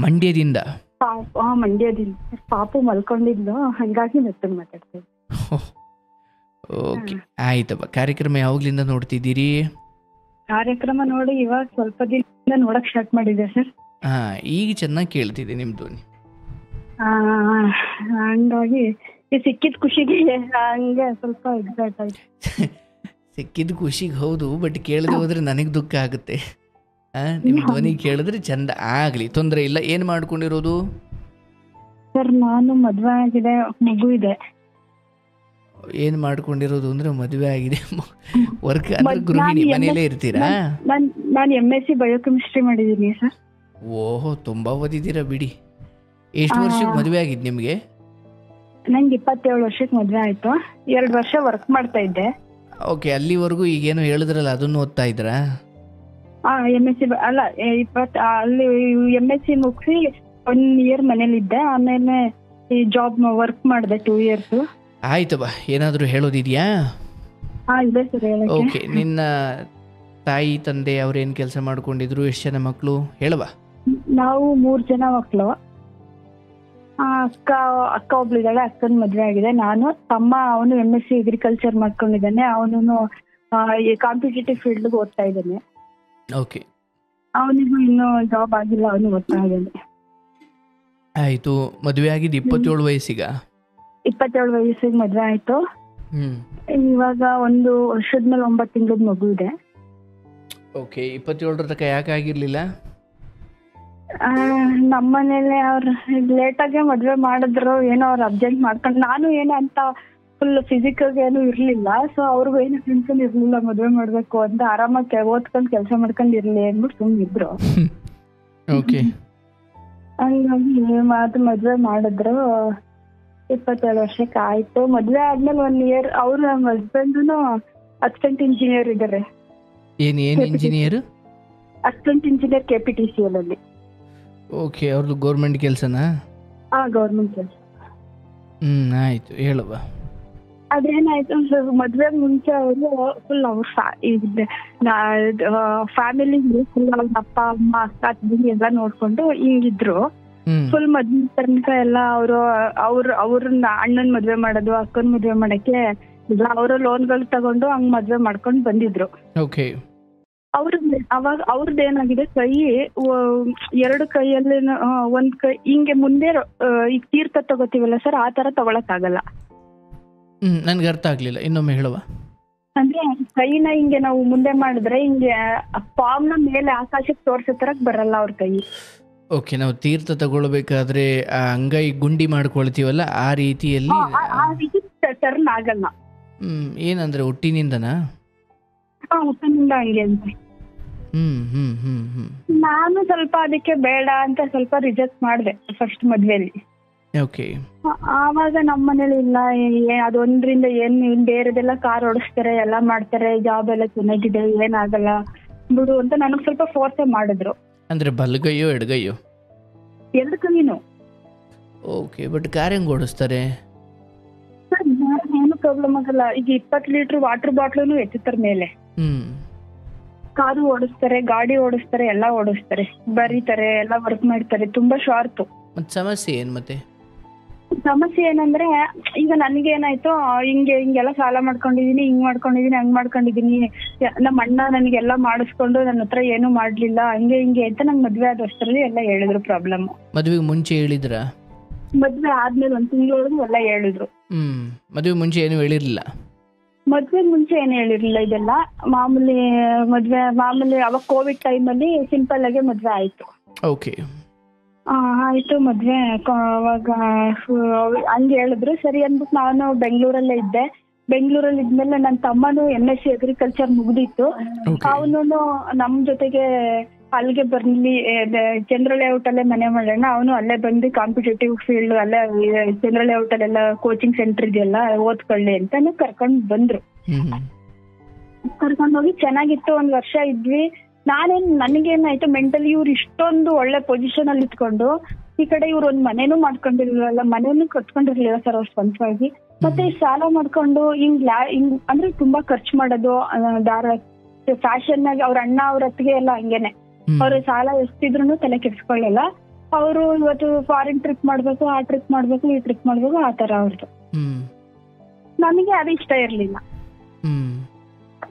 ಮಂಡ್ಯದಿಂದ? ಮಂಡ್ಯದಿಂದ. ಪಾಪು ಮಲ್ಕೊಂಡಿದ್ದು, ಹಂಗಾಗಿ ಮೆತ್ತಗೆ ಮಾತಾಡ್ತೀನಿ. ಓಕೆ, ಆಯ್ತಪ್ಪ. ಕಾರ್ಯಕ್ರಮ ಯಾವಾಗ್ಲಿಂದ ನೋಡ್ತಿದ್ದೀರಿ? ಕಾರ್ಯಕ್ರಮ ನೋಡಿ ಇವಾಗ ಸ್ವಲ್ಪ ದಿನದಿಂದ ನೋಡಕ್ ಸ್ಟಾರ್ಟ್ ಮಾಡಿದೆ ಸರ್. ಈಗ ಚೆನ್ನಾಗಿ ಕೇಳ್ತಿದೆ ನಿಮ್ಮ ಧ್ವನಿ. ಹಂಗಾಗಿ ಈ ಸಿಕ್ಕಿದ ಖುಷಿಗೆ ಹಂಗೆ ಸ್ವಲ್ಪ ಎಕ್ಸೈಟ್ ಆಯ್ತು. ಸಿಕ್ಕಿದ ಖುಷಿಗೆ ಹೌದು, ಬಟ್ ಕೇಳದೆ ಹೋದ್ರೆ ನನಗೆ ದುಃಖ ಆಗುತ್ತೆ. ನಿಮ್ಮ ಧ್ವನಿ ಕೇಳಿದ್ರೆ ಚಂದ ಆಗಲಿ, ತೊಂದರೆ ಇಲ್ಲ. ಏನು ಮಾಡ್ಕೊಂಡಿರೋದು ಸರ್? ನಾನು ಮದ್ವೆ ಆಗಿದೆ, ಮಗು ಇದೆ. ಏನು ಮಾಡ್ಕೊಂಡಿರೋದು ಅಂದ್ರೆ ಮದುವೆ ಆಗಿದೆ, ವರ್ಕ್ ಅಂದ್ರೆ ಗೃಹಿಣಿ, ಮನೆಯಲ್ಲೇ ಇರ್ತೀರಾ? ನಾನು MSc ಬಯೋಕೆಮಿಸ್ಟ್ರಿ ಮಾಡಿದ್ದೀನಿ ಸರ್. ಓಹೋ, ತುಂಬಾ ಓದಿದ್ದೀರಾ ಬಿಡಿ. ಎಷ್ಟು ವರ್ಷಕ್ಕೆ ಮದುವೆ ಆಗಿದ್ದು ನಿಮಗೆ? ನಂಗೆ 27 ವರ್ಷಕ್ಕೆ ಮದ್ವೆ ಆಯ್ತು. 2 ವರ್ಷ ವರ್ಕ್ ಮಾಡ್ತಾ ಇದ್ದೆ. ಓಕೆ, ಅಲ್ಲಿವರೆಗೂ ಈಗೇನು ಹೇಳಿದ್ರಲ್ಲ ಅದನ್ನು ಓದ್ತಾ ಇದ್ರಾ? MSc ಅಲ್ಲ, ಅಲ್ಲಿ MSc ಮುಗಿಸಿ 1 year ಮನೇಲಿದ್ದೆ. ಆಮೇಲೆ ಈ ಜಾಬ್ ವರ್ಕ್ ಮಾಡಿದೆ 2 years. ಆಯ್ತಪ್ಪ, ಏನಾದರೂ ಹೇಳೋದಿದೆಯಾ? ಇದೆ ಸರ್, ಹೇಳಕ್ಕೆ. ಓಕೆ, ನಿನ್ನ ತಾಯಿ ತಂದೆ ಅವ್ರೇನು ಕೆಲಸ ಮಾಡ್ಕೊಂಡಿದ್ರು? ಎಷ್ಟು ಜನ ಮಕ್ಕಳು ಹೇಳವಾ? ನಾವು 3 ಜನ ಮಕ್ಕಳು. ಅಕ್ಕ ಒಬ್ಳಿದ್ದಾಳೆ, ಅಕ್ಕನ ಮದ್ವೆ ಆಗಿದೆ. ನಾನು ತಮ್ಮ, ಅವನು MSc ಅಗ್ರಿಕಲ್ಚರ್ ಮಾಡ್ಕೊಂಡಿದ್ದಾನೆ. ಅವನು ಕಾಂಪಿಟೇಟಿವ್ ಫೀಲ್ಡ್ ಓದ್ತಾ ಇದ್ದಾನೆ. ಓಕೆ, ಅವನಿಗೂ ಇನ್ನೂ ಜಾಬ್ ಆಗಿಲ್ಲ, ಅವನು ಓದ್ತಾ ಇದ್ದಾನೆ. ಆಯ್ತು. ಮದುವೆ ಆಗಿದ್ದು 27 ವಯಸ್ಸಿಗ? 27 ವಯಸ್ಸಿಗೆ ಮದ್ವೆ ಆಯ್ತು. ಇವಾಗ 1 ವರ್ಷದ ಮೇಲೆ 9 ತಿಂಗಳದ ಮಗು ಇದೆ. ಓಕೆ, 27 ತನಕ ಯಾಕೆ ಆಗಿರ್ಲಿಲ್ಲ? ನಮ್ಮನೇಲಿ ಅವ್ರು ಲೇಟಾಗೆ ಮದ್ವೆ ಮಾಡಿದ್ರು, ಏನೋ ಅವ್ರು ಅರ್ಜೆಂಟ್ ಮಾಡ್ಕೊಂಡು. ನಾನು ಏನೋ ಅಂತ ಫುಲ್ ಫಿಸಿಕಲ್ ಏನು ಇರ್ಲಿಲ್ಲ. ಸೊ ಅವ್ರಿಗೂ ಏನು ಟೆನ್ಷನ್ ಇರ್ಲಿಲ್ಲ ಮದ್ವೆ ಮಾಡ್ಬೇಕು ಅಂತ. ಆರಾಮಾಗಿ ಓದ್ಕೊಂಡು ಕೆಲಸ ಮಾಡ್ಕೊಂಡು ಇರ್ಲಿ ಅಂದ್ಬಿಟ್ಟು ಸುಮ್ಮನಿದ್ರು. ಓಕೆ, ಹಂಗಾಗಿ ಮದ್ವೆ ಮಾಡಿದ್ರು. 27 ವರ್ಷಕ್ಕೆ ಆಯ್ತು. ಮದ್ವೆ ಆದ್ಮೇಲೆ 1 year ಅವ್ರು, ನಮ್ಮ ಹಸ್ಬೆಂಡ್ನು ಅಸಿಸ್ಟೆಂಟ್ ಇಂಜಿನಿಯರ್ ಇದ್ದಾರೆ. ಏನು ಇಂಜಿನಿಯರ್? ಅಸಿಸ್ಟೆಂಟ್ ಇಂಜಿನಿಯರ್ KPTCL ಅಲ್ಲಿ. ಓಕೆ, ಅವ್ರದ್ದು ಗೌರ್ಮೆಂಟ್ ಕೆಲಸನಾ? ಗೌರ್ಮೆಂಟ್ ಕೆಲಸ. ಆಯ್ತು, ಹೇಳುವ. ಅದೇನಾಯ್ತು, ಮದ್ವೆ ಮುಂಚೆ ಅವರು ಫುಲ್ ಅವ್ರ ಫ್ಯಾಮಿಲಿ ಫುಲ್ ಅವ್ರ ಅಪ್ಪ ಅಮ್ಮ ಅಕ್ಕ ತಂಗಿ ಎಲ್ಲ ನೋಡ್ಕೊಂಡು ಹಿಂಗಿದ್ರು. ಫುಲ್ ಮದ್ವೆ ತನಕ ಎಲ್ಲ ಅವ್ರನ್ನ ಅಣ್ಣನ್ ಮದ್ವೆ ಮಾಡೋದು, ಅಕ್ಕನ್ ಮದ್ವೆ ಮಾಡಕ್ಕೆ ಇಲ್ಲ, ಅವರು ಲೋನ್ಗಳು ತಗೊಂಡು ಹಂಗ್ ಮದ್ವೆ ಮಾಡ್ಕೊಂಡು ಬಂದಿದ್ರು. ಓಕೆ, ಅವಾಗ ಅವ್ರದ್ದು ಏನಾಗಿದೆ, ಕೈ 2 ಕೈಯಲ್ಲಿ ಒಂದ್ ಕೈ ಹಿಂಗೆ ಮುಂದೆ ಈಗ ತೀರ್ಥ ತಗೋತೀವಲ್ಲ ಸರ್, ಆ ತರ ತಗೊಳಕ್ ಆಗಲ್ಲ. ನನ್ಗೆ ಅರ್ಥ ಆಗ್ಲಿಲ್ಲ, ಇನ್ನೊಮ್ಮೆ ಹೇಳುವ. ಅಂದ್ರೆ ಕೈನ ಹಿಂಗೆ ನಾವು ಮುಂದೆ ಮಾಡಿದ್ರೆ ಹಿಂಗೆ ಪಾಮ್ನ ಮೇಲೆ ಆಕಾಶಕ್ಕೆ ತೋರ್ಸೋ ತರಕ್ ಬರಲ್ಲ ಅವ್ರ ಕೈ. ಓಕೆ, ನಾವು ತೀರ್ಥ ತಗೊಳ್ಬೇಕಾದ್ರೆ ಆ ಅಂಗೈ ಗುಂಡಿ ಮಾಡ್ಕೊಳ್ತೀವಲ್ಲ, ಆ ರೀತಿಯಲ್ಲಿ ಆ ರೀತಿ ಟರ್ನ್ ಆಗಲ್ಲ. ಏನಂದ್ರೆ ಹುಟ್ಟಿನಿಂದನಾ? ಹುಟ್ಟಿನಿಂದ ಹಂಗೆ ಅಂತ. ನಾನು ಸ್ವಲ್ಪ ಅದಕ್ಕೆ ಬೇಡ ಅಂತ ಸ್ವಲ್ಪ ರಿಜೆಕ್ಟ್ ಮಾಡಿದೆ ಫಸ್ಟ್ ಮದ್ವೆಲಿ. ಓಕೆ, ಆವಾಗ ನಮ್ಮ ಮನೇಲಿ ಇಲ್ಲ, ಅದೊಂದ್ರಿಂದ ಏನು ಬೇರೆದೆಲ್ಲ ಕಾರ್ ಓಡಿಸ್ತಾರೆ, ಎಲ್ಲ ಮಾಡ್ತಾರೆ, ಜಾಬ್ ಎಲ್ಲ ಚೆನ್ನಾಗಿದೆ, ಏನಾಗಲ್ಲ ಬಿಡು ಅಂತ ನನಗ್ ಸ್ವಲ್ಪ ಫೋರ್ಸೆ ಮಾಡಿದ್ರು. ಅಂದ್ರೆ ಬಲಗೈಯೋ ಎಡಗೈಯೋ? 2 ಕೈನು. ಓಕೆ, ಬಟ್ ಕಾರ್ ಹೆಂಗ್ ಓಡಿಸ್ತಾರೆ? ಏನು ಪ್ರಾಬ್ಲಮ್ ಆಗಲ್ಲ. ಈಗ 20 ಲೀಟರ್ ವಾಟರ್ ಬಾಟ್ಲೂ ಎತ್ತುತ್ತಾರೆ ಮೇಲೆ. ಕಾರು ಓಡಿಸ್ತಾರೆ, ಗಾಡಿ ಓಡಿಸ್ತಾರೆ, ಎಲ್ಲ ಓಡಿಸ್ತಾರೆ, ಬರೀತಾರೆ, ಎಲ್ಲ ವರ್ಕ್ ಮಾಡ್ತಾರೆ, ತುಂಬಾ ಶಾರ್ಪ್. ಸಮಸ್ಯೆ ಏನ್ ಮತ್ತೆ? ಸಮಸ್ಯೆ ಏನಂದ್ರೆ, ಈಗ ನನಗೆ ಏನಾಯ್ತು, ಹಿಂಗೆಲ್ಲ ಸಾಲ ಮಾಡ್ಕೊಂಡಿದೀನಿ, ಹಿಂಗ್ ಮಾಡ್ಕೊಂಡಿದೀನಿ, ಹಂಗ್ ಮಾಡ್ಕೊಂಡಿದೀನಿ, ನಮ್ಮ ಅಣ್ಣ ನನಗೆಲ್ಲ ಮಾಡಿಸ್ಕೊಂಡು ನನ್ನ ಹತ್ರ ಏನು ಮಾಡ್ಲಿಲ್ಲ, ಹಂಗೆ ಹಿಂಗೆ ಅಂತ ನಂಗೆ ಮದ್ವೆ ಆದ ವರ್ಷದಲ್ಲಿ ಎಲ್ಲ ಹೇಳಿದ್ರು ಪ್ರಾಬ್ಲಮ್. ಮದ್ವೆಗೆ ಮುಂಚೆ ಹೇಳಿದ್ರ? ಮದ್ವೆ ಆದ್ಮೇಲೆ 1 ತಿಂಗಳೊಳಗೆ ಎಲ್ಲ ಹೇಳಿದ್ರು. ಮದ್ವೆ ಮುಂಚೆ ಏನು ಹೇಳಿರ್ಲಿಲ್ಲ? ಮದ್ವೆ ಮುಂಚೆ ಏನು ಹೇಳಿರ್ಲಿಲ್ಲ. ಇದೆಲ್ಲ ಮಾಮೂಲಿ ಮದ್ವೆ, ಮಾಮೂಲಿ ಅವಾಗ ಕೋವಿಡ್ ಟೈಮಲ್ಲಿ ಸಿಂಪಲ್ ಆಗಿ ಮದ್ವೆ ಆಯ್ತು. ಓಕೆ, ಆಯ್ತು ಮದ್ವೆ. ಅವಾಗ ಹಂಗೆ ಹೇಳಿದ್ರು, ಸರಿ ಅಂದ್ಬಿಟ್ಟು ನಾನು ಬೆಂಗಳೂರಲ್ಲೇ ಇದ್ದೆ. ಬೆಂಗಳೂರಲ್ಲಿ ಇದ್ಮೇಲೆ ನನ್ನ ತಮ್ಮನು MSc ಅಗ್ರಿಕಲ್ಚರ್ ಮುಗ್ದಿತ್ತು. ಅವನು ನಮ್ ಜೊತೆಗೆ ಅಲ್ಲಿಗೆ ಬರ್ಲಿ, ಚಂದ್ರ ಲೇಔಟ್ ಅಲ್ಲೇ ಮನೆ ಮಾಡೋಣ, ಅವನು ಅಲ್ಲೇ ಬಂದು ಕಾಂಪಿಟೇಟಿವ್ ಫೀಲ್ಡ್ ಅಲ್ಲೇ ಚಂದ್ರ ಲೇಔಟ್ ಅಲ್ಲೆಲ್ಲ ಕೋಚಿಂಗ್ ಸೆಂಟರ್ ಇದೆಯಲ್ಲ ಓದ್ಕೊಳ್ಳಿ ಅಂತಾನು ಕರ್ಕೊಂಡ್ ಬಂದ್ರು. ಕರ್ಕೊಂಡೋಗಿ ಚೆನ್ನಾಗಿತ್ತು, 1 ವರ್ಷ ಇದ್ವಿ. ನನಗೇನಾಯ್ತು, ಮೆಂಟಲಿ ಇವ್ರು ಇಷ್ಟೊಂದು ಒಳ್ಳೆ ಪೊಸಿಷನ್ ಅಲ್ಲಿ ಇಟ್ಕೊಂಡು ಈ ಕಡೆ ಇವ್ರು ಒಂದ್ ಮನೇನು ಮಾಡ್ಕೊಂಡಿರ್ಲಿಲ್ಲ, ಮನೇನು ಕಟ್ಕೊಂಡಿರ್ಲಿಲ್ಲ ಸರ್ ಅವ್ರ ಸ್ವಂತವಾಗಿ. ಮತ್ತೆ ಸಾಲ ಮಾಡ್ಕೊಂಡು ಹಿಂಗ್ ಅಂದ್ರೆ ತುಂಬಾ ಖರ್ಚು ಮಾಡೋದು, ಫ್ಯಾಷನ್ ಆಗಿ. ಅವ್ರ ಅಣ್ಣ ಅವ್ರ ಅತ್ತಿಗೆ ಎಲ್ಲ ಹಂಗೇನೆ, ಅವ್ರ ಸಾಲ ಎಷ್ಟಿದ್ರು ತಲೆ ಕೆಡ್ಸ್ಕೊಳ್ಳಲ್ಲ. ಅವರು ಇವತ್ತು ಫಾರಿನ್ ಟ್ರಿಪ್ ಮಾಡ್ಬೇಕು, ಆ ಟ್ರಿಪ್ ಮಾಡ್ಬೇಕು, ಈ ಟ್ರಿಪ್ ಮಾಡ್ಬೇಕು, ಆ ತರ ಅವ್ರದ್ದು. ನನಗೆ ಅದು ಇಷ್ಟ ಇರ್ಲಿಲ್ಲ.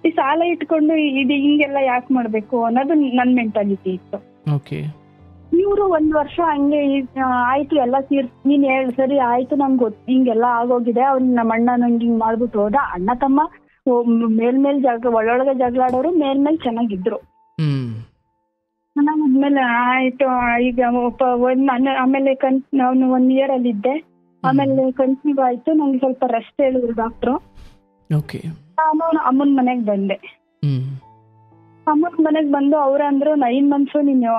ಈ ಸಾಲ ಇಟ್ಕೊಂಡು ಇದು ಹಿಂಗೆಲ್ಲ ಯಾಕೆ ಮಾಡ್ಬೇಕು ಅನ್ನೋದು ನನ್ ಮೆಂಟಾಲಿಟಿ ಇತ್ತು. ಇವ್ರು 1 ವರ್ಷ ಹಂಗೆ ಆಯ್ತು ಎಲ್ಲ ನೀನ್ ಸರಿ ಆಯ್ತು ನಂಗೆ ಹಿಂಗೆಲ್ಲ ಆಗೋಗಿದೆ, ಅವ್ರು ನಮ್ಮ ಅಣ್ಣ ನಂಗೆ ಹಿಂಗ್ ಮಾಡ್ಬಿಟ್ಟು ಹೋದ. ಅಣ್ಣ ತಮ್ಮ ಮೇಲ್ಮೇಲ್ ಒಳ್ಳೊಳಗೆ ಜಗಳ ಆಡೋರು, ಮೇಲ್ಮೇಲ್ ಚೆನ್ನಾಗಿದ್ರು. ಚೆನ್ನಾಗಿದ್ಮೇಲೆ ಆಯ್ತು. ಈಗ ಆಮೇಲೆ ನಾನು 1 year ಅಲ್ಲಿ ಇದ್ದೆ. ಆಮೇಲೆ ಕನ್ಸೀವ್ ಆಯ್ತು. ನಂಗೆ ಸ್ವಲ್ಪ ರೆಸ್ಟ್ ಹೇಳಿದ್ರು ಡಾಕ್ಟ್ರು. ನಾನು ಅಮ್ಮನ ಮನೆಗ್ ಬಂದೆ. ಅಮ್ಮನ ಮನೆಗ್ ಬಂದು ಅವ್ರಂದ್ರು 9 months ನೀನು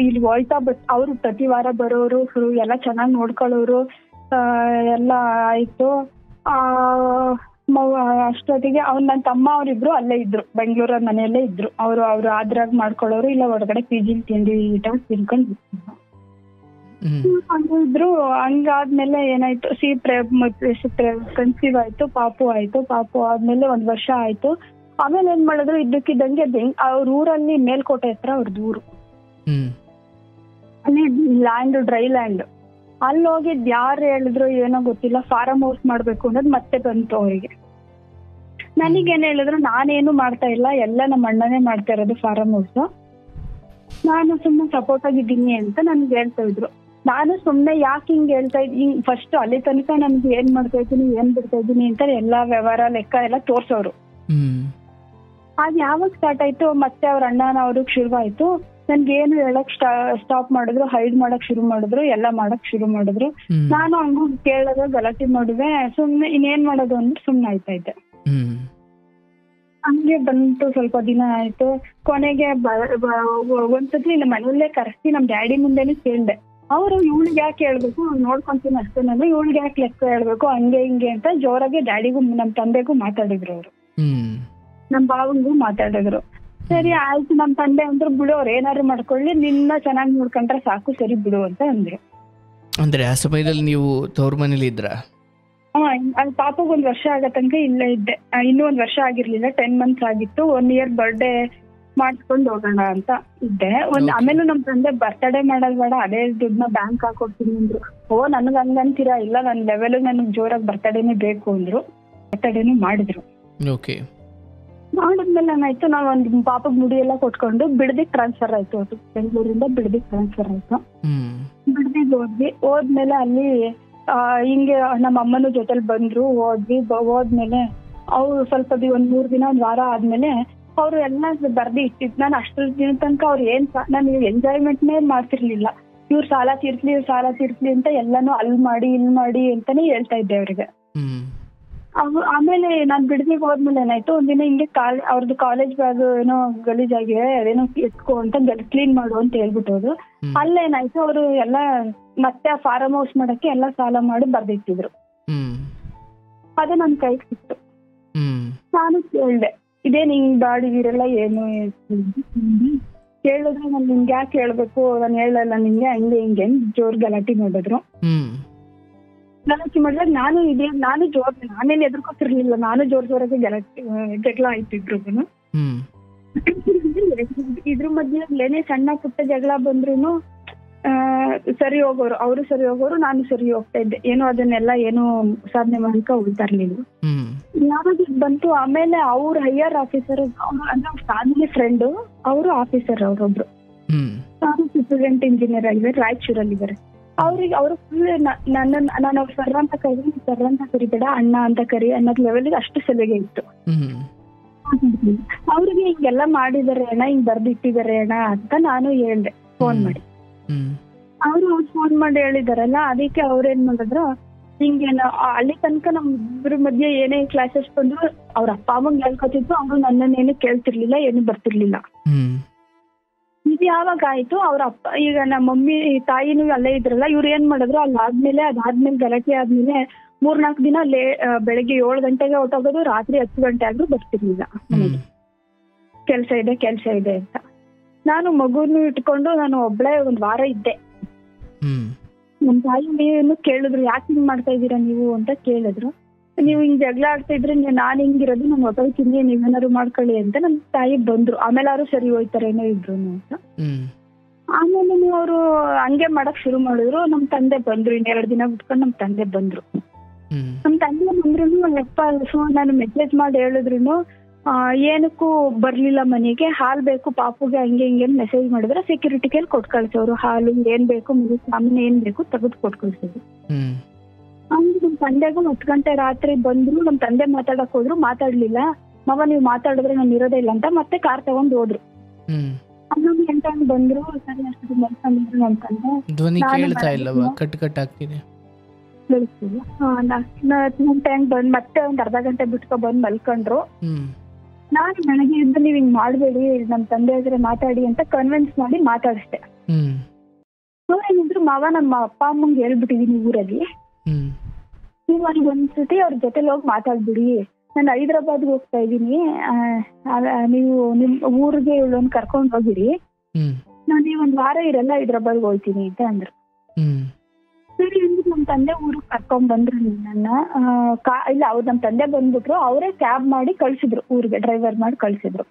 ಇಲ್ಲಿ ಹೋಯ್ತಾ ಅವ್ರು ಪ್ರತಿ ವಾರ ಬರೋರು, ಎಲ್ಲ ಚೆನ್ನಾಗ್ ನೋಡ್ಕೊಳ್ಳೋರು ಎಲ್ಲ ಆಯ್ತು. ಅಷ್ಟೊತ್ತಿಗೆ ನನ್ನ ತಮ್ಮ ಅವ್ರಿಬ್ರು ಅಲ್ಲೇ ಇದ್ರು, ಬೆಂಗಳೂರ ಮನೆಯಲ್ಲೇ ಇದ್ರು. ಅವ್ರು ಆದ್ರಾಗ ಮಾಡ್ಕೊಳ್ಳೋರು, ಇಲ್ಲ ಹೊರಗಡೆ PG ತಿಂಡಿ ತಿನ್ಕೊಂಡು ಇದ್ರು. ಹಂಗಾದ್ಮೇಲೆ ಏನಾಯ್ತು, ಕನ್ಸೀವ್ ಆಯ್ತು, ಪಾಪು ಆಯ್ತು. ಪಾಪು ಆದ್ಮೇಲೆ 1 ವರ್ಷ ಆಯ್ತು. ಆಮೇಲೆ ಏನ್ ಮಾಡಿದ್ರು, ಇದ್ದಕ್ಕಿದ್ದಂಗೆ ಅವ್ರ ಊರಲ್ಲಿ ಮೇಲ್ಕೋಟೆ ಹತ್ರ ಅವ್ರದ್ದು ಊರು, ಅಲ್ಲಿ ಲ್ಯಾಂಡ್, ಡ್ರೈ ಲ್ಯಾಂಡ್. ಅಲ್ಲಿ ಹೋಗಿದ್ ಯಾರು ಹೇಳಿದ್ರು ಏನೋ ಗೊತ್ತಿಲ್ಲ, ಫಾರಂ ಹೌಸ್ ಮಾಡ್ಬೇಕು ಅನ್ನೋದು ಮತ್ತೆ ಬಂತು ಅವರಿಗೆ. ನನಗೇನ್ ಹೇಳಿದ್ರು, ನಾನೇನು ಮಾಡ್ತಾ ಇಲ್ಲ, ಎಲ್ಲ ನಮ್ಮ ಅಣ್ಣನೇ ಮಾಡ್ತಾ ಇರೋದು ಫಾರಂ ಹೌಸ್, ನಾನು ಸುಮ್ಮನೆ ಸಪೋರ್ಟ್ ಆಗಿದ್ದೀನಿ ಅಂತ ನನ್ಗೆ ಹೇಳ್ತಾ ಇದ್ರು. ನಾನು ಸುಮ್ನೆ ಯಾಕೆ ಹಿಂಗ್ ಹೇಳ್ತಾ ಇದ್ದೀನಿ, ಫಸ್ಟ್ ಅಲ್ಲಿ ತನಕ ನನ್ಗೆ ಏನ್ ಮಾಡ್ತಾ ಇದ್ದೀನಿ, ಏನ್ ಬಿಡ್ತಾ ಇದ್ದೀನಿ ಅಂತ ಎಲ್ಲಾ ವ್ಯವಹಾರ ಲೆಕ್ಕ ಎಲ್ಲ ತೋರ್ಸೋರು. ಅದ್ ಯಾವಾಗ ಸ್ಟಾರ್ಟ್ ಆಯ್ತು, ಮತ್ತೆ ಅವ್ರ ಅಣ್ಣನ ಅವ್ರಿಗೆ ಶುರುವಾಯ್ತು. ನನ್ಗೇನು ಹೇಳಕ್ ಸ್ಟಾಪ್ ಮಾಡಿದ್ರು, ಹೈಡ್ ಮಾಡಕ್ ಶುರು ಮಾಡಿದ್ರು, ಎಲ್ಲ ಮಾಡಕ್ ಶುರು ಮಾಡಿದ್ರು. ನಾನು ಹಂಗೂ ಕೇಳೋದು, ಗಲಾಟೆ ಮಾಡಿದೆ. ಸುಮ್ನೆ ಇನ್ನೇನ್ ಮಾಡೋದು ಅಂದ್ರೆ ಸುಮ್ನೆ ಆಯ್ತಾ ಇದ್ದೆ. ಹಂಗೆ ಬಂತು, ಸ್ವಲ್ಪ ದಿನ ಆಯ್ತು. ಕೊನೆಗೆ ಒಂದ್ಸತಿ ನಮ್ಮ ಮನೆಯಲ್ಲೇ ಕರೆಸಿ ನಮ್ ಡ್ಯಾಡಿ ಮುಂದೆನೆ ಕೇಳ್ದೆ. ಅವರು ಇವಳಿಗೆ ಯಾಕೆ ಹೇಳ್ಬೇಕು, ನೋಡ್ಕೊಂತೀನಿ ಅಷ್ಟೇ, ನಾನು ಇವಳಿಗೆ ಯಾಕೆ ಲೆಕ್ಕ ಹೇಳ್ಬೇಕು, ಹಂಗೆ ಹಿಂಗೆ ಅಂತ ಜೋರಾಗಿ ಡ್ಯಾಡಿಗೂ ನಮ್ ತಂದೆಗೂ ಮಾತಾಡಿದ್ರು ಅವರು. ನಮ್ ಬಾವಂಗೂ ಮಾತಾಡಿದ್ರು. ಸರಿ ಆಯ್ತು, ನಮ್ ತಂದೆ ಅಂದ್ರು, ಬಿಡು ಅವ್ರು ಏನಾದ್ರು ಮಾಡ್ಕೊಳ್ಳಿ, ನಿನ್ನ ಚೆನ್ನಾಗಿ ನೋಡ್ಕೊಂಡ್ರೆ ಸಾಕು, ಸರಿ ಬಿಡು ಅಂತ ಅಂದ್ರು. ಅಂದ್ರೆ ಆ ಸಮಯದಲ್ಲಿ ನೀವು ತವ್ರ ಮನೇಲಿ ಇದ್ರ? ಅಲ್ಲಿ ಪಾಪಗ್ 1 ವರ್ಷ ಆಗೋ ತನಕ ಇಲ್ಲೇ ಇದ್ದೆ. ಇನ್ನೂ 1 ವರ್ಷ ಆಗಿರ್ಲಿಲ್ಲ, 10 months ಆಗಿತ್ತು. 1 year ಬರ್ಡೇ ಮಾಡ್ಸ್ಕೊಂಡ್ ಹೋಗೋಣ ಅಂತ ಇದ್ದೆ. ಆಮೇಲೆ ನಮ್ ತಂದೆ ಬರ್ತಡೇ ಮಾಡೋದ್ ಬೇಡ, ಅದೇ ದುಡ್ಡನ್ನ ಬ್ಯಾಂಕ್ ಹಾಕೊಡ್ತೀನಿ ಅಂದ್ರು. ನನ್ಗ್ ಹಂಗಂತೀರಾ? ಇಲ್ಲ, ನನ್ ಲೆವೆಲ್ ನನಗ್ ಜೋರಾಗಿ ಬರ್ತಡೇನೆ ಬೇಕು ಅಂದ್ರು. ಬರ್ತಡೇನು ಮಾಡಿದ್ರು. ಮಾಡಿದ್ಮೇಲೆ ಏನಾಯ್ತು, ನಾವ್ ಒಂದ್ ಪಾಪಗ್ ಮುಡಿ ಎಲ್ಲ ಕೊಟ್ಕೊಂಡು ಬಿಡದಿಗ್ ಟ್ರಾನ್ಸ್ಫರ್ ಆಯ್ತು. ಅದು ಬೆಂಗಳೂರಿಂದ ಬಿಡದಿಗ್ ಟ್ರಾನ್ಸ್ಫರ್ ಆಯ್ತು. ಬಿಡದಿಗ್ ಹೋದ್ಮೇಲೆ ಅಲ್ಲಿ ಹಿಂಗೆ ನಮ್ಮ ಅಮ್ಮನ ಜೊತೆಲಿ ಬಂದ್ರು. ಹೋದ್ಮೇಲೆ ಅವ್ರು ಸ್ವಲ್ಪ 1 3 ದಿನ 1 ವಾರ ಆದ್ಮೇಲೆ ಅವ್ರು ಎಲ್ಲ ಬರ್ದಿ ಇಟ್ಟಿದ್. ನಾನು ಅಷ್ಟ್ರ ದಿನ ತನಕ ಅವ್ರು ನಾನು ಎಂಜಾಯ್ಮೆಂಟ್ನೇ ಮಾಡ್ತಿರ್ಲಿಲ್ಲ. ಇವ್ರು ಸಾಲ ತೀರ್ಸ್ಲಿ ಅಂತ ಎಲ್ಲಾನು ಅಲ್ಲಿ ಮಾಡಿ ಇಲ್ಲಿ ಮಾಡಿ ಅಂತಾನೆ ಹೇಳ್ತಾ ಇದ್ದೆ ಅವ್ರಿಗೆ. ಆಮೇಲೆ ನಾನ್ ಬಿಡದಿಗೆ ಹೋದ್ಮೇಲೆ ಏನಾಯ್ತು, ಒಂದಿನ ಹಿಂಗೆ ಅವ್ರದ್ದು ಕಾಲೇಜ್ ಬ್ಯಾಗ್ ಏನೋ ಗಲೀಜಾಗಿದೆ, ಅದೇನೋ ಎತ್ಕೊ ಅಂತ ಕ್ಲೀನ್ ಮಾಡು ಅಂತ ಹೇಳ್ಬಿಟ್ಟೋದು. ಅಲ್ಲೇನಾಯ್ತು, ಅವರು ಎಲ್ಲ ಮತ್ತೆ ಆ ಫಾರಂ ಹೌಸ್ ಮಾಡಕ್ಕೆ ಎಲ್ಲ ಸಾಲ ಮಾಡಿ ಬರ್ದಿಟ್ಟಿದ್ರು. ಅದು ನನ್ ಕೈಗೆ ಸಿಕ್ತು. ನಾನು ಕೇಳ್ದೆ, ಇದೇನ್ ಹಿಂಗ್ ಬಾಡಿದಿರಲ್ಲ ಏನು ಕೇಳಿದ್ರೆ, ನಾನು ನಿಮ್ಗೆ ಯಾಕೆ ಹೇಳ್ಬೇಕು, ನಾನು ಹೇಳಲ್ಲ ನಿಮ್ಗೆ, ಹಂಗೆ ಹಿಂಗೆ ಜೋರ್ ಗಲಾಟೆ ಮಾಡಿದ್ರು. ಗಲಾಟೆ ಮಾಡಿದಾಗ ನಾನು ನಾನೇನ್ ಎದುರ್ಕೊತಿರ್ಲಿಲ್ಲ. ನಾನು ಜೋರಾಗಿ ಜಗಳ ಆಯ್ತಿದ್ರು. ಇದ್ರ ಮಧ್ಯೆ ಏನೇ ಸಣ್ಣ ಪುಟ್ಟ ಜಗಳ ಬಂದ್ರು ಸರಿ ಹೋಗೋರು, ಅವರು ಸರಿ ಹೋಗೋರು, ನಾನು ಸರಿ ಹೋಗ್ತಾ ಇದ್ದೆ. ಏನೋ ಅದನ್ನೆಲ್ಲ ಏನು ಸಾಧನೆ ಮಾಡಕ ಹೋಗ್ತಾ ಇರ್ಲಿಲ್ಲ. ಯಾವಾಗ ಬಂತು ಆಮೇಲೆ ಅವ್ರ ಹೈಯರ್ ಆಫೀಸರ್, ಅಂದ್ರೆ ಫ್ಯಾಮಿಲಿ ಫ್ರೆಂಡ್, ಅವರು ಆಫೀಸರ್, ಅವರೊಬ್ರು ಸ್ಟೂಡೆಂಟ್ ಇಂಜಿನಿಯರ್ ಆಗಿದ್ದಾರೆ, ರಾಯಚೂರಲ್ಲಿದ್ದಾರೆ. ಅವರು ಫುಲ್ ನಾನು ಅವ್ರ ಸರ್ ಅಂತ ಕರಿಬೇಡ, ಅಣ್ಣ ಅಂತ ಕರಿ ಅನ್ನೋದ್ ಲೆವೆಲ್ಗೆ ಅಷ್ಟು ಸಲಿಗೆ ಇತ್ತು. ಅವ್ರಿಗೆ ಹಿಂಗೆಲ್ಲ ಮಾಡಿದಾರೆ ಅಣ್ಣ, ಹಿಂಗ್ ಬರ್ದಿಟ್ಟಿದ್ದಾರೆ ಅಣ್ಣ ಅಂತ ನಾನು ಹೇಳ್ದೆ ಫೋನ್ ಮಾಡಿ. ಅವ್ರು ಫೋನ್ ಮಾಡಿ ಹೇಳಿದಾರಲ್ಲ, ಅದಕ್ಕೆ ಅವ್ರೇನ್ ಮಾಡಿದ್ರು, ಹಿಂಗೇನ ಅಲ್ಲಿ ತನಕ ನಮ್ ಇಬ್ರ ಮಧ್ಯೆ ಏನೇ ಕ್ಲಾಸಸ್ ಬಂದ್ರು ಅವ್ರ ಅಪ್ಪ ಅಮ್ಮಂಗ್ ಹೇಳ್ಕೊತಿದ್ರು. ಅವ್ರು ನನ್ನನ್ನೇನು ಕೇಳ್ತಿರ್ಲಿಲ್ಲ, ಏನು ಬರ್ತಿರ್ಲಿಲ್ಲ. ಇದು ಯಾವಾಗ ಆಯ್ತು, ಅವ್ರ ಅಪ್ಪ, ಈಗ ನಮ್ಮ ಮಮ್ಮಿ ತಾಯಿನೂ ಅಲ್ಲೇ ಇದ್ರಲ್ಲ, ಇವ್ರು ಏನ್ ಮಾಡಿದ್ರು, ಅದಾದ್ಮೇಲೆ ಗಲಾಟೆ ಆದ್ಮೇಲೆ 3-4 ದಿನ ಬೆಳಗ್ಗೆ 7 ಗಂಟೆಗೆ ಹೊಟ್ಟೋಗೋದು, ರಾತ್ರಿ 10 ಗಂಟೆ ಆದ್ರೂ ಬರ್ತಿರ್ಲಿಲ್ಲ ಮನೆಗೆ. ಕೆಲ್ಸ ಇದೆ ಅಂತ. ನಾನು ಮಗುನು ಇಟ್ಕೊಂಡು ನಾನು ಒಬ್ಳೆ 1 ವಾರ ಇದ್ದೆ. ನಮ್ ತಾಯಿ ಏನು ಕೇಳಿದ್ರು, ಯಾಕೆ ಹಿಂಗ್ ಮಾಡ್ತಾ ಇದೀರಾ ನೀವು ಅಂತ ಕೇಳಿದ್ರು. ನೀವು ಹಿಂಗ್ ಜಗಳ ಆಡ್ತಾ ಇದ್ರೆ ನಾನ್ ಹಿಂಗಿರೋದು, ನಾನು ಹೊಟ್ಟೋಗ್ತೀನಿ, ನೀವೇನಾದ್ರು ಮಾಡ್ಕೊಳ್ಳಿ ಅಂತ ನಮ್ ತಾಯಿ ಬಂದ್ರು. ಆಮೇಲೆ ಅವ್ರು ಸರಿ ಹೋಯ್ತಾರೇನೋ ಇದ್ರು ಅಂತ. ಆಮೇಲೆ ಅವರು ಹಂಗೆ ಮಾಡಕ್ ಶುರು ಮಾಡಿದ್ರು. ನಮ್ ತಂದೆ ಬಂದ್ರು, ಇನ್ನೆರಡು ದಿನ ಬಿಟ್ಕೊಂಡು ನಮ್ ತಂದೆ ಬಂದ್ರು. ನಮ್ ತಂದೆ ಬಂದ್ರು ಯಪ್ಪ ನಾನು ಮೆಸೇಜ್ ಮಾಡಿ ಹೇಳಿದ್ರು ಏನಕ್ಕೂ ಬರ್ಲಿಲ್ಲ ಮನೆಗೆ, ಹಾಲ್ ಬೇಕು ಪಾಪುಗೆ ಹಂಗೆ ಹಿಂಗೆ ಮೆಸೇಜ್ ಮಾಡಿದ್ರೆ ಸೆಕ್ಯೂರಿಟಿ ಕೇಳಿ ಕೊಟ್ ಕಳ್ಸೋರು. ಹಾಲು ಏನ್ ಬೇಕು ಮಗು ಸಾಮಾನು ಏನ್ ಬೇಕು ತೆಗೆದು ಕೊಟ್ ಕಳ್ಸೋರು. ಹಂಗೆ ನಮ್ ತಂದೆಗೂ 10 ಗಂಟೆ ರಾತ್ರಿ ಬಂದ್ರು. ನಮ್ ತಂದೆ ಮಾತಾಡಕ್ ಹೋದ್ರು, ಮಾತಾಡ್ಲಿಲ್ಲ. ಮಗ ನೀವು ಮಾತಾಡಿದ್ರೆ ನಾನು ಇರೋದೇ ಇಲ್ಲ ಅಂತ ಮತ್ತೆ ಕಾರ್ ತಗೊಂಡ್ ಹೋದ್ರು. 11 ಗಂಟೆ ಬಂದ್ರು. ಸರಿ ಅಷ್ಟು ಮಲ್ಕೊಂಡಿದ್ರು ನಮ್ ತಂದೆ. ಧ್ವನಿ ಕೇಳ್ತಾ ಇಲ್ಲವಾ? ಕಟ್ ಕಟ್ ಆಗ್ತಿದೆ. ಕೇಳಿಸ್ತಿಲ್ಲ. ನಮ್ ಟೈಮ್ ಬಂದ್ ಮತ್ತೆ ಒಂದ್ ಅರ್ಧ ಗಂಟೆ ಬಿಟ್ಕೊ ಬಂದ್ ಮಲ್ಕೊಂಡ್ರು. ನಾನು ಬೆಳಗ್ಗೆ ಎದ್ದು ನೀವ್ ಹಿಂಗ್ ಮಾಡ್ಬೇಡಿ, ನಮ್ ತಂದೆ ಹತ್ರ ಮಾತಾಡಿ ಅಂತ ಕನ್ವಿನ್ಸ್ ಮಾಡಿ ಮಾತಾಡಿಸ್ದೆ. ಏನಿದ್ರು ಮಾವ ನಮ್ಮ ಅಪ್ಪ ಅಮ್ಮಂಗೆ ಹೇಳ್ಬಿಟ್ಟಿದೀನಿ ಊರಲ್ಲಿ, ನೀವು ಅಲ್ಲಿ ಒಂದ್ಸತಿ ಅವ್ರ ಜೊತೆಲಿ ಹೋಗಿ ಮಾತಾಡ್ಬಿಡಿ. ನಾನು ಹೈದ್ರಾಬಾದ್ಗೆ ಹೋಗ್ತಾ ಇದೀನಿ, ನೀವು ನಿಮ್ ಊರಿಗೆ ಇವಳೊಂದು ಕರ್ಕೊಂಡ್ ಹೋಗಿರಿ, ನಾನು ಒಂದ್ ವಾರ ಇರಲ್ಲ ಹೈದ್ರಾಬಾದ್ಗೆ ಹೋಗ್ತೀನಿ ಅಂತ ಅಂದ್ರು. ಸರಿ ಅಂದ್ಬಿಟ್ಟು ನಮ್ ತಂದೆ ಊರಿಗೆ ಕರ್ಕೊಂಡ್ ಬಂದ್ರು ನನ್ನ. ಇಲ್ಲ ಅವ್ರು ನಮ್ ತಂದೆ ಬಂದ್ಬಿಟ್ರು, ಅವರೇ ಕ್ಯಾಬ್ ಮಾಡಿ ಕಳ್ಸಿದ್ರು ಊರಿಗೆ, ಡ್ರೈವರ್ ಮಾಡಿ ಕಳ್ಸಿದ್ರು.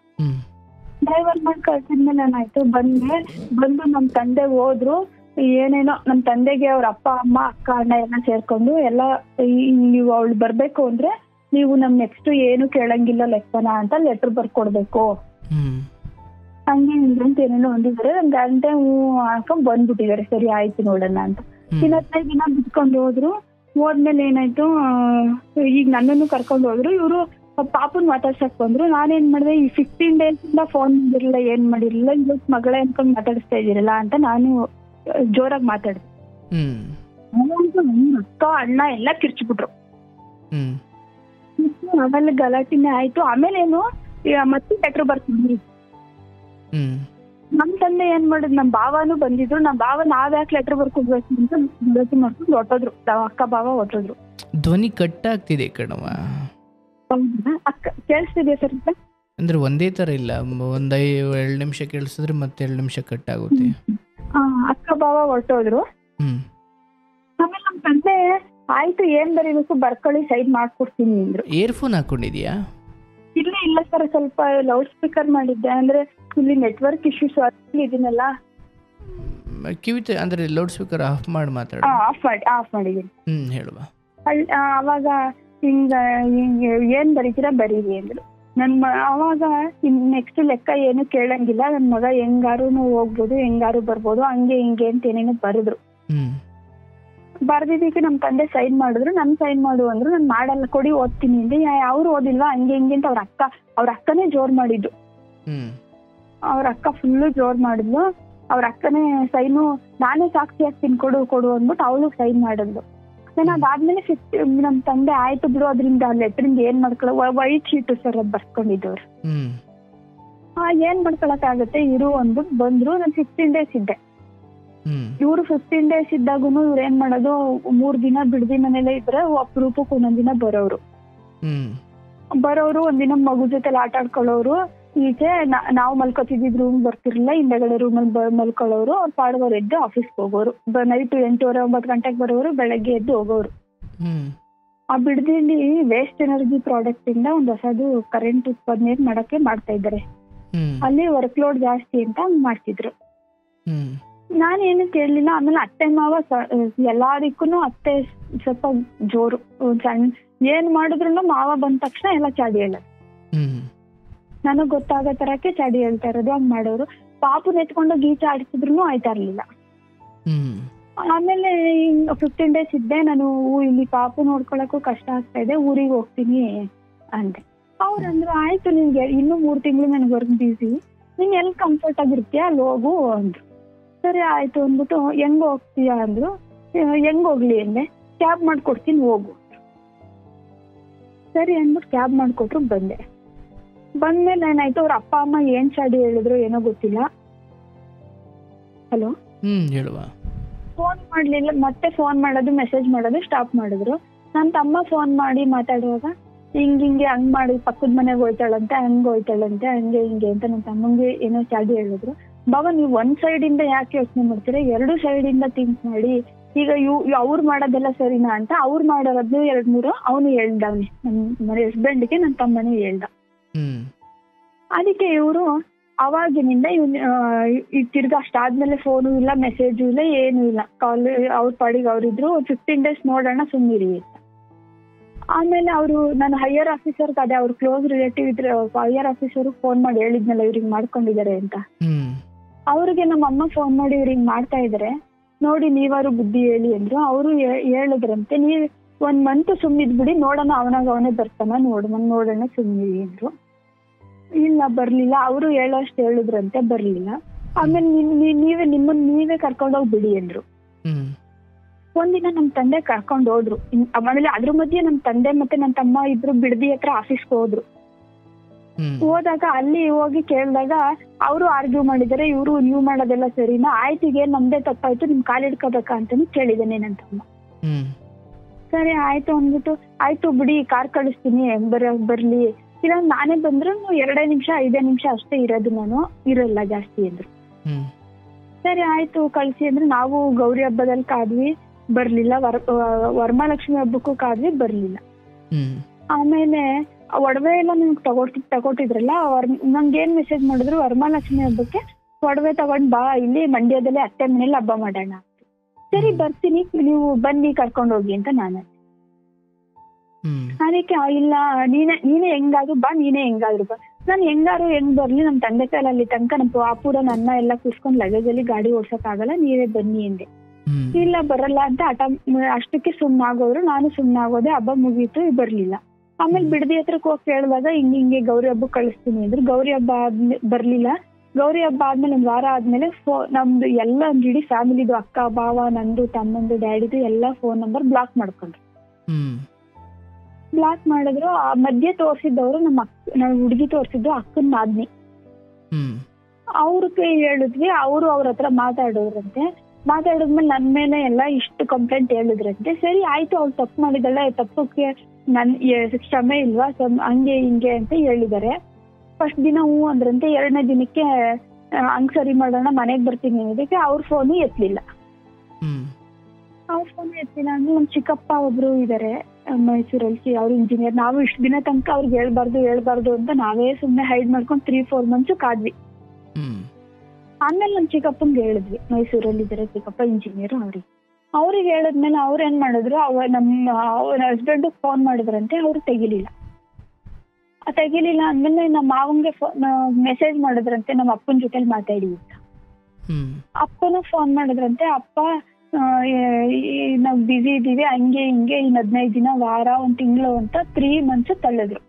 ಡ್ರೈವರ್ ಮಾಡಿ ಕಳ್ಸಿದ್ಮೇಲೆ ಏನಾಯ್ತು, ಬಂದು ನಮ್ ತಂದೆ ಹೋದ್ರು. ಏನೇನೋ ನಮ್ ತಂದೆಗೆ ಅವ್ರ ಅಪ್ಪ ಅಮ್ಮ ಅಕ್ಕ ಅಣ್ಣ ಎಲ್ಲ ಸೇರ್ಕೊಂಡು ಎಲ್ಲ ನೀವು ಅವಳು ಬರ್ಬೇಕು ಅಂದ್ರೆ ನೀವು ನಮ್ ನೆಕ್ಸ್ಟ್ ಏನು ಕೇಳಂಗಿಲ್ಲ ಲೆಕ್ಕನ ಅಂತ ಲೆಟರ್ ಬರ್ಕೊಡ್ಬೇಕು, ಹಂಗೆ ಅಂತ ಏನೇನೋ ಒಂದಿದ್ದಾರೆ. ಒಂದ್ ಗಂಟೆ ಹಾಕೊಂಡ್ ಬಂದ್ಬಿಟ್ಟಿದ್ದಾರೆ. ಸರಿ ಆಯ್ತು ನೋಡೋಣ ಅಂತ 15 ದಿನ ಬಿಟ್ಕೊಂಡು ಹೋದ್ರು. ಹೋದ್ಮೇಲೆ ಏನಾಯ್ತು, ಈಗ ನನ್ನನ್ನು ಕರ್ಕೊಂಡು ಹೋದ್ರು. ಇವ್ರು ಪಾಪನ್ ಮಾತಾಡ್ಸಕ್ ಬಂದ್ರು. ನಾನೇನ್ ಮಾಡಿದೆ, ಈ 15 days ಇಂದ ಫೋನ್ ಮಾಡಿರಲಿಲ್ಲ, ಏನ್ ಮಾಡಿರ್ಲಿಲ್ಲ, ಇವತ್ತು ಮಗಳೇ ಅನ್ಕೊಂಡ್ ಮಾತಾಡಿಸ್ತಾ ಇದೀರಲ್ಲ ಅಂತ ನಾನು ಜೋರಾಗಿ ಮಾತಾಡಿದೆ. ಅಕ್ಕ ಅಣ್ಣ ಎಲ್ಲ ಕಿರ್ಚ್ಬಿಟ್ರು. ಆಮೇಲೆ ಗಲಾಟಿನೇ ಆಯ್ತು. ಆಮೇಲೆ ಏನು ಮತ್ತೆ ಲೆಟ್ರ್ ಬರ್ತಿದ್ವಿ. ನಮ್ ತಂದೆ ಏನ್ ಮಾಡಿದ್, ನಮ್ ಭಾವನು ಬಂದಿದ್ರು. ನಮ್ ಭಾವ ನಾವ್ಯಾಕೆ ಲೆಟರ್ ಬರ್ಕೊಡ್ಬೇಕು ಅಂತ ಗಲಾಟೆ ಮಾಡ್ಕೊಂಡು ಹೊಟ್ಟೋದ್ರು. ಅಕ್ಕ ಭಾವ ಹೊಟ್ಟೋದ್ರು. ಧ್ವನಿ ಕಟ್ ಆಗ್ತಿದೆ ಕಣವ. ಅಕ್ಕ ಕೇಳಿಸ್ತಿದ್ಯಾ ಸರ್? ಅಂದ್ರೆ ಒಂದೇ ತರ ಇಲ್ಲ, ಒಂದ್ 2 ನಿಮಿಷ ಕೇಳಿಸಿದ್ರೆ ಮತ್ತೆ 2 ನಿಮಿಷ ಕಟ್ ಆಗುತ್ತೆ. ಅಕ್ಕ ಭಾವ ಹೊಟ್ಟೋದ್ರು. ಆಮೇಲೆ ನಮ್ ತಂದೆ ಆಯ್ತು ಏನ್ ಬರೀಬೇಕು ಬರ್ಕೊಳ್ಳಿ ಸೈಡ್ ಮಾಡ್ಕೊಡ್ತೀನಿ ಅಂದ್ರು. ಇಯರ್ಫೋನ್ ಹಾಕೊಂಡಿದ್ಯಾ? ಇಲ್ಲ ಸರ್, ಸ್ವಲ್ಪ ಲೌಡ್ ಸ್ಪೀಕರ್ ಮಾಡಿದ್ದೆ. ಅಂದ್ರೆ ಇಲ್ಲಿ ನೆಟ್ವರ್ಕ್ ಇಶ್ಯೂಸ್ ಇದೀನಲ್ಲ, ಕಿವಿತ ಅಂದ್ರೆ ಲೌಡ್ ಸ್ಪೀಕರ್ ಆಫ್ ಮಾಡಿ ಮಾತಾಡ. ಆಫ್ ಮಾಡಿದೀನಿ. ಹೇಳುವ. ಅವಾಗ ಹಿಂಗ ಏನ್ ಬರೀತೀರಾ ಬರೀರಿ ಅಂದ್ರು. ಅವಾಗ ನೆಕ್ಸ್ಟ್ ಲೆಕ್ಕ ಏನು ಕೇಳಂಗಿಲ್ಲ, ನನ್ ಮಗ ಹೆಂಗಾರು ಹೋಗ್ಬೋದು, ಹೆಂಗಾರು ಬರ್ಬೋದು, ಹಂಗೆ ಹಿಂಗೆ ಅಂತ ಏನೇನು ಬರೆದ್ರು. ಬರ್ದಿದ್ದಕ್ಕೆ ನಮ್ ತಂದೆ ಸೈನ್ ಮಾಡಿದ್ರು. ನನ್ ಸೈನ್ ಮಾಡು ಅಂದ್ರು. ನಾನ್ ಮಾಡಲ್ಲ ಕೊಡಿ ಓದ್ತೀನಿ ಅಂದ್ರೆ ಅವ್ರು ಓದಿಲ್ವಾ ಹಂಗೆ ಹಿಂಗೆ ಅಂತ ಅವ್ರ ಅಕ್ಕನೇ ಜೋರ್ ಮಾಡಿದ್ದು. ಅವ್ರ ಅಕ್ಕ ಫುಲ್ಲು ಜೋರ್ ಮಾಡಿದ್ಲು. ಅವ್ರ ಅಕ್ಕನೇ ಸೈನು ನಾನೇ ಸಾಕ್ಷಿ ಹಾಕ್ತೀನಿ ಕೊಡು ಅಂದ್ಬಿಟ್ಟು ಅವಳು ಸೈನ್ ಮಾಡಿದ್ಲು. ಅದಾದ್ಮೇಲೆ ನಮ್ ತಂದೆ ಆಯ್ತು ಬಿಡು ಅದ್ರಿಂದ ಲೆಟ್ರಿಂದ ಏನ್ ಮಾಡ್ಕೊಳ್ಳೋ, ವೈಟ್ ಶೀಟ್ ಸರ್ ಅದ್ ಬರ್ಸ್ಕೊಂಡಿದ್ದವ್ರು. ಏನ್ ಮಾಡ್ಕೊಳಕ್ ಆಗತ್ತೆ ಇರು ಅಂದ್ಬಿಟ್ಟು ಬಂದ್ರು. ನಾನು 15 days ಇದ್ದೆ. ಇವ್ರು 15 days ಇದ್ದಾಗೂನು ಇವ್ರು ಏನ್ ಮಾಡೋದು, 3 ದಿನ ಬಿಡ್ದಿ ಮನೇಲೆ ಇದ್ರೆ ಅಪರೂಪಕ್ಕೆ ಒಂದೊಂದ್ ದಿನ ಬರೋರು. ಒಂದಿನ ಮಗು ಜೊತೆಲಿ ಆಟ ಆಡ್ಕೊಳ್ಳೋರು. ಈಚೆ ನಾವು ಮಲ್ಕೋತಿದ್ದಿದ್ ರೂಮ್ ಬರ್ತಿರ್ಲಿಲ್ಲ, ಹಿಂದೆಗಡೆ ರೂಮಲ್ಲಿ ಮಲ್ಕೊಳ್ಳೋರು. ಅವ್ರ ಪಾಡ್ಗೋರು ಎದ್ದು ಆಫೀಸ್ಗೆ ಹೋಗೋರು. ನೈಟ್ 8-9 ಗಂಟೆಗೆ ಬರೋರು, ಬೆಳಗ್ಗೆ ಎದ್ದು ಹೋಗೋರು. ಆ ಬಿಡ್ದಿಲಿ ವೇಸ್ಟ್ ಎನರ್ಜಿ ಪ್ರಾಡಕ್ಟ್ ಇಂದ ಒಂದ್ ಹೊಸದು ಕರೆಂಟ್ ಉತ್ಪಾದನೆ ಮಾಡಕ್ಕೆ ಮಾಡ್ತಾ ಇದ್ದಾರೆ. ಅಲ್ಲಿ ವರ್ಕ್ ಲೋಡ್ ಜಾಸ್ತಿ ಅಂತ ಮಾಡ್ತಿದ್ರು. ನಾನೇನು ಕೇಳಲಿಲ್ಲ. ಆಮೇಲೆ ಅತ್ತೆ ಮಾವ ಎಲ್ಲಾದಕ್ಕೂ ಅತ್ತೆ ಸ್ವಲ್ಪ ಜೋರು. ಸಣ್ಣ ಏನ್ ಮಾಡಿದ್ರು ಮಾವ ಬಂದ ತಕ್ಷಣ ಎಲ್ಲ ಚಾಡಿ ಹೇಳೋದು. ನನಗ್ ಗೊತ್ತಾಗೋ ತರಕ್ಕೆ ಚಾಡಿ ಹೇಳ್ತಾ ಇರೋದು. ಹಂಗ್ ಮಾಡೋರು. ಪಾಪು ನೆತ್ಕೊಂಡೋಗಿ ಈಚೆ ಆಡಿಸಿದ್ರು ಆಯ್ತಾ ಇರ್ಲಿಲ್ಲ. ಆಮೇಲೆ 15 days ಇದ್ದೆ ನಾನು. ಇಲ್ಲಿ ಪಾಪು ನೋಡ್ಕೊಳಕ್ಕೂ ಕಷ್ಟ ಆಗ್ತಾ ಇದೆ, ಊರಿಗೆ ಹೋಗ್ತೀನಿ ಅಂದೆ. ಅವ್ರಂದ್ರು ಆಯ್ತು ನಿನ್ಗೆ ಇನ್ನೂ 3 ತಿಂಗಳು ನನ್ಗೆ ವರ್ಕ್ ಬಿಸಿ, ನೀನ್ ಎಲ್ಲಿ ಕಂಫರ್ಟ್ ಆಗಿರ್ತೀಯ ಅಲ್ಲಿ ಹೋಗು ಅಂದ್ರು. ಸರಿ ಆಯ್ತು ಅಂದ್ಬಿಟ್ಟು ಹೆಂಗ್ ಹೋಗ್ತೀಯಾ ಅಂದ್ರು. ಹೆಂಗ್ ಹೋಗ್ಲಿ ಅಂದೆ. ಕ್ಯಾಬ್ ಮಾಡ್ಕೊಡ್ತೀನಿ ಹೋಗು. ಸರಿ ಅಂದ್ಬಿಟ್ಟು ಕ್ಯಾಬ್ ಮಾಡ್ಕೊಟ್ರು. ಬಂದ್ಮೇಲೆ ಏನಾಯ್ತು, ಅವ್ರ ಅಪ್ಪ ಅಮ್ಮ ಏನ್ ಚಾಡಿ ಹೇಳಿದ್ರು ಏನೋ ಗೊತ್ತಿಲ್ಲ. ಹಲೋ ಹೇಳುವ. ಫೋನ್ ಮಾಡ್ಲಿಲ್ಲ. ಮತ್ತೆ ಫೋನ್ ಮಾಡೋದು ಮೆಸೇಜ್ ಮಾಡೋದು ಸ್ಟಾಪ್ ಮಾಡಿದ್ರು. ನನ್ ತಮ್ಮ ಫೋನ್ ಮಾಡಿ ಮಾತಾಡುವಾಗ ಹಿಂಗೆ ಹಂಗ್ ಮಾಡಿ ಪಕ್ಕದ ಮನೆಗೆ ಹೋಯ್ತಾಳಂತೆ, ಹಂಗ್ ಹೋಯ್ತಾಳಂತೆ, ಹಂಗೆ ಹಿಂಗೆ ಅಂತ ನನ್ ತಮ್ಮಂಗೆ ಏನೋ ಚಾಡಿ ಹೇಳಿದ್ರು. ಬಾಬಾ ನೀವು ಒಂದ್ ಸೈಡ್ ಇಂದ ಯಾಕೆ ಯೋಚನೆ ಮಾಡ್ತೀರಾ, 2 ಸೈಡ್ ಇಂದ ಥಿಂಕ್ ಮಾಡಿ. ಈಗ ಅವ್ರು ಮಾಡೋದೆಲ್ಲ ಸರಿನಾ ಅಂತ ಅವ್ರು ಮಾಡೋದು 2-3 ಅವನು ಹೇಳ್ದವ್ನೆ. ನನ್ನ ಹಸ್ಬೆಂಡ್ಗೆ ನನ್ನ ತಮ್ಮನೇ ಹೇಳ್ದ. ಅದಕ್ಕೆ ಇವರು ಅವಾಗಿನಿಂದ ಇವ್ನು ತಿರ್ಗಾ ಅಷ್ಟಾದ್ಮೇಲೆ ಫೋನು ಇಲ್ಲ, ಮೆಸೇಜು ಇಲ್ಲ, ಏನೂ ಇಲ್ಲ. ಕಾಲ್ ಅವ್ರ ಪಾಡಿಗೆ ಅವ್ರಿದ್ರು. 15 days ನೋಡೋಣ ಸುಮ್ಮನಿರಿ ಅಂತ. ಆಮೇಲೆ ಅವರು ನಾನು ಹೈಯರ್ ಆಫೀಸರ್ಗೆ ಅದೇ ಅವ್ರ ಕ್ಲೋಸ್ ರಿಲೇಟಿವ್ ಇದ್ರೆ ಹೈಯರ್ ಆಫೀಸರ್ ಫೋನ್ ಮಾಡಿ ಹೇಳಿದ್ನಲ್ಲ ಇವ್ರಿಗೆ ಮಾಡ್ಕೊಂಡಿದ್ದಾರೆ ಅಂತ. ಅವ್ರಿಗೆ ನಮ್ಮ ಅಮ್ಮ ಫೋನ್ ಮಾಡಿ ಇವ್ರಿಗೆ ಮಾಡ್ತಾ ಇದಾರೆ ನೋಡಿ ನೀವಾರು ಬುದ್ಧಿ ಹೇಳಿ ಅಂದ್ರು. ಅವರು ಹೇಳಿದ್ರಂತೆ ನೀವ್ 1 month ಸುಮ್ಮನಿದ್ಬಿಡಿ, ನೋಡೋಣ ಅವನೇ ಬರ್ತಾನ, ನೋಡೋಣ ಸುಮ್ಮನಿರಿ ಅಂದ್ರು. ಇಲ್ಲ ಬರ್ಲಿಲ್ಲ. ಅವರು ಹೇಳೋಷ್ಟು ಹೇಳಿದ್ರಂತೆ, ಬರ್ಲಿಲ್ಲ. ಆಮೇಲೆ ನೀವೇ ಕರ್ಕೊಂಡೋಗಿ ಬಿಡಿ ಅಂದ್ರು. ಒಂದಿನ ನಮ್ ತಂದೆ ಕರ್ಕೊಂಡ್ ಹೋದ್ರು. ಆಮೇಲೆ ಅದ್ರ ಮಧ್ಯೆ ನಮ್ ತಂದೆ ಮತ್ತೆ ನನ್ ತಮ್ಮ ಇಬ್ರು ಬಿಡದಿ ಹತ್ರ ಆಫೀಸ್ಗೆ ಹೋದ್ರು. ಹೋದಾಗ ಅಲ್ಲಿ ಹೋಗಿ ಕೇಳಿದಾಗ ಅವರು ಆರ್ಗ್ಯೂ ಮಾಡಿದಾರೆ, ಇವ್ರು ನೀವು ಮಾಡೋದೆಲ್ಲ ಸರಿನಾ, ಆಯ್ತು ಈಗ ನಮ್ದೇ ತಪ್ಪಾಯ್ತು, ನಿಮ್ ಕಾಲ್ ಹಿಡ್ಕೋಬೇಕಾ ಅಂತಾನು ಕೇಳಿದಾನೆ ನನ್ ತಮ್ಮ. ಸರಿ ಆಯ್ತು ಅಂದ್ಬಿಟ್ಟು ಆಯ್ತು ಬಿಡಿ ಕಾರ್ ಕಳಿಸ್ತೀನಿ ಬರ್ಲಿ, ಇಲ್ಲ ನಾನೇ ಬಂದ್ರು 2 ನಿಮಿಷ 5 ನಿಮಿಷ ಅಷ್ಟೇ ಇರೋದು, ನಾನು ಇರಲ್ಲ ಜಾಸ್ತಿ ಅಂದ್ರು. ಸರಿ ಆಯ್ತು ಕಳ್ಸಿ ಅಂದ್ರೆ ನಾವು ಗೌರಿ ಹಬ್ಬದಲ್ಲಿ ಕಾದ್ವಿ, ಬರ್ಲಿಲ್ಲ. ವರಮಹಾಲಕ್ಷ್ಮಿ ಹಬ್ಬಕ್ಕೂ ಕಾದ್ವಿ, ಬರ್ಲಿಲ್ಲ. ಆಮೇಲೆ ಒಡವೆ ಎಲ್ಲ ನಿಮ್ಗೆ ತಗೊಟ್ಟಿದ್ರಲ್ಲ, ನಂಗೆ ಏನ್ ಮೆಸೇಜ್ ಮಾಡಿದ್ರು, ವರಮಹಾಲಕ್ಷ್ಮಿ ಹಬ್ಬಕ್ಕೆ ಒಡವೆ ತಗೊಂಡ್ ಬಾ, ಇಲ್ಲಿ ಮಂಡ್ಯದಲ್ಲಿ ಅತ್ತೆ ಮನೇಲಿ ಹಬ್ಬ ಮಾಡೋಣ. ಸರಿ ಬರ್ತೀನಿ, ನೀವು ಬನ್ನಿ ಕರ್ಕೊಂಡು ಹೋಗಿ ಅಂತ ನಾನು. ಅದಕ್ಕೆ ಇಲ್ಲ ನೀನೇ ಹೆಂಗಾದ್ರು ಬಾ, ನೀನೇ ಬಾ. ನಾನು ಹೆಂಗ್ ಬರ್ಲಿ, ನಮ್ ತಂದೆ ಕಾಲಲ್ಲಿ ತನಕ ನಮ್ ಪಾಪುರ ನನ್ನ ಎಲ್ಲ ಕೂರ್ಸ್ಕೊಂಡ್ ಲಗೇಜ್ ಅಲ್ಲಿ ಗಾಡಿ ಓಡ್ಸಕ್ ಆಗಲ್ಲ, ನೀವೇ ಬನ್ನಿ ಎಂದೆ. ಇಲ್ಲ ಬರಲ್ಲ ಅಂತ ಅಷ್ಟಕ್ಕೆ ಸುಮ್ನಾಗೋರು. ನಾನು ಸುಮ್ನಾಗೋದೆ. ಹಬ್ಬ ಮುಗೀತು, ಬರ್ಲಿಲ್ಲ. ಆಮೇಲೆ ಬಿಡದಿ ಹತ್ರಕ್ಕೆ ಹೋಗಿ ಕೇಳಿದಾಗ ಹಿಂಗೆ ಗೌರಿ ಹಬ್ಬ ಕಳಿಸ್ತೀನಿ ಅಂದ್ರು. ಗೌರಿ ಹಬ್ಬ ಬರ್ಲಿಲ್ಲ. ಗೌರಿ ಹಬ್ಬ ಆದ್ಮೇಲೆ 1 ವಾರ ಆದ್ಮೇಲೆ ನಮ್ದು ಎಲ್ಲ ಇಡೀ ಫ್ಯಾಮಿಲಿದು ಅಕ್ಕ ಬಾವ ನಂದು ತಮ್ಮಂದು ಡ್ಯಾಡಿದು ಎಲ್ಲ ಫೋನ್ ನಂಬರ್ ಬ್ಲಾಕ್ ಮಾಡ್ಕೊಂಡ್ರು. ಬ್ಲಾಕ್ ಮಾಡಿದ್ರು. ಆ ಮಧ್ಯೆ ತೋರ್ಸಿದ್ದವ್ರು ನಮ್ಮ ಹುಡುಗಿ ತೋರ್ಸಿದ್ದು ಅಕ್ಕನ ನಾದ್ನಿ. ಅವ್ರಿಗೆ ಹೇಳಿದ್ವಿ, ಅವರು ಅವ್ರ ಹತ್ರ ಮಾತಾಡೋದ್ರಂತೆ. ಮಾತಾಡಿದ್ಮೇಲೆ ನನ್ ಮೇಲೆ ಎಲ್ಲ ಇಷ್ಟು ಕಂಪ್ಲೇಂಟ್ ಹೇಳಿದ್ರಂತೆ. ಸರಿ ಆಯ್ತು, ಅವ್ಳು ತಪ್ಪು ಮಾಡಿದಲ್ಲ, ತಪ್ಪಕ್ಕೆ ಕ್ಷಮೆ ಇಲ್ವಾ, ಹಂಗೆ ಹಿಂಗೆ ಅಂತ ಹೇಳಿದ್ದಾರೆ. ಫಸ್ಟ್ ದಿನ ಹೂ ಅಂದ್ರಂತೆ. 2ನೇ ದಿನಕ್ಕೆ ಹಂಗ್ ಸರಿ ಮಾಡೋಣ ಮನೆಗ್ ಬರ್ತೀನಿ ಅನ್ನೋದಕ್ಕೆ ಅವ್ರ ಫೋನು ಎತ್ತಲಿಲ್ಲ. ಅವ್ರ ಫೋನು ಎತ್ತಲಿಲ್ಲ ಅಂದ್ರೆ ನಮ್ ಚಿಕ್ಕಪ್ಪ ಒಬ್ರು ಇದಾರೆ ಮೈಸೂರಲ್ಲಿ, ಅವ್ರು ಇಂಜಿನಿಯರ್. ನಾವು ಇಷ್ಟು ದಿನ ತನಕ ಅವ್ರಿಗೆ ಹೇಳ್ಬಾರ್ದು ಅಂತ ನಾವೇ ಸುಮ್ನೆ ಹೈಡ್ ಮಾಡ್ಕೊಂಡು 3-4 months ಕಾದ್ವಿ. ಆಮೇಲೆ ನಮ್ ಚಿಕ್ಕಪ್ಪಂಗೆ ಹೇಳಿದ್ವಿ, ಮೈಸೂರಲ್ಲಿ ಇದಾರೆ ಚಿಕ್ಕಪ್ಪ ಇಂಜಿನಿಯರ್, ಅವ್ರಿಗೆ ಹೇಳಿದ್ಮೇಲೆ ಅವ್ರ ಏನ್ ಮಾಡಿದ್ರು, ಅವ್ರ ಹಸ್ಬೆಂಡ್ ಫೋನ್ ಮಾಡಿದ್ರಂತೆ. ಅವ್ರು ತೆಗಿಲಿಲ್ಲ ಅಂದ್ಮೇಲೆ ನಮ್ಮ ಮಾವಂಗೆ ಮೆಸೇಜ್ ಮಾಡಿದ್ರಂತೆ, ನಮ್ಮ ಅಪ್ಪನ ಜೊತೆಲಿ ಮಾತಾಡಿ ಅಂತ. ಅಪ್ಪನ ಫೋನ್ ಮಾಡಿದ್ರಂತೆ. ಅಪ್ಪ ನಾವ್ ಬಿಸಿ ಇದೀವಿ, ಹಂಗೆ ಹಿಂಗೆ, 15 ದಿನ, ವಾರ, 1 ತಿಂಗಳು ಅಂತ 3 months ತಳ್ಳಿದ್ರು.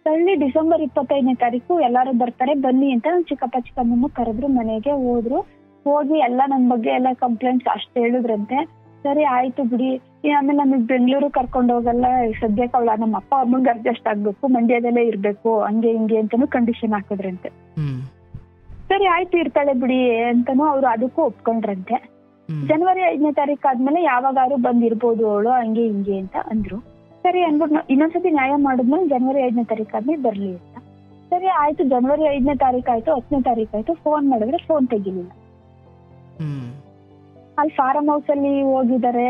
ತಳ್ಳಿ ಡಿಸೆಂಬರ್ 25ನೇ ತಾರೀಕು ಎಲ್ಲಾರು ಬರ್ತಾರೆ ಬನ್ನಿ ಅಂತ ನಮ್ ಚಿಕ್ಕಪ್ಪ ಚಿಕ್ಕಮ್ಮನ್ನು ಕರೆದ್ರು. ಮನೆಗೆ ಹೋಗಿ ಎಲ್ಲ ನನ್ ಬಗ್ಗೆ ಎಲ್ಲ ಕಂಪ್ಲೇಂಟ್ಸ್ ಅಷ್ಟು ಹೇಳಿದ್ರಂತೆ. ಸರಿ ಆಯ್ತು ಬಿಡಿ. ಆಮೇಲೆ ನಮಗ್ ಬೆಂಗಳೂರು ಕರ್ಕೊಂಡು ಹೋಗಲ್ಲ ಸದ್ಯಕ್ಕೆ, ಅವಳ ನಮ್ಮ ಅಪ್ಪ ಅಮ್ಮಂಗೆ ಅಡ್ಜಸ್ಟ್ ಆಗ್ಬೇಕು, ಮಂಡ್ಯದಲ್ಲೇ ಇರ್ಬೇಕು, ಹಂಗೆ ಹಿಂಗೆ ಅಂತಾನು ಕಂಡೀಷನ್ ಹಾಕಿದ್ರಂತೆ. ಸರಿ ಆಯ್ತು ಇರ್ತಾಳೆ ಬಿಡಿ ಅಂತಾನು ಅವ್ರು ಅದಕ್ಕೂ ಒಪ್ಕೊಂಡ್ರಂತೆ. ಜನವರಿ 5ನೇ ತಾರೀಕು ಆದ್ಮೇಲೆ ಯಾವಾಗಾರು ಬಂದಿರ್ಬೋದು ಅವಳು, ಹಂಗೆ ಹಿಂಗೆ ಅಂತ ಅಂದ್ರು. ಸರಿ ಅನ್ಬಿಟ್ಟು ಇನ್ನೊಂದ್ಸತಿ ನ್ಯಾಯ ಮಾಡಿದ್ಮೇಲೆ ಜನವರಿ 5ನೇ ತಾರೀಕು ಆದ್ಮೇಲೆ ಬರ್ಲಿ ಅಂತ. ಸರಿ ಆಯ್ತು, ಜನವರಿ 5ನೇ ತಾರೀಕು ಆಯ್ತು, 10ನೇ ತಾರೀಕು ಆಯ್ತು. ಫೋನ್ ಮಾಡಿದ್ರೆ ಫೋನ್ ತೆಗಿಲಿಲ್ಲ. ಅಲ್ಲಿ ಫಾರ್ಮ್ ಹೌಸ್ ಅಲ್ಲಿ ಹೋಗಿದ್ದಾರೆ.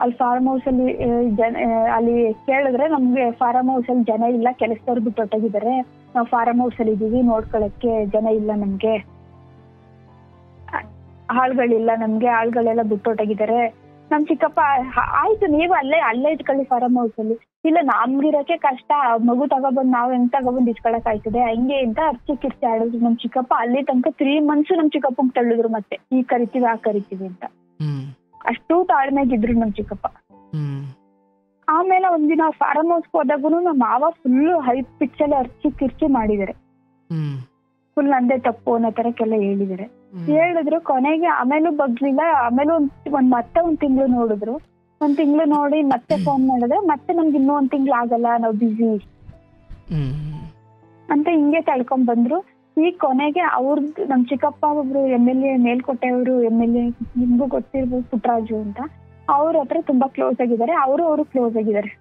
ಅಲ್ಲಿ ಫಾರ್ಮ್ ಹೌಸ್ ಅಲ್ಲಿ ಅಲ್ಲಿ ಕೇಳಿದ್ರೆ ನಮ್ಗೆ ಫಾರ್ಮ್ ಹೌಸ್ ಅಲ್ಲಿ ಜನ ಇಲ್ಲ, ಕೆಲಸದವ್ರು ಬಿಟ್ಟು ಹೊಟ್ಟೋಗಿದ್ದಾರೆ, ನಾವು ಫಾರ್ಮ್ ಹೌಸ್ ಅಲ್ಲಿ ಇದೀವಿ, ನೋಡ್ಕೊಳಕ್ಕೆ ಜನ ಇಲ್ಲ ನಮ್ಗೆ, ಆಳ್ಗಳಿಲ್ಲ ನಮ್ಗೆ, ಆಳ್ಗಳೆಲ್ಲ ಬಿಟ್ಟು ಹೊಟ್ಟೋಗಿದ್ದಾರೆ. ನಮ್ ಚಿಕ್ಕಪ್ಪ ಆಯ್ತು ನೀವು ಅಲ್ಲೇ ಇಟ್ಕೊಳ್ಳಿ ಫಾರ್ಮ್ ಹೌಸ್ ಅಲ್ಲಿ. ಇಲ್ಲ ನಮ್ಗಿರಕ್ಕೆ ಕಷ್ಟ, ಮಗು ತಗೊಬಂದ್ ನಾವ್ ಹೆಂಗ್ ತಗೊಬಂದ್ ಇಟ್ಕೊಳಕ್ ಆಯ್ತದೆ, ಹಂಗೆ ಅಂತ ಕಿರ್ಚಿ ಆಡಿದ್ರು ನಮ್ ಚಿಕ್ಕಪ್ಪ. ಅಲ್ಲಿ ತನಕ 3 months ನಮ್ ಚಿಕ್ಕಪ್ಪಂಗ್ ತಳ್ಳಿದ್ರು. ಮತ್ತೆ ಈ ಕರಿತೀವಿ ಆ ಕರಿತೀವಿ ಅಂತ ಅಷ್ಟು ತಾಳ್ಮೆಗಿದ್ರು ನಮ್ ಚಿಕ್ಕಪ್ಪ. ಆಮೇಲೆ ಒಂದಿನ ಫಾರ್ಮ್ ಹೌಸ್ ಹೋದಾಗೂ ನಮ್ಮ ಮಾವ ಫುಲ್ ಹೈ ಪಿಚ್ ಅಲ್ಲಿ ಕಿರ್ಚಿ ಮಾಡಿದಾರೆ. ಫುಲ್ ಅಂದೇ ತಪ್ಪು ಅನ್ನೋ ತರಕ್ಕೆಲ್ಲ ಹೇಳಿದಾರೆ. ಹೇಳಿದ್ರು ಕೊನೆಗೆ ಆಮೇಲೂ ಬಗ್ಲಿಲ್ಲ. ಆಮೇಲೆ ಮತ್ತೆ 1 ತಿಂಗಳು ನೋಡಿದ್ರು. 1 ತಿಂಗಳು ನೋಡಿ ಮತ್ತೆ ಫೋನ್ ಮಾಡಿದ್ರೆ ಮತ್ತೆ ನಮ್ಗೆ ಇನ್ನೂ 1 ತಿಂಗಳು ಆಗಲ್ಲ, ನಾವು ಬಿಸಿ ಅಂತ ಹಿಂಗೆ ತಳ್ಕೊಂಡ್ ಬಂದ್ರು. ಈ ಕೊನೆಗೆ ಅವ್ರದ್ದು ನಮ್ ಚಿಕ್ಕಪ್ಪ ಒಬ್ರು MLA ಮೇಲ್ಕೋಟೆಯವರು, MLA ನಿಮ್ಗೂ ಗೊತ್ತಿರ್ಬೋದು, ಪುಟ್ಟರಾಜು ಅಂತ, ಅವ್ರ ಹತ್ರ ತುಂಬಾ ಕ್ಲೋಸ್ ಆಗಿದ್ದಾರೆ. ಅವರು ಕ್ಲೋಸ್ ಆಗಿದ್ದಾರೆ.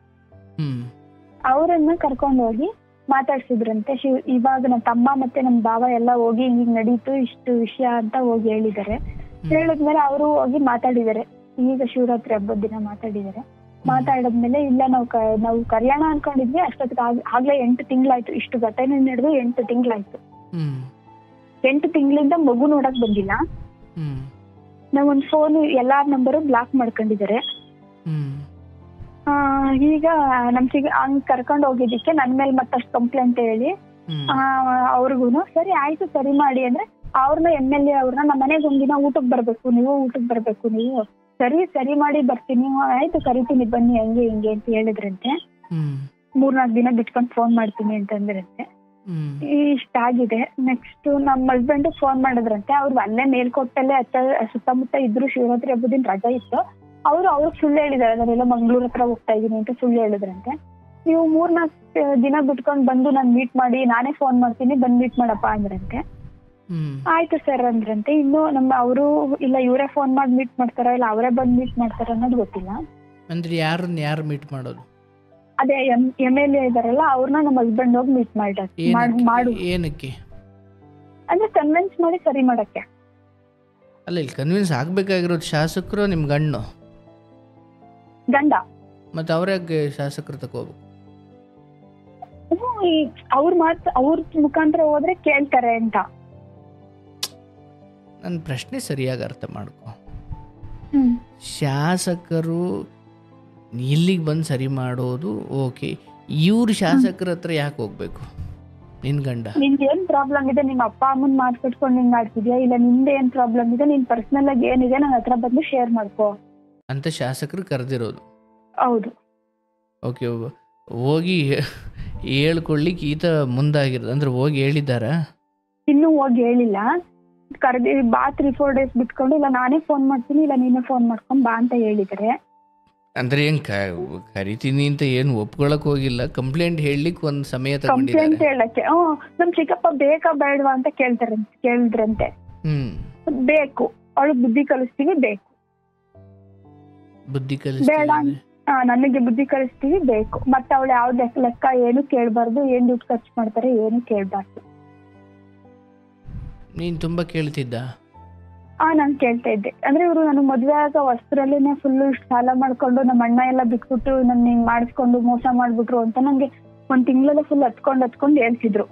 ಅವರನ್ನ ಕರ್ಕೊಂಡು ಹೋಗಿ ಮಾತಾಡ್ಸಿದ್ರಂತೆ. ಇವಾಗ ನಮ್ ತಮ್ಮ ಮತ್ತೆ ನಮ್ ಭಾವ ಎಲ್ಲ ಹೋಗಿ ಹಿಂಗ್ ನಡೀತು ಇಷ್ಟು ವಿಷಯ ಅಂತ ಹೋಗಿ ಹೇಳಿದ್ದಾರೆ. ಹೇಳಿದ್ಮೇಲೆ ಅವರು ಹೋಗಿ ಮಾತಾಡಿದ್ದಾರೆ. ಈಗ ಶಿವರಾತ್ರಿ ಹಬ್ಬದ ದಿನ ಮಾತಾಡಿದ್ದಾರೆ. ಮಾತಾಡಿದ್ಮೇಲೆ ಇಲ್ಲ ನಾವು ಕರ್ಯಾಣ ಅನ್ಕೊಂಡಿದ್ವಿ, ಅಷ್ಟೊತ್ತಿಗೆ ಆಗ್ಲೇ 8 ತಿಂಗಳಾಯ್ತು, ಇಷ್ಟು ಘಟನೆ ನಡೆದು 8 ತಿಂಗಳಾಯ್ತು. ಹ್ಮ್ 8 ತಿಂಗಳಿಂದ ಮಗು ನೋಡಕ್ ಬಂದಿಲ್ಲ. ಹ್ಮ್ ನಾವೊಂದು ಫೋನ್ ಎಲ್ಲಾ ನಂಬರು ಬ್ಲಾಕ್ ಮಾಡ್ಕೊಂಡಿದ್ದಾರೆ. ಹ್ಮ್ ಈಗ ಹಂಗ್ ಕರ್ಕೊಂಡು ಹೋಗಿದ್ದಕ್ಕೆ ನನ್ ಮೇಲೆ ಮತ್ತಷ್ಟು ಕಂಪ್ಲೇಂಟ್ ಹೇಳಿ ಹ್ಮ್ ಅವ್ರಿಗೂನು ಸರಿ ಆಯ್ತು ಸರಿ ಮಾಡಿ ಅಂದ್ರೆ ಅವ್ರನ್ನ MLA ಅವ್ರನ್ನ ನಮ್ಮ ಮನೆಗೆ ಒಂದಿನ ಊಟಕ್ಕೆ ಬರ್ಬೇಕು ನೀವು ಸರಿ ಮಾಡಿ ಬರ್ತೀನಿ, ಆಯ್ತು ಕರಿತೀನಿ ಬನ್ನಿ ಹಂಗೆ ಹಿಂಗೆ ಅಂತ ಹೇಳಿದ್ರಂತೆ. ಹ್ಮ್ 3-4 ದಿನ ಬಿಟ್ಕೊಂಡು ಫೋನ್ ಮಾಡ್ತೀನಿ ಅಂತಂದ್ರಂತೆ. ಇಷ್ಟ ಆಗಿದೆ. ನೆಕ್ಸ್ಟ್ ನಮ್ಮ ಹಸ್ಬೆಂಡ್ ಫೋನ್ ಮಾಡಿದ್ರಂತೆ. ಅವ್ರು ಅಲ್ಲೇ ಮೇಲ್ಕೋಟಲ್ಲೇ ಸುತ್ತಮುತ್ತ ಇದ್ರು. ಶಿವರಾತ್ರಿ ಹಬ್ಬದ ದಿನ ರಜಾ ಇತ್ತು. ಅವ್ರಿಗೆ ಸುಳ್ಳು ಹೇಳಿದಾರೆ, ನಾನೆಲ್ಲ ಮಂಗ್ಳೂರ್ ಹತ್ರ ಹೋಗ್ತಾ ಇದೀನಿ ಅಂತ ಸುಳ್ಳು ಹೇಳಿದ್ರಂತೆ. ನೀವು 3-4 ದಿನ ಬಿಟ್ಕೊಂಡ್ ಬಂದು ನಾನ್ ಮೀಟ್ ಮಾಡಿ, ನಾನೇ ಫೋನ್ ಮಾಡ್ತೀನಿ ಬಂದ್ ಮೀಟ್ ಮಾಡಪ್ಪ ಅಂದ್ರಂತೆ. ಆಯ್ತು ಸರ್ ಅಂದ್ರಂತೆ. ಇನ್ನು ಅವರು ಇಲ್ಲ ಇವರೇ ಫೋನ್ ಮಾಡಿ ಮೀಟ್ ಮಾಡ್ತಾರ ಇಲ್ಲ ಅವರೇ ಬಂದ್ ಮೀಟ್ ಮಾಡ್ತಾರ ಅನ್ನೋದು ಗೊತ್ತಿಲ್ಲ. ಅಂದ್ರೆ ಯಾರು ಮೀಟ್ ಮಾಡೋದು? ಅದೇ MLA ಇದಾರಲ್ಲ ಅವ್ರನ್ನ ನಮ್ಮ ಹಸ್ಬೆಂಡ್ ಹೋಗಿ ಮೀಟ್ ಮಾಡು ಏನಕ್ಕೆ ಅಂದ್ರೆ ಕನ್ವಿನ್ಸ್ ಮಾಡಿ ಸರಿ ಮಾಡಕ್ಕೆ. ಅಲ್ಲ, ಇಲ್ಲಿ ಕನ್ವಿನ್ಸ್ ಆಗ್ಬೇಕಾಗಿರೋದು ಶಾಸಕರು ನಿಮ್ ಗಂಡ ಮತ್ತೆ ಅವ್ರ್ಯಾಕೆ ಶಾಸಕರು ತಗೋಬೇಕು? ಅವ್ರ ಮುಖಾಂತರ ಹೋದ್ರೆ ಕೇಳ್ತಾರೆ ಅಂತ. ನನ್ನ ಪ್ರಶ್ನೆ ಸರಿಯಾಗಿ ಅರ್ಥ ಮಾಡ್ಕೊ. ಶಾಸಕರು ಇಲ್ಲಿಗೆ ಬಂದು ಸರಿ ಮಾಡೋದು ಓಕೆ, ಇವ್ರು ಶಾಸಕರ ಹತ್ರ ಯಾಕೆ ಹೋಗ್ಬೇಕು? ನಿನ್ ಗಂಡ ನಿನ್ಗೆ ಏನ್ ಪ್ರಾಬ್ಲಮ್ ಇದೆ, ನಿಮ್ಮ ಅಪ್ಪ ಅಮ್ಮನ್ ಮಾತಾಡ್ಕೊಂಡು ಹಿಂಗ್ ಮಾಡ್ತಿದ್ಯಾ, ಇಲ್ಲ ನಿಂದ ಏನ್ ಪ್ರಾಬ್ಲಮ್ ಇದೆ, ನಿನ್ ಪರ್ಸನಲ್ ಆಗಿ ಏನಿದೆ ನನ್ನ ಹತ್ರ ಬಂದು ಶೇರ್ ಮಾಡ್ಕೋ ಅಂತ ಶಾಸಕರು ಕರೆದಿರೋದು. ಹೌದು. ಓಕೆ, ಹೋಗಿ ಹೇಳ್ಕೊಳ್ಳಿಕ್ಕೆ ಈತ ಮುಂದಾಗಿರೋದು ಅಂದ್ರೆ ಹೋಗಿ ಹೇಳಿದ್ದಾರ? ಇನ್ನೂ ಹೋಗಿ ಹೇಳಿಲ್ಲ. ಕರೆದಿ ಬಾ 3-4 ಡೇಸ್ ಬಿಟ್ಕೊಂಡು ಇಲ್ಲ ನಾನೇ ಫೋನ್ ಮಾಡ್ತೀನಿ ಇಲ್ಲ ನೀನೇ ಫೋನ್ ಮಾಡ್ಕೊಂಡ್ ಬಾ ಅಂತ ಹೇಳಿದ್ದಾರೆ. ಅಂದ್ರೆ ಏನ್ ಕರಿತೀನಿ ಅಂತ ಏನು ಒಪ್ಕೊಳಕ್ ಹೋಗಿಲ್ಲ, ಕಂಪ್ಲೇಂಟ್ ಹೇಳಲಿಕ್ಕೆ ಒಂದ್ ಸಮಯ ಕಂಪ್ಲೇಂಟ್ ಹೇಳಕ್ಕೆ. ನಮ್ ಚಿಕ್ಕಪ್ಪ ಬೇಕಾ ಬೇಡವಾ ಅಂತ ಕೇಳಿದ್ರಂತೆ. ಬೇಕು, ಅವಳು ಬುದ್ಧಿ ಕಲಿಸ್ತೀವಿ, ಬೇಕು ಬುದ್ಧಿ ಬೇಡ ನನಗೆ ಬುದ್ಧಿ ಕಲಿಸ್ತೀವಿ, ಬೇಕು. ಮತ್ತೆ ಅವಳು ಯಾವ್ದು ಲೆಕ್ಕ ಏನು ಕೇಳ್ಬಾರ್ದು, ಏನ್ ದುಡ್ಡು ಖರ್ಚು ಮಾಡ್ತಾರೆ ಏನು ಕೇಳ್ಬಾರ್ದು. ನೀನ್ ತುಂಬಾ ಕೇಳ್ತಿದ್ದ? ನಾನ್ ಕೇಳ್ತಾ ಇದ್ದೆ. ಅಂದ್ರೆ ಇವ್ರು ನನಗ್ ಮದ್ವೆ ಆಗ ವಸ್ತ್ರಲ್ಲೇನೆ ಫುಲ್ ಸಾಲ ಮಾಡ್ಕೊಂಡು ನಮ್ಮ ಅಣ್ಣ ಎಲ್ಲ ಬಿಟ್ಬಿಟ್ಟು ನನ್ ಹಿಂಗ್ ಮಾಡಿಸ್ಕೊಂಡು ಮೋಸ ಮಾಡ್ಬಿಟ್ರು ಅಂತ ನಂಗೆ 1 ತಿಂಗಳಲ್ಲ ಫುಲ್ ಹತ್ಕೊಂಡು ಹೇಳ್ತಿದ್ರು.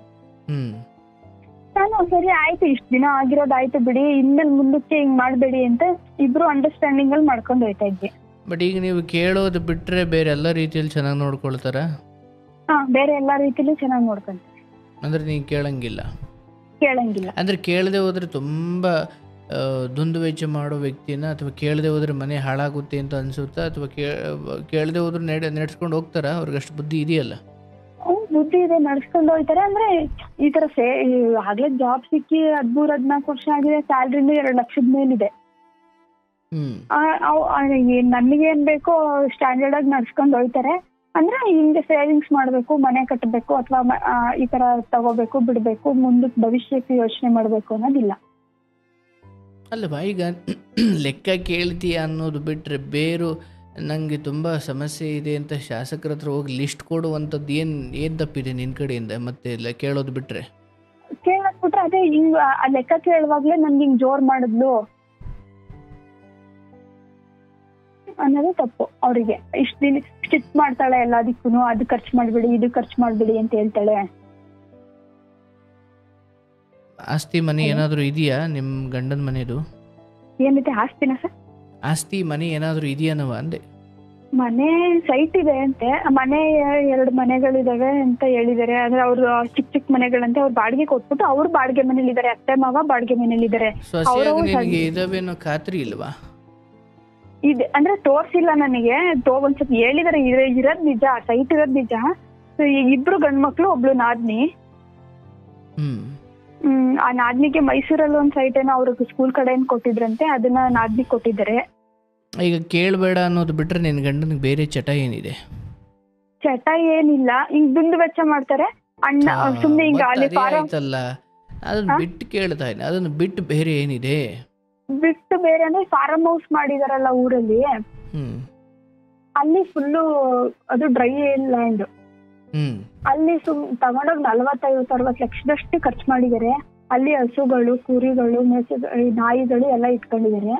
ನಾನು ಸರಿ ಆಯ್ತು, ಇಷ್ಟ ದಿನ ಆಗಿರೋದಾಯ್ತು ಬಿಡಿ, ಇನ್ಮೇಲೆ ಮುಂದಕ್ಕೆ ಹಿಂಗ್ ಮಾಡ್ಬೇಡಿ ಅಂತ ಇಬ್ರು ಅಂಡರ್ಸ್ಟ್ಯಾಂಡಿಂಗ್ ಅಲ್ಲಿ ಮಾಡ್ಕೊಂಡು ಹೋಯ್ತಾ ಇದ್ವಿ. ಬಟ್ ಈಗ ನೀವು ಕೇಳೋದು ಬಿಟ್ರೆ ಬೇರೆ ಎಲ್ಲ ರೀತಿಯಲ್ಲಿ ಚೆನ್ನಾಗಿ ನೋಡ್ಕೊಳ್ತಾರ? ಬೇರೆ ಎಲ್ಲಾ ರೀತಿಲೂ ಚೆನ್ನಾಗಿ ನೋಡ್ಕೊಂತಾರೆ. ಅಂದ್ರೆ ನೀನ್ ಕೇಳಂಗಿಲ್ಲ? ಅಂದ್ರೆ ಕೇಳದೆ ಹೋದ್ರೆ ತುಂಬಾ ದುಂದುವೆಚ್ಚ ಮಾಡೋ ವ್ಯಕ್ತಿನ, ಅಥವಾ ಕೇಳದೆ ಹೋದ್ರೆ ಮನೆ ಹಾಳಾಗುತ್ತೆ ಅಂತ ಅನ್ಸುತ್ತಾ, ಅಥವಾ ಕೇಳದೆ ಹೋದ್ರೆ ನಡೆಸ್ಕೊಂಡು ಹೋಗ್ತಾರ? ಅವ್ರಿಗೆ ಅಷ್ಟು ಬುದ್ಧಿ ಇದೆಯಲ್ಲ? ಬುದ್ಧಿ ಇದೆ, ನಡ್ಸ್ಕೊಂಡು ಹೋಗ್ತಾರೆ. ಅಂದ್ರೆ ಈ ತರ ಆಗ್ಲೇ ಜಾಬ್ ಸಿಕ್ಕಿ 13-14 ವರ್ಷ ಆಗಿದೆ, ಸ್ಯಾಲ್ರಿನೂ 2 ಲಕ್ಷದ ಮೇಲಿದೆ. ನಮಗೇನ್ ಬೇಕೋ ಸ್ಟ್ಯಾಂಡರ್ಡ್ ಆಗಿ ನಡ್ಸ್ಕೊಂಡು ಹೋಗ್ತಾರೆ. ಅಂದ್ರೆ ಹಿಂಗೆ ಸೇವಿಂಗ್ಸ್ ಮಾಡ್ಬೇಕು, ಮನೆ ಕಟ್ಟಬೇಕು, ಅಥವಾ ಈ ತರ ತಗೋಬೇಕು ಬಿಡ್ಬೇಕು, ಮುಂದಕ್ಕೆ ಭವಿಷ್ಯಕ್ಕೆ ಯೋಚನೆ ಮಾಡ್ಬೇಕು ಅನ್ನೋದಿಲ್ಲ. ಅಲ್ಲವಾ, ಈಗ ಲೆಕ್ಕ ಕೇಳ್ತೀಯ ಅನ್ನೋದು ಬಿಟ್ರೆ ಬೇರು ನಂಗೆ ತುಂಬಾ ಸಮಸ್ಯೆ ಇದೆ ಅಂತ ಶಾಸಕರ ಹತ್ರ ಹೋಗಿ ಲಿಸ್ಟ್ ಕೊಡುವಂಥದ್ದು ಏನ್ ತಪ್ಪಿದೆ ನಿನ್ ಕಡೆಯಿಂದ? ಮತ್ತೆ ಕೇಳೋದು ಬಿಟ್ರೆ ಅದೇ ಹಿಂಗ್ ಆ ಲೆಕ್ಕ ಕೇಳುವಾಗ್ಲೇ ನನ್ಗೆ ಹಿಂಗ್ ಜೋರ್ ಮಾಡಿದ್ಲು ಅನ್ನೋದು ತಪ್ಪು. ಅವರಿಗೆ ಇಷ್ಟ ದಿನ ಸ್ಟಿಚ್ ಮಾಡ್ತಾಳೆ ಎಲ್ಲದಕ್ಕೂ, ಅದು ಖರ್ಚು ಮಾಡ್ಬಿಡಿ ಇದು ಖರ್ಚು ಮಾಡ್ಬಿಡಿ ಅಂತ ಹೇಳ್ತಾಳೆ. ಆಸ್ತಿ ಮನೆ ಏನಾದ್ರು ಇದೆಯಾ ನಿಮ್ ಗಂಡನ ಮನೆದು? ಏನಿದೆ ಆಸ್ತಿನ ಸರ್? ಆಸ್ತಿ ಮನೆ ಏನಾದ್ರು ಇದೆಯಾನವ ಅಂದೆ. ಮನೆ ಸೈಟ್ ಇದೆ ಅಂತೆ, ಮನೆ 2 ಮನೆಗಳಿದಾವೆ ಅಂತ ಹೇಳಿದಾರೆ. ಅಂದ್ರೆ ಅವ್ರು ಚಿಕ್ಕ ಮನೆಗಳಂತೆ, ಅವ್ರು ಬಾಡಿಗೆ ಕೊಟ್ಬಿಟ್ಟು ಅವ್ರು ಬಾಡಿಗೆ ಮನೇಲಿ ಇದಾರೆ, ಅತ್ತೆ ಮಾವ ಬಾಡಿಗೆ ಮನೇಲಿ ಇದಾರೆ. ಇದಾವೇನೋ ಖಾತ್ರಿ ಇಲ್ವಾ? ಇದೆ ಅಂದ್ರೆ ತೋರ್ಸಿಲ್ಲ ನನಗೆ, ಒಂದ್ಸತಿ ಹೇಳಿದಾರೆ ಇರೋದ್ ನಿಜ, ಸೈಟ್ ಇರೋದ್ ನಿಜ. ಇಬ್ರು ಗಂಡ್ಮಕ್ಳು, ಒಬ್ಳು ನಾದ್ನಿ. ಆ ನಾದ್ನಿಗೆ ಮೈಸೂರಲ್ಲಿ ಒಂದ್ ಸೈಟ್ ಏನೋ ಅವ್ರಿಗೆ ಸ್ಕೂಲ್ ಕಡೆಯಿಂದ ಕೊಟ್ಟಿದ್ರಂತೆ, ಅದನ್ನ ನಾದ್ನಿ ಕೊಟ್ಟಿದ್ದಾರೆ. ಈಗ ಕೇಳಬೇಡ ಅನ್ನೋದು ಬಿಟ್ರೆ ನಿನ್ ಗಂಡನಿಗೆ ಬೇರೆ ಚಟ ಏನಿದೆ? ಚಟ ಏನಿಲ್ಲ, ಹಿಂಗ್ ದುಂದು ವೆಚ್ಚ ಮಾಡ್ತಾರೆ. ಅಣ್ಣ ಸುಮ್ನೆ ಹಿಂಗ ಆಯ್ತಲ್ಲ, ಅದನ್ನ ಬಿಟ್ಟು ಕೇಳ್ತಾ ಇದ್ದೀನಿ, ಅದನ್ನ ಬಿಟ್ಟು ಬೇರೆ ಏನಿದೆ? ಬಿಟ್ಟು ಬೇರೆ ಅಂದ್ರೆ ಫಾರ್ಮ್ ಹೌಸ್ ಮಾಡಿದಾರಲ್ಲ ಊರಲ್ಲಿ, ಅಲ್ಲಿ ಫುಲ್ಲು ಅದು ಡ್ರೈ ಲ್ಯಾಂಡ್. ಅಲ್ಲಿ ತಗೊಂಡೋಗ್ 40-50 ಲಕ್ಷದಷ್ಟು ಖರ್ಚು ಮಾಡಿದ್ದಾರೆ. ಅಲ್ಲಿ ಹಸುಗಳು, ಕುರಿಗಳು, ನಾಯಿಗಳು ಎಲ್ಲ ಇಟ್ಕೊಂಡಿದ್ದಾರೆ.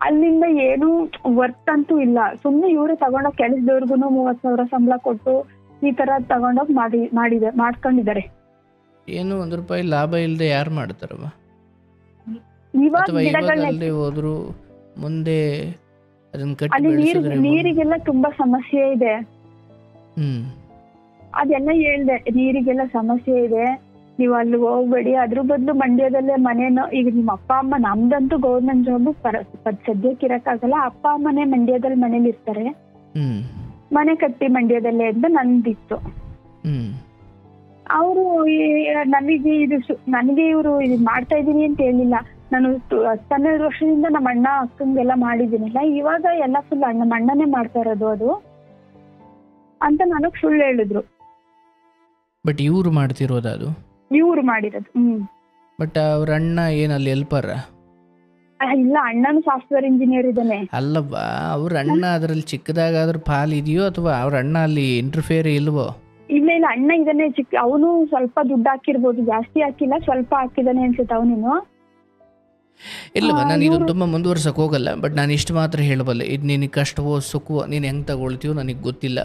ಅಲ್ಲಿಂದ ಏನು ವರ್ತ್ ಅಂತೂ ಇಲ್ಲ. ಸುಮ್ನೆ ಇವ್ರು ತಗೊಂಡೋಗ್ ಕೆಲಸದವ್ರಿಗೂ 30,000 ಸಂಬಳ ಕೊಟ್ಟು ಈ ತರ ತಗೊಂಡೋಗ್ ಮಾಡ್ಕೊಂಡಿದ್ದಾರೆ. ಏನು 1 ರೂಪಾಯಿ ಲಾಭ ಇಲ್ಲದೆ ಯಾರು ಮಾಡ್ತಾರವ? ಇವಾಗ ಅಥವಾ ಇವಾಗ ಗಿಡಗಳನ್ನ ಅಲ್ಲದೆ ಹೋದ್ರು ಮುಂದೆ ಅದನ್ನ ಕಟ್ಟಿ ಅಲ್ಲಿ ಬೆಳೆಸಿದ್ರೆ ನೀರಿಗೆಲ್ಲ ತುಂಬಾ ಸಮಸ್ಯೆ ಇದೆ. ಅದೆಲ್ಲ ಹೇಳ್ದೆ, ನೀರಿಗೆಲ್ಲ ಸಮಸ್ಯೆ ಇದೆ, ನೀವು ಅಲ್ಲಿ ಹೋಗ್ಬೇಡಿ. ಅದ್ರ ಬದಲು ಮಂಡ್ಯದಲ್ಲೇ ಮನೇನೋ, ಈಗ ನಿಮ್ಮ ಅಪ್ಪ ಅಮ್ಮ, ನಮ್ದಂತೂ ಗೌರ್ಮೆಂಟ್ ಜಾಬ್ ಸದ್ಯಕ್ಕೆ ಇರಕ್ಕಾಗಲ್ಲ, ಅಪ್ಪ ಅಮ್ಮನೇ ಮಂಡ್ಯದಲ್ಲಿ ಮನೇಲಿ ಇರ್ತಾರೆ, ಮನೆ ಕಟ್ಟಿ ಮಂಡ್ಯದಲ್ಲೇ ಅಂತ ನಂದಿತ್ತು. ಅವರು ನನಗೆ ಇವರು ಇದು ಮಾಡ್ತಾ ಇದೀನಿ ಅಂತ ಹೇಳಿಲ್ಲ. ನಾನು 12 ವರ್ಷದಿಂದ ನಮ್ಮ ಅಣ್ಣ ಅಕ್ಕಂಗೆಲ್ಲ ಮಾಡಿದ್ದೀನಿಲ್ಲ, ಇವಾಗ ಎಲ್ಲ ಫುಲ್ ನಮ್ಮ ಅಣ್ಣನೇ ಮಾಡ್ತಾ ಇರೋದು ಅದು ಅಂತ ನನಗ್ ಸುಳ್ಳು ಹೇಳಿದ್ರು. ಬಟ್ ಇವ್ರು ಮಾಡ್ತಿರೋದು ಅದು ಇವ್ರು ಮಾಡಿರೋದು. ಬಟ್ ಅವ್ರ ಅಣ್ಣ ಏನಲ್ಲಿ ಹೆಲ್ಪರ್? ಇಲ್ಲ, ಅಣ್ಣನು ಸಾಫ್ಟ್ವೇರ್ ಇಂಜಿನಿಯರ್ ಇದ್ದಾನೆ. ಅಲ್ಲವ್ವ, ಅವ್ರ ಅಣ್ಣ ಅದ್ರಲ್ಲಿ ಚಿಕ್ಕದಾಗಾದ್ರೂ ಪಾಲ್ ಇದೆಯೋ ಅಥವಾ ಅವ್ರ ಅಣ್ಣ ಅಲ್ಲಿ ಇಂಟರ್ಫಿಯರ್ ಇಲ್ವೋ? ಇಲ್ಲ, ಅಣ್ಣ ಇದಾನೆ, ಅವನು ಸ್ವಲ್ಪ ದುಡ್ಡು ಹಾಕಿರ್ಬೋದು, ಜಾಸ್ತಿ ಹಾಕಿಲ್ಲ, ಸ್ವಲ್ಪ ಹಾಕಿದಾನೆ ಅನ್ಸುತ್ತೆ ಅವನು. ಇಲ್ಲವ, ನಾನು ಇದನ್ನು ತುಂಬ ಮುಂದುವರ್ಸಕ್ಕೆ ಹೋಗಲ್ಲ. ಬಟ್ ನಾನು ಇಷ್ಟು ಮಾತ್ರ ಹೇಳಬಲ್ಲೆ, ಇದು ನಿನಗೆ ಕಷ್ಟವೋ ಸುಖವೋ ನೀನು ಹೆಂಗೆ ತಗೊಳ್ತೀವೋ ನನಗೆ ಗೊತ್ತಿಲ್ಲ.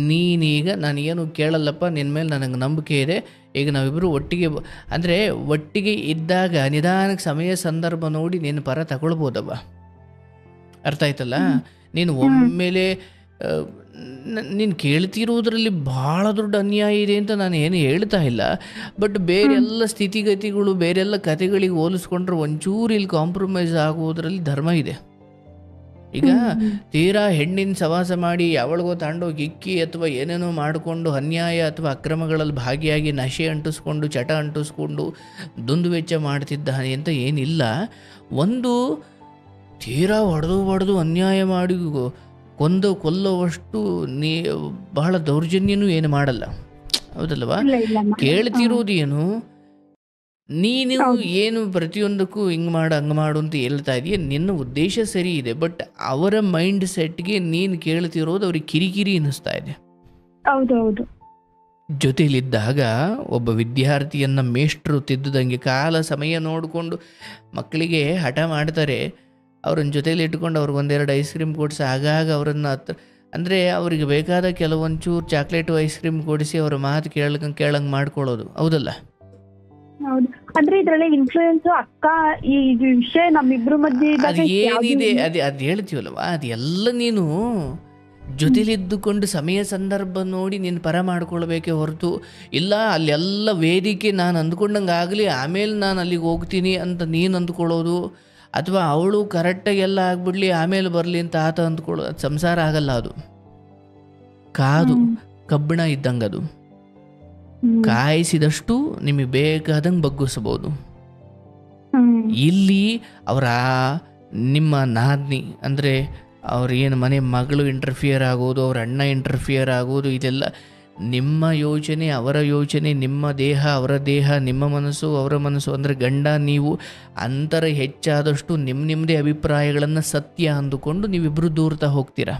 ನೀನೀಗ ನಾನು ಏನು ಕೇಳಲ್ಲಪ್ಪ, ನಿನ್ನ ಮೇಲೆ ನನಗೆ ನಂಬಿಕೆ ಇದೆ. ಈಗ ನಾವಿಬ್ಬರು ಒಟ್ಟಿಗೆ ಅಂದರೆ ಒಟ್ಟಿಗೆ ಇದ್ದಾಗ ನಿಧಾನಕ್ಕೆ ಸಮಯ ಸಂದರ್ಭ ನೋಡಿ ನಿನ್ನ ಪರ ತಗೊಳ್ಬೋದವ್ವ. ಅರ್ಥ ಆಯ್ತಲ್ಲ? ನೀನು ಒಮ್ಮೆಲೆ ನೀನು ಕೇಳ್ತಿರೋದ್ರಲ್ಲಿ ಭಾಳ ದೊಡ್ಡ ಅನ್ಯಾಯ ಇದೆ ಅಂತ ನಾನು ಏನು ಹೇಳ್ತಾ ಇಲ್ಲ. ಬಟ್ ಬೇರೆಲ್ಲ ಸ್ಥಿತಿಗತಿಗಳು ಬೇರೆಲ್ಲ ಕತೆಗಳಿಗೆ ಹೋಲಿಸ್ಕೊಂಡ್ರೆ ಒಂಚೂರು ಇಲ್ಲಿ ಕಾಂಪ್ರಮೈಸ್ ಆಗುವುದರಲ್ಲಿ ಧರ್ಮ ಇದೆ. ಈಗ ತೀರಾ ಹೆಣ್ಣಿನ ಸವಾಸ ಮಾಡಿ ಯಾವಳಿಗೋ ತಾಂಡೋಗಿ ಇಕ್ಕಿ ಅಥವಾ ಏನೇನೋ ಮಾಡಿಕೊಂಡು ಅನ್ಯಾಯ ಅಥವಾ ಅಕ್ರಮಗಳಲ್ಲಿ ಭಾಗಿಯಾಗಿ ನಶೆ ಅಂಟಿಸ್ಕೊಂಡು ಚಟ ಅಂಟಿಸ್ಕೊಂಡು ದುಂದು ವೆಚ್ಚ ಮಾಡ್ತಿದ್ದಾನೆ ಅಂತ ಏನಿಲ್ಲ. ಒಂದು ತೀರಾ ಹೊಡೆದು ಅನ್ಯಾಯ ಮಾಡಿ ಕೊಲ್ಲುವಷ್ಟು ಬಹಳ ದೌರ್ಜನ್ಯನೂ ಏನು ಮಾಡಲ್ಲ, ಹೌದಲ್ವಾ? ಕೇಳ್ತಿರೋದು ಏನು, ನೀನು ಏನು ಪ್ರತಿಯೊಂದಕ್ಕೂ ಹಿಂಗೆ ಮಾಡು ಹಂಗೆ ಮಾಡು ಅಂತ ಹೇಳ್ತಾ ಇದೆಯಾ, ನಿನ್ನ ಉದ್ದೇಶ ಸರಿ ಇದೆ. ಬಟ್ ಅವರ ಮೈಂಡ್ ಸೆಟ್ಗೆ ನೀನು ಕೇಳ್ತಿರೋದು ಅವ್ರಿಗೆ ಕಿರಿಕಿರಿ ಅನ್ನಿಸ್ತಾ ಇದೆ. ಹೌದೌದು. ಜೊತೆಯಲ್ಲಿದ್ದಾಗ ಒಬ್ಬ ವಿದ್ಯಾರ್ಥಿಯನ್ನು ಮೇಷ್ಟ್ರು ತಿದ್ದುದಂಗೆ ಕಾಲ ಸಮಯ ನೋಡಿಕೊಂಡು ಮಕ್ಕಳಿಗೆ ಹಠ ಮಾಡ್ತಾರೆ. ಅವ್ರನ್ನ ಜೊತೆಲಿ ಇಟ್ಕೊಂಡು ಅವ್ರಿಗೊಂದೆರಡು ಐಸ್ ಕ್ರೀಮ್ ಕೊಡಿಸಿ ಆಗಾಗ ಅವರನ್ನು ಅಂದರೆ ಅವ್ರಿಗೆ ಬೇಕಾದ ಕೆಲವೊಂಚೂರು ಚಾಕ್ಲೇಟು ಐಸ್ ಕ್ರೀಮ್ ಕೊಡಿಸಿ ಅವ್ರ ಮಾತು ಕೇಳಂಗೆ ಮಾಡ್ಕೊಳ್ಳೋದು, ಹೌದಲ್ಲ? ಹೌದು. ಅಂದ್ರೆ ಇದ್ರಲ್ಲಿ ಇನ್ಫ್ಲೂಯೆನ್ಸ್ ಅಕ್ಕ ಈ ವಿಷಯ ನಮ್ಮಿಬ್ರು ಮಧ್ಯೆ ಅದು ಏನಿದೆ ಅದು ಹೇಳ್ತೀವಲ್ವ, ಅದೆಲ್ಲ ನೀನು ಜೊತೆಲಿದ್ದುಕೊಂಡು ಸಮಯ ಸಂದರ್ಭ ನೋಡಿ ನಿನ್ನ ಪರ ಮಾಡ್ಕೊಳ್ಬೇಕೇ ಹೊರತು ಇಲ್ಲ ಅಲ್ಲೆಲ್ಲ ವೇದಿಕೆ ನಾನು ಅಂದ್ಕೊಂಡಂಗೆ ಆಗಲಿ ಆಮೇಲೆ ನಾನು ಅಲ್ಲಿಗೆ ಹೋಗ್ತೀನಿ ಅಂತ ನೀನು ಅಂದ್ಕೊಳ್ಳೋದು, ಅಥವಾ ಅವಳು ಕರೆಕ್ಟಾಗಿ ಎಲ್ಲ ಆಗ್ಬಿಡ್ಲಿ ಆಮೇಲೆ ಬರಲಿ ಅಂತ ಆತ ಅಂದ್ಕೊಳ್ಳೋದು, ಅದು ಸಂಸಾರ ಆಗಲ್ಲ. ಅದು ಕಾದು ಕಬ್ಬಿಣ ಇದ್ದಂಗೆ, ಅದು ಕಾಯಿಸಿದಷ್ಟು ನಿಮಗೆ ಬೇಕಾದಂಗೆ ಬಗ್ಗಿಸ್ಬೋದು. ಇಲ್ಲಿ ಅವರ ನಿಮ್ಮ ನಾದ್ನಿ ಅಂದರೆ ಅವ್ರ ಏನು ಮನೆ ಮಗಳು ಇಂಟರ್ಫಿಯರ್ ಆಗೋದು, ಅವ್ರ ಅಣ್ಣ ಇಂಟರ್ಫಿಯರ್ ಆಗೋದು, ಇದೆಲ್ಲ ನಿಮ್ಮ ಯೋಚನೆ ಅವರ ಯೋಚನೆ, ನಿಮ್ಮ ದೇಹ ಅವರ ದೇಹ, ನಿಮ್ಮ ಮನಸ್ಸು ಅವರ ಮನಸ್ಸು. ಅಂದರೆ ಗಂಡ ನೀವು ಅಂತರ ಹೆಚ್ಚಾದಷ್ಟು ನಿಮ್ಮದೇ ಅಭಿಪ್ರಾಯಗಳನ್ನು ಸತ್ಯ ಅಂದುಕೊಂಡು ನೀವಿಬ್ಬರು ದೂರ್ತಾ ಹೋಗ್ತೀರಾ.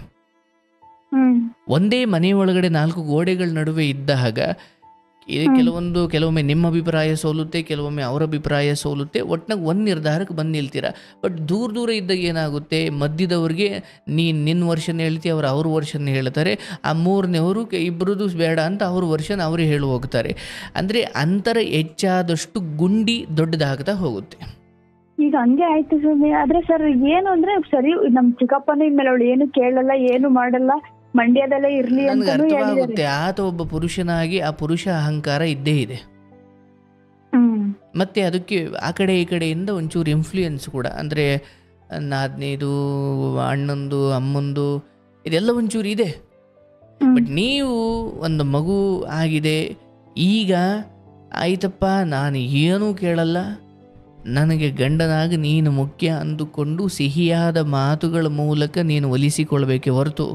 ಒಂದೇ ಮನೆ ಒಳಗಡೆ 4 ಗೋಡೆಗಳ ನಡುವೆ ಇದ್ದಾಗ ಕೆಲವೊಮ್ಮೆ ನಿಮ್ಮ ಅಭಿಪ್ರಾಯ ಸೋಲುತ್ತೆ, ಕೆಲವೊಮ್ಮೆ ಅವರ ಅಭಿಪ್ರಾಯ ಸೋಲುತ್ತೆ, ಒಟ್ಟಿನಾಗ ಒಂದು ನಿರ್ಧಾರಕ್ಕೆ ಬಂದು ನಿಲ್ತೀರ. ಬಟ್ ದೂರ ಇದ್ದಾಗ ಏನಾಗುತ್ತೆ, ಮಧ್ಯದವ್ರಿಗೆ ನಿನ್ನ ವರ್ಷನ್ ಹೇಳ್ತೀವಿ, ಅವ್ರ ವರ್ಷನ್ ಹೇಳ್ತಾರೆ, ಆ ಮೂರನೇವರು ಇಬ್ಬರದು ಬೇಡ ಅಂತ ಅವ್ರ ವರ್ಷನ್ ಅವರೇ ಹೇಳಿ ಹೋಗ್ತಾರೆ. ಅಂದರೆ ಅಂತರ ಹೆಚ್ಚಾದಷ್ಟು ಗುಂಡಿ ದೊಡ್ಡದಾಗ್ತಾ ಹೋಗುತ್ತೆ. ಈಗ ಹಂಗೆ ಆಯ್ತು ಸ್ವಾಮಿ. ಆದ್ರೆ ಸರ್ ಏನು ಅಂದ್ರೆ ಸರಿ, ನಮ್ ಚಿಕ್ಕಪ್ಪನ ಮೇಲೆ ಅವಳು ಏನು ಕೇಳಲ್ಲ, ಏನು ಮಾಡಲ್ಲ, ಮಂಡ್ಯದಲ್ಲೇ ಇರ್ಲಿ ಅಂತ ಅರ್ಥವಾಗುತ್ತೆ. ಆತ ಒಬ್ಬ ಪುರುಷನಾಗಿ ಆ ಪುರುಷ ಅಹಂಕಾರ ಇದ್ದೇ ಇದೆ. ಮತ್ತೆ ಅದಕ್ಕೆ ಆ ಕಡೆ ಈ ಕಡೆಯಿಂದ ಒಂಚೂರು ಇನ್ಫ್ಲೂಯೆನ್ಸ್ ಕೂಡ, ಅಂದರೆ ನಾದ್ನೇದು ಅಣ್ಣಂದು ಅಮ್ಮಂದು ಇದೆಲ್ಲ ಒಂಚೂರು ಇದೆ. ಬಟ್ ನೀವು ಒಂದು ಮಗು ಆಗಿದೆ, ಈಗ ಆಯ್ತಪ್ಪ ನಾನು ಏನೂ ಕೇಳಲ್ಲ, ನನಗೆ ಗಂಡನಾಗಿ ನೀನು ಮುಖ್ಯ ಅಂದುಕೊಂಡು ಸಿಹಿಯಾದ ಮಾತುಗಳ ಮೂಲಕ ನೀನು ಒಲಿಸಿಕೊಳ್ಬೇಕೆ ಹೊರತು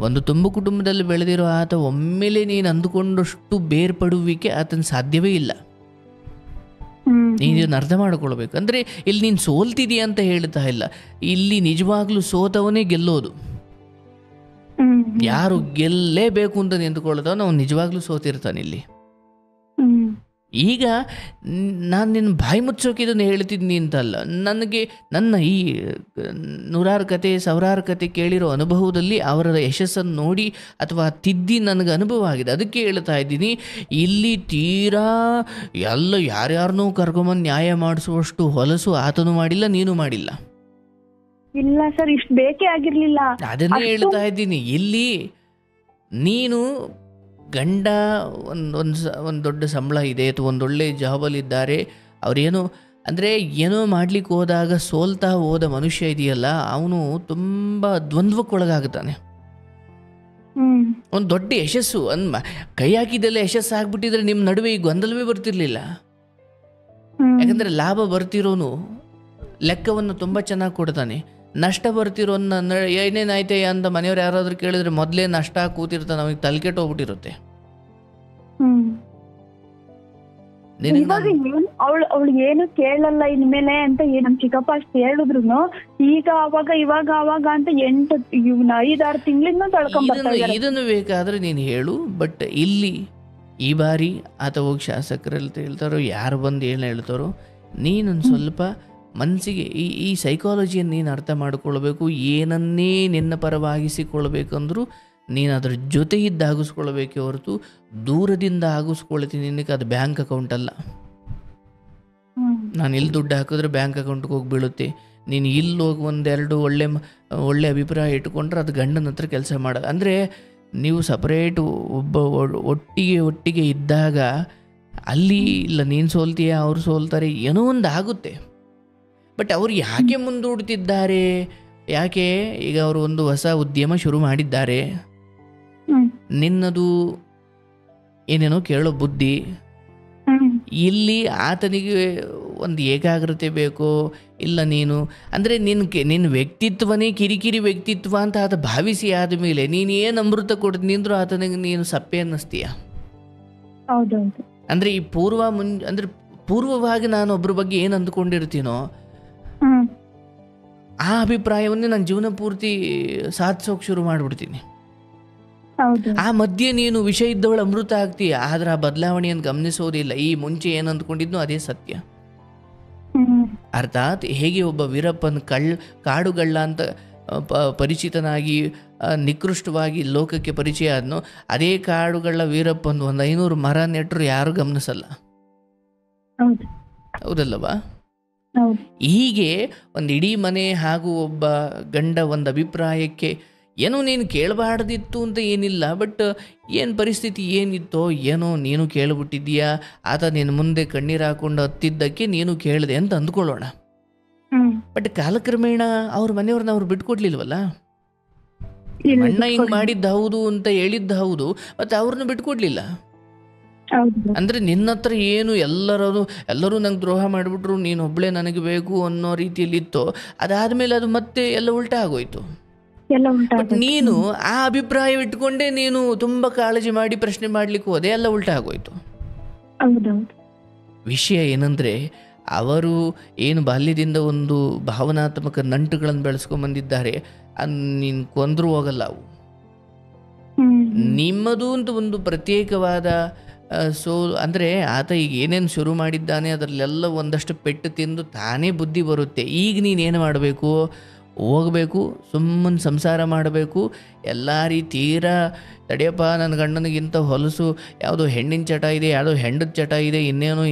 ಒಂದು ತುಂಬ ಕುಟುಂಬದಲ್ಲಿ ಬೆಳೆದಿರೋ ಆತ ಒಮ್ಮೆಲೆ ನೀನು ಅಂದುಕೊಂಡಷ್ಟು ಬೇರ್ಪಡುವಿಕೆ ಆತನ ಸಾಧ್ಯವೇ ಇಲ್ಲ. ನೀನು ಅರ್ಥ ಮಾಡ್ಕೊಳ್ಬೇಕು. ಅಂದರೆ ಇಲ್ಲಿ ನೀನು ಸೋಲ್ತಿದೀಯ ಅಂತ ಹೇಳ್ತಾ ಇಲ್ಲ, ಇಲ್ಲಿ ನಿಜವಾಗ್ಲೂ ಸೋತವನೇ ಗೆಲ್ಲೋದು. ಯಾರು ಗೆಲ್ಲೇಬೇಕು ಅಂತ ನಿಂತ್ಕೊಳ್ಳೋದು ಅವ್ನು ನಿಜವಾಗ್ಲೂ ಸೋತಿರ್ತಾನೆ. ಈಗ ನಾನು ನಿನ್ನ ಬಾಯಿ ಮುಚ್ಚೋಕೆ ಇದನ್ನು ಹೇಳ್ತಿದ್ದೀನಿ ಅಂತಲ್ಲ, ನನಗೆ ನನ್ನ ಈ ನೂರಾರು ಕತೆ ಸಾವಿರಾರು ಕತೆ ಕೇಳಿರೋ ಅನುಭವದಲ್ಲಿ ಅವರ ಯಶಸ್ಸನ್ನು ನೋಡಿ ಅಥವಾ ತಿದ್ದಿ ನನಗೆ ಅನುಭವ ಆಗಿದೆ, ಅದಕ್ಕೆ ಹೇಳ್ತಾ ಇದ್ದೀನಿ. ಇಲ್ಲಿ ತೀರಾ ಎಲ್ಲ ಯಾರ್ಯಾರನ್ನೂ ಕರ್ಕೊಂಬಂದು ನ್ಯಾಯ ಮಾಡಿಸುವಷ್ಟು ಹೊಲಸು ಆತನು ಮಾಡಿಲ್ಲ, ನೀನು ಮಾಡಿಲ್ಲ. ಇಲ್ಲ ಸರ್, ಇಷ್ಟು ಬೇಕೇ ಆಗಿರ್ಲಿಲ್ಲ. ಅದನ್ನೇ ಹೇಳ್ತಾ ಇದ್ದೀನಿ. ಇಲ್ಲಿ ನೀನು ಗಂಡ ಒಂದು ದೊಡ್ಡ ಸಂಬಳ ಇದೆ ಅಥವಾ ಒಂದೊಳ್ಳೆ ಜಾಬಲ್ಲಿದ್ದಾರೆ, ಅವರೇನೋ ಅಂದರೆ ಏನೋ ಮಾಡ್ಲಿಕ್ಕೆ ಹೋದಾಗ ಸೋಲ್ತಾ ಹೋದ ಮನುಷ್ಯ ಇದೆಯಲ್ಲ, ಅವನು ತುಂಬ ದ್ವಂದ್ವಕ್ಕೊಳಗಾಗುತ್ತಾನೆ. ಒಂದು ದೊಡ್ಡ ಯಶಸ್ಸು ಕೈ ಹಾಕಿದ್ದೆಲ್ಲ ಯಶಸ್ಸು ಆಗ್ಬಿಟ್ಟಿದ್ರೆ ನಿಮ್ಮ ನಡುವೆ ಈ ಗೊಂದಲವೇ ಬರ್ತಿರ್ಲಿಲ್ಲ. ಯಾಕಂದರೆ ಲಾಭ ಬರ್ತಿರೋನು ಲೆಕ್ಕವನ್ನು ತುಂಬ ಚೆನ್ನಾಗಿ ಕೊಡ್ತಾನೆ, ನಷ್ಟ ಬರ್ತಿರೋನ್ನ ಏನೇನಾಯ್ತೆ ಅಂತ ಮನೆಯವ್ರು ಯಾರಾದರೂ ಕೇಳಿದ್ರೆ ಮೊದಲೇ ನಷ್ಟ ಕೂತಿರ್ತಾನೆ, ನಮಗೆ ತಲೆಕೆಟ್ಟೋಗ್ಬಿಟ್ಟಿರುತ್ತೆ. ಅವಳು ಏನು ಕೇಳಲ್ಲ ಇನ್ಮೇಲೆ ಅಂತ ನಮ್ ಚಿಕ್ಕಪ್ಪ ಅಷ್ಟು ಹೇಳಿದ್ರು, ಈಗ ಇವಾಗ ಅಂತ 5-6 ತಿಂಗಳಿಂದ ತಳ್ಕೊಂಡ್ಬರ್ತಾರೆ. ಇದನ್ನು ಬೇಕಾದ್ರೆ ನೀನು ಹೇಳು, ಬಟ್ ಇಲ್ಲಿ ಈ ಬಾರಿ ಅಥವಾ ಶಾಸಕರು ಹೇಳ್ತಾರೋ ಯಾರು ಬಂದು ಏನು ಹೇಳ್ತಾರೋ, ನೀನೊಂದು ಸ್ವಲ್ಪ ಮನಸ್ಸಿಗೆ ಈ ಸೈಕಾಲಜಿಯನ್ನು ನೀನು ಅರ್ಥ ಮಾಡಿಕೊಳ್ಬೇಕು. ಏನನ್ನೇ ನಿನ್ನ ಪರವಾಗಿಸಿಕೊಳ್ಬೇಕಂದ್ರೂ ನೀನು ಅದರ ಜೊತೆ ಇದ್ದಾಗಿಸ್ಕೊಳ್ಬೇಕೆ ಹೊರತು ದೂರದಿಂದ ಆಗಿಸ್ಕೊಳ್ತೀನಿ. ನಿನಗೆ ಅದು ಬ್ಯಾಂಕ್ ಅಕೌಂಟ್ ಅಲ್ಲ. ನಾನು ಇಲ್ಲಿ ದುಡ್ಡು ಹಾಕಿದ್ರೆ ಬ್ಯಾಂಕ್ ಅಕೌಂಟ್ಗೆ ಹೋಗಿ ಬೀಳುತ್ತೆ. ನೀನು ಇಲ್ಲಿ ಹೋಗಿ ಒಂದೆರಡು ಒಳ್ಳೆ ಅಭಿಪ್ರಾಯ ಇಟ್ಕೊಂಡ್ರೆ ಅದು ಗಂಡನ ಹತ್ರ ಕೆಲಸ ಮಾಡೋದು. ಅಂದರೆ ನೀವು ಸಪ್ರೇಟು ಒಟ್ಟಿಗೆ ಇದ್ದಾಗ ಅಲ್ಲಿ ಇಲ್ಲ ನೀನು ಸೋಲ್ತೀಯ ಅವ್ರು ಸೋಲ್ತಾರೆ, ಏನೋ ಒಂದು ಆಗುತ್ತೆ. ಬಟ್ ಅವ್ರು ಯಾಕೆ ಮುಂದೂಡ್ತಿದ್ದಾರೆ? ಯಾಕೆ ಈಗ ಅವರು ಒಂದು ಹೊಸ ಉದ್ಯಮ ಶುರು ಮಾಡಿದ್ದಾರೆ, ನಿನ್ನದು ಏನೇನೋ ಕೇಳೋ ಬುದ್ಧಿ, ಇಲ್ಲಿ ಆತನಿಗೆ ಒಂದು ಏಕಾಗ್ರತೆ ಬೇಕೋ ಇಲ್ಲ ನೀನು ಅಂದರೆ ನಿನ್ನ ವ್ಯಕ್ತಿತ್ವನೇ ಕಿರಿಕಿರಿ ವ್ಯಕ್ತಿತ್ವ ಅಂತ ಆತ ಭಾವಿಸಿ ಆದಮೇಲೆ ನೀನು ಏನು ಅಮೃತ ಕೊಡ್ತೀನಿ ಅಂದರೂ ಆತನಿಗೆ ನೀನು ಸಪ್ಪೆ ಅನ್ನಿಸ್ತೀಯ. ಅಂದರೆ ಈ ಪೂರ್ವವಾಗಿ ನಾನು ಒಬ್ಬರ ಬಗ್ಗೆ ಏನು ಅಂದ್ಕೊಂಡಿರ್ತೀನೋ ಆ ಅಭಿಪ್ರಾಯವನ್ನೇ ನಾನು ಜೀವನ ಪೂರ್ತಿ ಸಾಧಿಸೋಕೆ ಶುರು ಮಾಡಿಬಿಡ್ತೀನಿ. ಆ ಮಧ್ಯೆ ನೀನು ವಿಷ ಇದ್ದವಳು ಅಮೃತ ಆಗ್ತೀಯ, ಆದ್ರೆ ಆ ಬದಲಾವಣೆಯನ್ನು ಗಮನಿಸೋದಿಲ್ಲ. ಈ ಮುಂಚೆ ಏನು ಅಂದ್ಕೊಂಡಿದ್ನೋ ಅದೇ ಸತ್ಯ. ಅರ್ಥಾತ್ ಹೇಗೆ ಒಬ್ಬ ವೀರಪ್ಪನ ಕಾಡುಗಳ್ಳ ಅಂತ ಪರಿಚಿತನಾಗಿ ನಿಕೃಷ್ಟವಾಗಿ ಲೋಕಕ್ಕೆ ಪರಿಚಯ ಆದ್ನೋ, ಅದೇ ಕಾಡುಗಳ್ಳ ವೀರಪ್ಪನ ಒಂದು 500 ಮರ ನೆಟ್ಟರು ಯಾರು ಗಮನಿಸಲ್ಲ. ಹೌದಲ್ಲವಾ? ಹೀಗೆ ಒಂದು ಇಡೀ ಮನೆ ಹಾಗೂ ಒಬ್ಬ ಗಂಡ ಒಂದು ಅಭಿಪ್ರಾಯಕ್ಕೆ ಏನೋ ನೀನು ಕೇಳಬಾರ್ದಿತ್ತು ಅಂತ ಏನಿಲ್ಲ, ಬಟ್ ಏನು ಪರಿಸ್ಥಿತಿ ಏನಿತ್ತೋ ಏನೋ ನೀನು ಕೇಳಿಬಿಟ್ಟಿದ್ದೀಯಾ, ಆತ ನಿನ್ನ ಮುಂದೆ ಕಣ್ಣೀರು ಹಾಕೊಂಡು ಹತ್ತಿದ್ದಕ್ಕೆ ನೀನು ಕೇಳಿದೆ ಅಂತ ಅಂದ್ಕೊಳ್ಳೋಣ. ಬಟ್ ಕಾಲಕ್ರಮೇಣ ಅವ್ರ ಮನೆಯವ್ರನ್ನ ಅವ್ರು ಬಿಟ್ಕೊಡ್ಲಿಲ್ವಲ್ಲ. ಅಣ್ಣ ಹಿಂಗೆ ಮಾಡಿದ್ದು ಹೌದು ಅಂತ ಹೇಳಿದ್ದು ಹೌದು, ಮತ್ತು ಅವ್ರನ್ನ ಬಿಟ್ಕೊಡ್ಲಿಲ್ಲ. ಅಂದರೆ ನಿನ್ನ ಹತ್ರ ಏನು ಎಲ್ಲರೂ ನಂಗೆ ದ್ರೋಹ ಮಾಡಿಬಿಟ್ರು, ನೀನು ಒಬ್ಬಳೇ ನನಗೆ ಬೇಕು ಅನ್ನೋ ರೀತಿಯಲ್ಲಿ ಇತ್ತು. ಅದಾದಮೇಲೆ ಅದು ಮತ್ತೆ ಎಲ್ಲ ಉಲ್ಟಾ ಆಗೋಯ್ತು. ಬಟ್ ನೀನು ಆ ಅಭಿಪ್ರಾಯ ಇಟ್ಕೊಂಡೇ ನೀನು ತುಂಬ ಕಾಳಜಿ ಮಾಡಿ ಪ್ರಶ್ನೆ ಮಾಡ್ಲಿಕ್ಕೆ ಹೋದೆ, ಎಲ್ಲ ಉಲ್ಟಾ ಆಗೋಯ್ತು. ವಿಷಯ ಏನಂದರೆ ಅವರು ಏನು ಬಾಲ್ಯದಿಂದ ಒಂದು ಭಾವನಾತ್ಮಕ ನಂಟುಗಳನ್ನು ಬೆಳೆಸ್ಕೊಂಡ್ಬಂದಿದ್ದಾರೆ, ನೀನು ಕೊಂದರೂ ಹೋಗಲ್ಲ ಅವು. ನಿಮ್ಮದು ಅಂತ ಒಂದು ಪ್ರತ್ಯೇಕವಾದ ಅಂದರೆ ಆತ ಈಗ ಏನೇನು ಶುರು ಮಾಡಿದ್ದಾನೆ ಅದರಲ್ಲೆಲ್ಲ ಒಂದಷ್ಟು ಪೆಟ್ಟು ತಿಂದು ತಾನೇ ಬುದ್ಧಿ ಬರುತ್ತೆ. ಈಗ ನೀನೇನು ಮಾಡಬೇಕು? ಹೋಗಬೇಕು, ಸುಮ್ಮನೆ ಸಂಸಾರ ಮಾಡಬೇಕು. ಎಲ್ಲ ತೀರಾ ತಡೆಯಪ್ಪ, ನನ್ನ ಗಂಡನಿಗಿಂತ ಹೊಲಸು ಯಾವುದೋ ಹೆಣ್ಣಿನ ಚಟ ಇದೆ, ಯಾವುದೋ ಹೆಂಡದ ಚಟ ಇದೆ, ಇನ್ನೇನೋ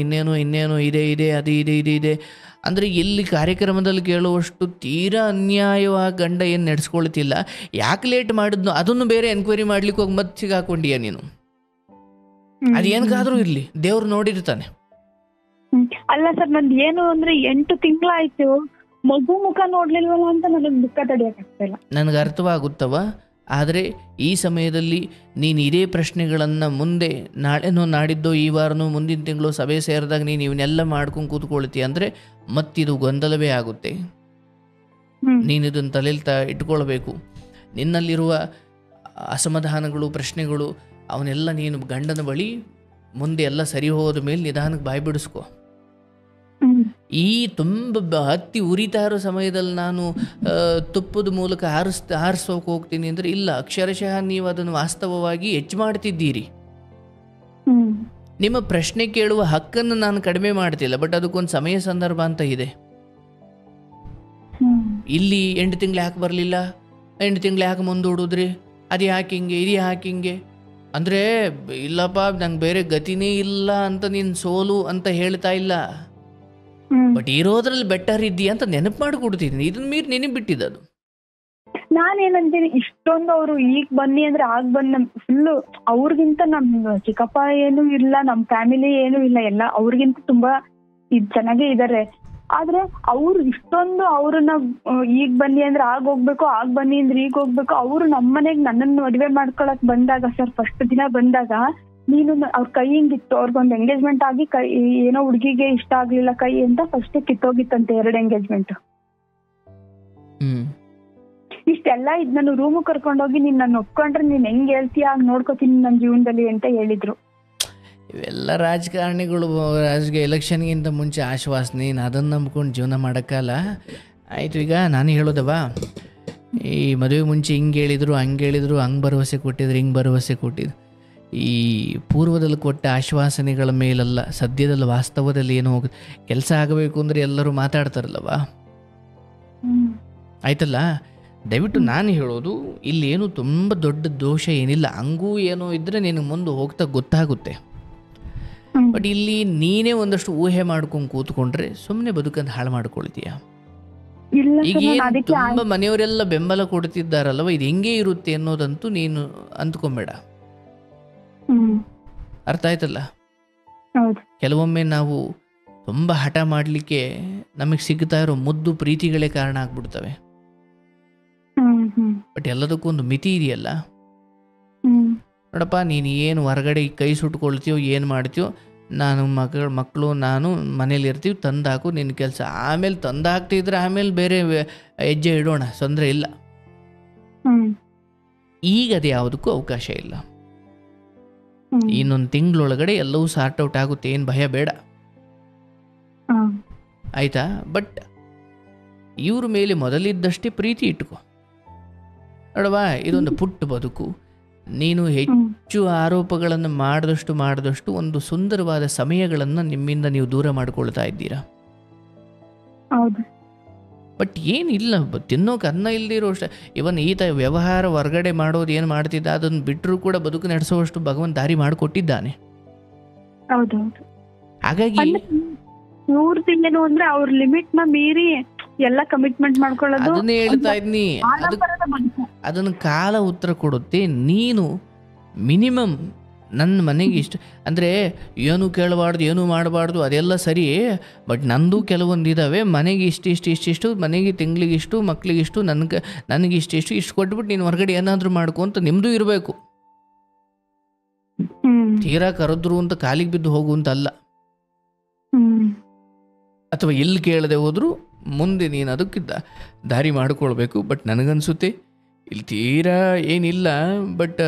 ಇದೆ ಅದು ಇದೆ ಅಂದರೆ ಎಲ್ಲಿ ಕಾರ್ಯಕ್ರಮದಲ್ಲಿ ಕೇಳುವಷ್ಟು ತೀರಾ ಅನ್ಯಾಯವಾಗಿ ಗಂಡ ಏನು ನಡೆಸ್ಕೊಳ್ತಿಲ್ಲ. ಯಾಕೆ ಲೇಟ್ ಮಾಡಿದ್ನೋ ಅದನ್ನು ಬೇರೆ ಎನ್ಕ್ವೈರಿ ಮಾಡ್ಲಿಕ್ಕೆ ಹೋಗಿ ಮತ್ತೆ ಸಿಗಾಕೊಂಡಿಯ ನೀನು. ಅದೇನಕ್ಕಾದ್ರೂ ಇರಲಿ, ದೇವ್ರು ನೋಡಿರ್ತಾನೆ. ಅಲ್ಲ ಸರ್, ನಂದು ಏನು ಅಂದ್ರೆ 8 ತಿಂಗಳಾಯ್ತು, ಮಗು ಮುಖ ನೋಡ್ಲಿಲ್ವಲ್ಲ ಅಂತ ನನಗೆ ದುಃಖ ತಡೆಯಕ್ಕಾಗ್ತಿಲ್ಲ. ನನಗೆ ಅರ್ಥವಾಗುತ್ತವ. ಆದರೆ ಈ ಸಮಯದಲ್ಲಿ ನೀನು ಇದೇ ಪ್ರಶ್ನೆಗಳನ್ನು ಮುಂದೆ ನಾಳೆನೋ ನಾಡಿದ್ದೋ ಈ ವಾರನೋ ಮುಂದಿನ ತಿಂಗಳು ಸಭೆ ಸೇರಿದಾಗ ನೀನು ಇವನ್ನೆಲ್ಲ ಮಾಡ್ಕೊಂಡು ಕೂತ್ಕೊಳ್ತೀಯ ಅಂದರೆ ಮತ್ತಿದು ಗೊಂದಲವೇ ಆಗುತ್ತೆ. ನೀನು ಇದನ್ನು ತಲೆಯಲ್ಲಿ ಇಟ್ಕೊಳ್ಬೇಕು. ನಿನ್ನಲ್ಲಿರುವ ಅಸಮಾಧಾನಗಳು, ಪ್ರಶ್ನೆಗಳು ಅವನ್ನೆಲ್ಲ ನೀನು ಗಂಡನ ಬಳಿ ಮುಂದೆ ಎಲ್ಲ ಸರಿ ಹೋದ ಮೇಲೆ ನಿಧಾನಕ್ಕೆ ಬಾಯಿ ಬಿಡಿಸ್ಕೊ. ಈ ತುಂಬ ಹತ್ತಿ ಉರಿತಾ ಇರೋ ಸಮಯದಲ್ಲಿ ನಾನು ತುಪ್ಪದ ಮೂಲಕ ಆರಿಸೋಕೆ ಹೋಗ್ತೀನಿ ಅಂದರೆ ಇಲ್ಲ, ಅಕ್ಷರಶಃ ನೀವು ಅದನ್ನು ವಾಸ್ತವವಾಗಿ ಹೆಚ್ಚು ಮಾಡ್ತಿದ್ದೀರಿ. ನಿಮ್ಮ ಪ್ರಶ್ನೆ ಕೇಳುವ ಹಕ್ಕನ್ನು ನಾನು ಕಡಿಮೆ ಮಾಡ್ತಿಲ್ಲ, ಬಟ್ ಅದಕ್ಕೊಂದು ಸಮಯ ಸಂದರ್ಭ ಅಂತ ಇದೆ. ಇಲ್ಲಿ 8 ತಿಂಗಳು ಯಾಕೆ ಬರಲಿಲ್ಲ, 8 ತಿಂಗಳು ಯಾಕೆ ಮುಂದೂಡಿದ್ರಿ, ಅದು ಯಾಕೆ ಹಿಂಗೆ, ಇದು ಯಾಕೆ ಹಿಂಗೆ ಅಂದರೆ, ಇಲ್ಲಪ್ಪ ನಂಗೆ ಬೇರೆ ಗತಿನೇ ಇಲ್ಲ ಅಂತ ನೀನು ಸೋಲು ಅಂತ ಹೇಳ್ತಾ ಇಲ್ಲ, ಬಟ್ ಇರೋದ್ರಲ್ಲಿ ಬೆಟರ್ ಇದ್ದೀಯ ಅಂತ ನೆನಪು ಮಾಡಿಕೊಡ್ತೀನಿ. ಇದನ್ನ ಮೀರಿ ನಿನಗೆ ಬಿಟ್ಟಿದ್ದದು. ನಾನೇನಂತೀನಿ, ಇಷ್ಟೊಂದು ಅವರು ಈಗ ಬನ್ನಿ ಅಂದ್ರೆ ಆಗ ಬಂದ್ ಫುಲ್ಲು ಅವ್ರಿಗಿಂತ ನಮ್ ಚಿಕ್ಕಪ್ಪ ಏನು ಇಲ್ಲ, ನಮ್ ಫ್ಯಾಮಿಲಿ ಏನು ಇಲ್ಲ, ಎಲ್ಲ ಅವ್ರಿಗಿಂತ ತುಂಬಾ ಚೆನ್ನಾಗೇ ಇದಾರೆ. ಆದ್ರೆ ಅವ್ರು ಇಷ್ಟೊಂದು ಅವ್ರನ್ನ ಈಗ ಬನ್ನಿ ಅಂದ್ರೆ ಆಗ ಹೋಗ್ಬೇಕು, ಆಗ ಬನ್ನಿ ಅಂದ್ರೆ ಈಗ ಹೋಗ್ಬೇಕು. ಅವ್ರು ನಮ್ಮನೆಗ್ ನನ್ನನ್ನು ಮದುವೆ ಮಾಡ್ಕೊಳಕ್ ಬಂದಾಗ ಸರ್, ಫಸ್ಟ್ ದಿನ ಬಂದಾಗ ನೀನು ಅವ್ರ ಕೈ ಹಿಂಗಿತ್ತು, ಅವ್ರಿಗೊಂದು ಎಂಗೇಜ್ಮೆಂಟ್ ಆಗಿ ಕೈ ಏನೋ ಹುಡುಗಿಗೆ ಇಷ್ಟ ಆಗ್ಲಿಲ್ಲ ಕೈ ಅಂತ ಫಸ್ಟ್ ಕಿತ್ತೋಗಿತ್ತಂತೆ 2 ಎಂಗೇಜ್ಮೆಂಟ್. ಇಷ್ಟೆಲ್ಲ ಇದ್ ನಾನು ರೂಮ್ ಕರ್ಕೊಂಡೋಗಿ ನೀನ್ ನನ್ನ ಒಪ್ಕೊಂಡ್ರೆ ನೀನ್ ಹೆಂಗ್ ಹೇಳ್ತೀಯ ಹಂಗ್ ನೋಡ್ಕೋತೀನಿ ನನ್ನ ಜೀವನದಲ್ಲಿ ಅಂತ ಹೇಳಿದ್ರು. ಇವೆಲ್ಲ ರಾಜಕಾರಣಿಗಳು ರಾಜಕೀಯ ಎಲೆಕ್ಷನ್ಗಿಂತ ಮುಂಚೆ ಆಶ್ವಾಸನೆ, ಅದನ್ನು ನಂಬ್ಕೊಂಡು ಜೀವನ ಮಾಡೋಕ್ಕಲ್ಲ. ಆಯಿತು, ಈಗ ನಾನು ಹೇಳೋದವಾ, ಈ ಮದುವೆ ಮುಂಚೆ ಹಿಂಗೆ ಹೇಳಿದರು, ಹಂಗೆ ಹೇಳಿದರು, ಹಂಗೆ ಭರವಸೆ ಕೊಟ್ಟಿದ್ರು, ಹಿಂಗೆ ಭರವಸೆ ಕೊಟ್ಟಿದ್ರು. ಈ ಪೂರ್ವದಲ್ಲಿ ಕೊಟ್ಟ ಆಶ್ವಾಸನೆಗಳ ಮೇಲಲ್ಲ, ಸದ್ಯದಲ್ಲಿ ವಾಸ್ತವದಲ್ಲಿ ಏನೋ ಹೋಗುತ್ತೆ. ಕೆಲಸ ಆಗಬೇಕು ಅಂದರೆ ಎಲ್ಲರೂ ಮಾತಾಡ್ತಾರಲ್ಲವ, ಆಯ್ತಲ್ಲ. ದಯವಿಟ್ಟು ನಾನು ಹೇಳೋದು, ಇಲ್ಲೇನು ತುಂಬ ದೊಡ್ಡ ದೋಷ ಏನಿಲ್ಲ, ಹಂಗೂ ಏನೋ ಇದ್ದರೆ ನಿನಗೆ ಮುಂದೆ ಹೋಗ್ತಾ ಗೊತ್ತಾಗುತ್ತೆ. ಬಟ್ ಇಲ್ಲಿ ನೀನೇ ಒಂದಷ್ಟು ಊಹೆ ಮಾಡ್ಕೊಂಡು ಕೂತ್ಕೊಂಡ್ರೆ ಸುಮ್ಮನೆ ಬದುಕಂತ ಹಾಳು ಮಾಡ್ಕೊಳ್ತೀಯ. ಈಗ ತುಂಬ ಮನೆಯವರೆಲ್ಲ ಬೆಂಬಲ ಕೊಡ್ತಿದ್ದಾರಲ್ವ, ಇದು ಹೆಂಗೆ ಇರುತ್ತೆ ಅನ್ನೋದಂತೂ ನೀನು ಅಂದ್ಕೊಂಬೇಡ. ಅರ್ಥ ಆಯ್ತಲ್ಲ? ಕೆಲವೊಮ್ಮೆ ನಾವು ತುಂಬ ಹಠ ಮಾಡಲಿಕ್ಕೆ ನಮಗೆ ಸಿಗ್ತಾ ಇರೋ ಮುದ್ದು ಪ್ರೀತಿಗಳೇ ಕಾರಣ ಆಗ್ಬಿಡ್ತವೆ. ಬಟ್ ಎಲ್ಲದಕ್ಕೂ ಒಂದು ಮಿತಿ ಇದೆಯಲ್ಲ. ನೋಡಪ್ಪ, ನೀನು ಏನು ಹೊರಗಡೆ ಕೈ ಸುಟ್ಕೊಳ್ತೀಯೋ, ಏನು ಮಾಡ್ತೀಯೋ, ನಾನು ಮಕ್ಕಳು ನಾನು ಮನೇಲಿ ಇರ್ತೀವಿ, ತಂದಾಕು ನಿನ್ನ ಕೆಲಸ. ಆಮೇಲೆ ತಂದಾಕ್ತಿದ್ರೆ ಆಮೇಲೆ ಬೇರೆ ಹೆಜ್ಜೆ ಇಡೋಣ, ತೊಂದರೆ ಇಲ್ಲ. ಈಗ ಅದು ಯಾವುದಕ್ಕೂ ಅವಕಾಶ ಇಲ್ಲ. ಇನ್ನೊಂದು ತಿಂಗಳೊಳಗಡೆ ಎಲ್ಲವೂ ಸಾರ್ಟ್ ಔಟ್ ಆಗುತ್ತೆ, ಏನು ಭಯ ಬೇಡ, ಆಯಿತಾ? ಬಟ್ ಇವ್ರ ಮೇಲೆ ಮೊದಲಿದ್ದಷ್ಟೇ ಪ್ರೀತಿ ಇಟ್ಕೊ. ನೋಡವಾ, ಇದೊಂದು ಪುಟ್ಟ ಬದುಕು. ನೀನು ಹೆಚ್ಚು ಆರೋಪಗಳನ್ನು ಮಾಡಿದಷ್ಟು ಒಂದು ಸುಂದರವಾದ ಸಮಯಗಳನ್ನು ನಿಮ್ಮಿಂದ ನೀವು ದೂರ ಮಾಡ್ಕೊಳ್ತಾ ಇದ್ದೀರಾ. ಬಟ್ ಏನಿಲ್ಲ, ತಿನ್ನೋಕೆ ಅನ್ನ ಇಲ್ದಿರೋ ಅಷ್ಟೇ. ಇವನ್ ಈತ ವ್ಯವಹಾರ ಹೊರಗಡೆ ಮಾಡೋದು ಏನು ಮಾಡ್ತಿದ್ದ, ಅದನ್ನು ಬಿಟ್ಟರೂ ಕೂಡ ಬದುಕು ನಡೆಸುವಷ್ಟು ಭಗವಂತ ದಾರಿ ಮಾಡಿಕೊಟ್ಟಿದ್ದಾನೆ. ಹಾಗಾಗಿ ಏನು ಅಂದ್ರೆ ಅವ್ರ ಲಿಮಿಟ್ ನ ಮೀರಿ ಎಲ್ಲ ಕಮಿಟ್ಮೆಂಟ್ ಮಾಡ್ಕೊಳ್ಳೋದು, ಅದನ್ನೇ ಹೇಳ್ತಾ ಇದ್ನಿ. ಅದನ್ನು ಕಾಲ ಉತ್ತರ ಕೊಡುತ್ತೆ. ನೀನು ಮಿನಿಮಮ್ ನನ್ನ ಮನೆಗೆ ಇಷ್ಟು ಅಂದರೆ ಏನು ಕೇಳಬಾರ್ದು, ಏನು ಮಾಡಬಾರ್ದು, ಅದೆಲ್ಲ ಸರಿ. ಬಟ್ ನಂದು ಕೆಲವೊಂದು ಇದ್ದಾವೆ, ಮನೆಗೆ ಇಷ್ಟಿಷ್ಟು, ಮನೆಗೆ ತಿಂಗಳಿಗಿಷ್ಟು, ಮಕ್ಕಳಿಗಿಷ್ಟು, ನನಗೆ ಇಷ್ಟು ಕೊಟ್ಬಿಟ್ಟು ನೀನು ಹೊರಗಡೆ ಏನಾದರೂ ಮಾಡ್ಕೊಂತ ನಿಮ್ಮದು ಇರಬೇಕು. ತೀರಾ ಕರೆದ್ರು ಅಂತ ಕಾಲಿಗೆ ಬಿದ್ದು ಹೋಗುವಂತಲ್ಲ, ಅಥವಾ ಎಲ್ಲಿ ಕೇಳದೆ ಹೋದರೂ ಮುಂದೆ ನೀನು ಅದಕ್ಕಿದ್ದ ದಾರಿ ಮಾಡಿಕೊಳ್ಬೇಕು. ಬಟ್ ನನಗನ್ಸುತ್ತೆ ಇಲ್ಲಿ ತೀರಾ ಏನಿಲ್ಲ, ಬಟ್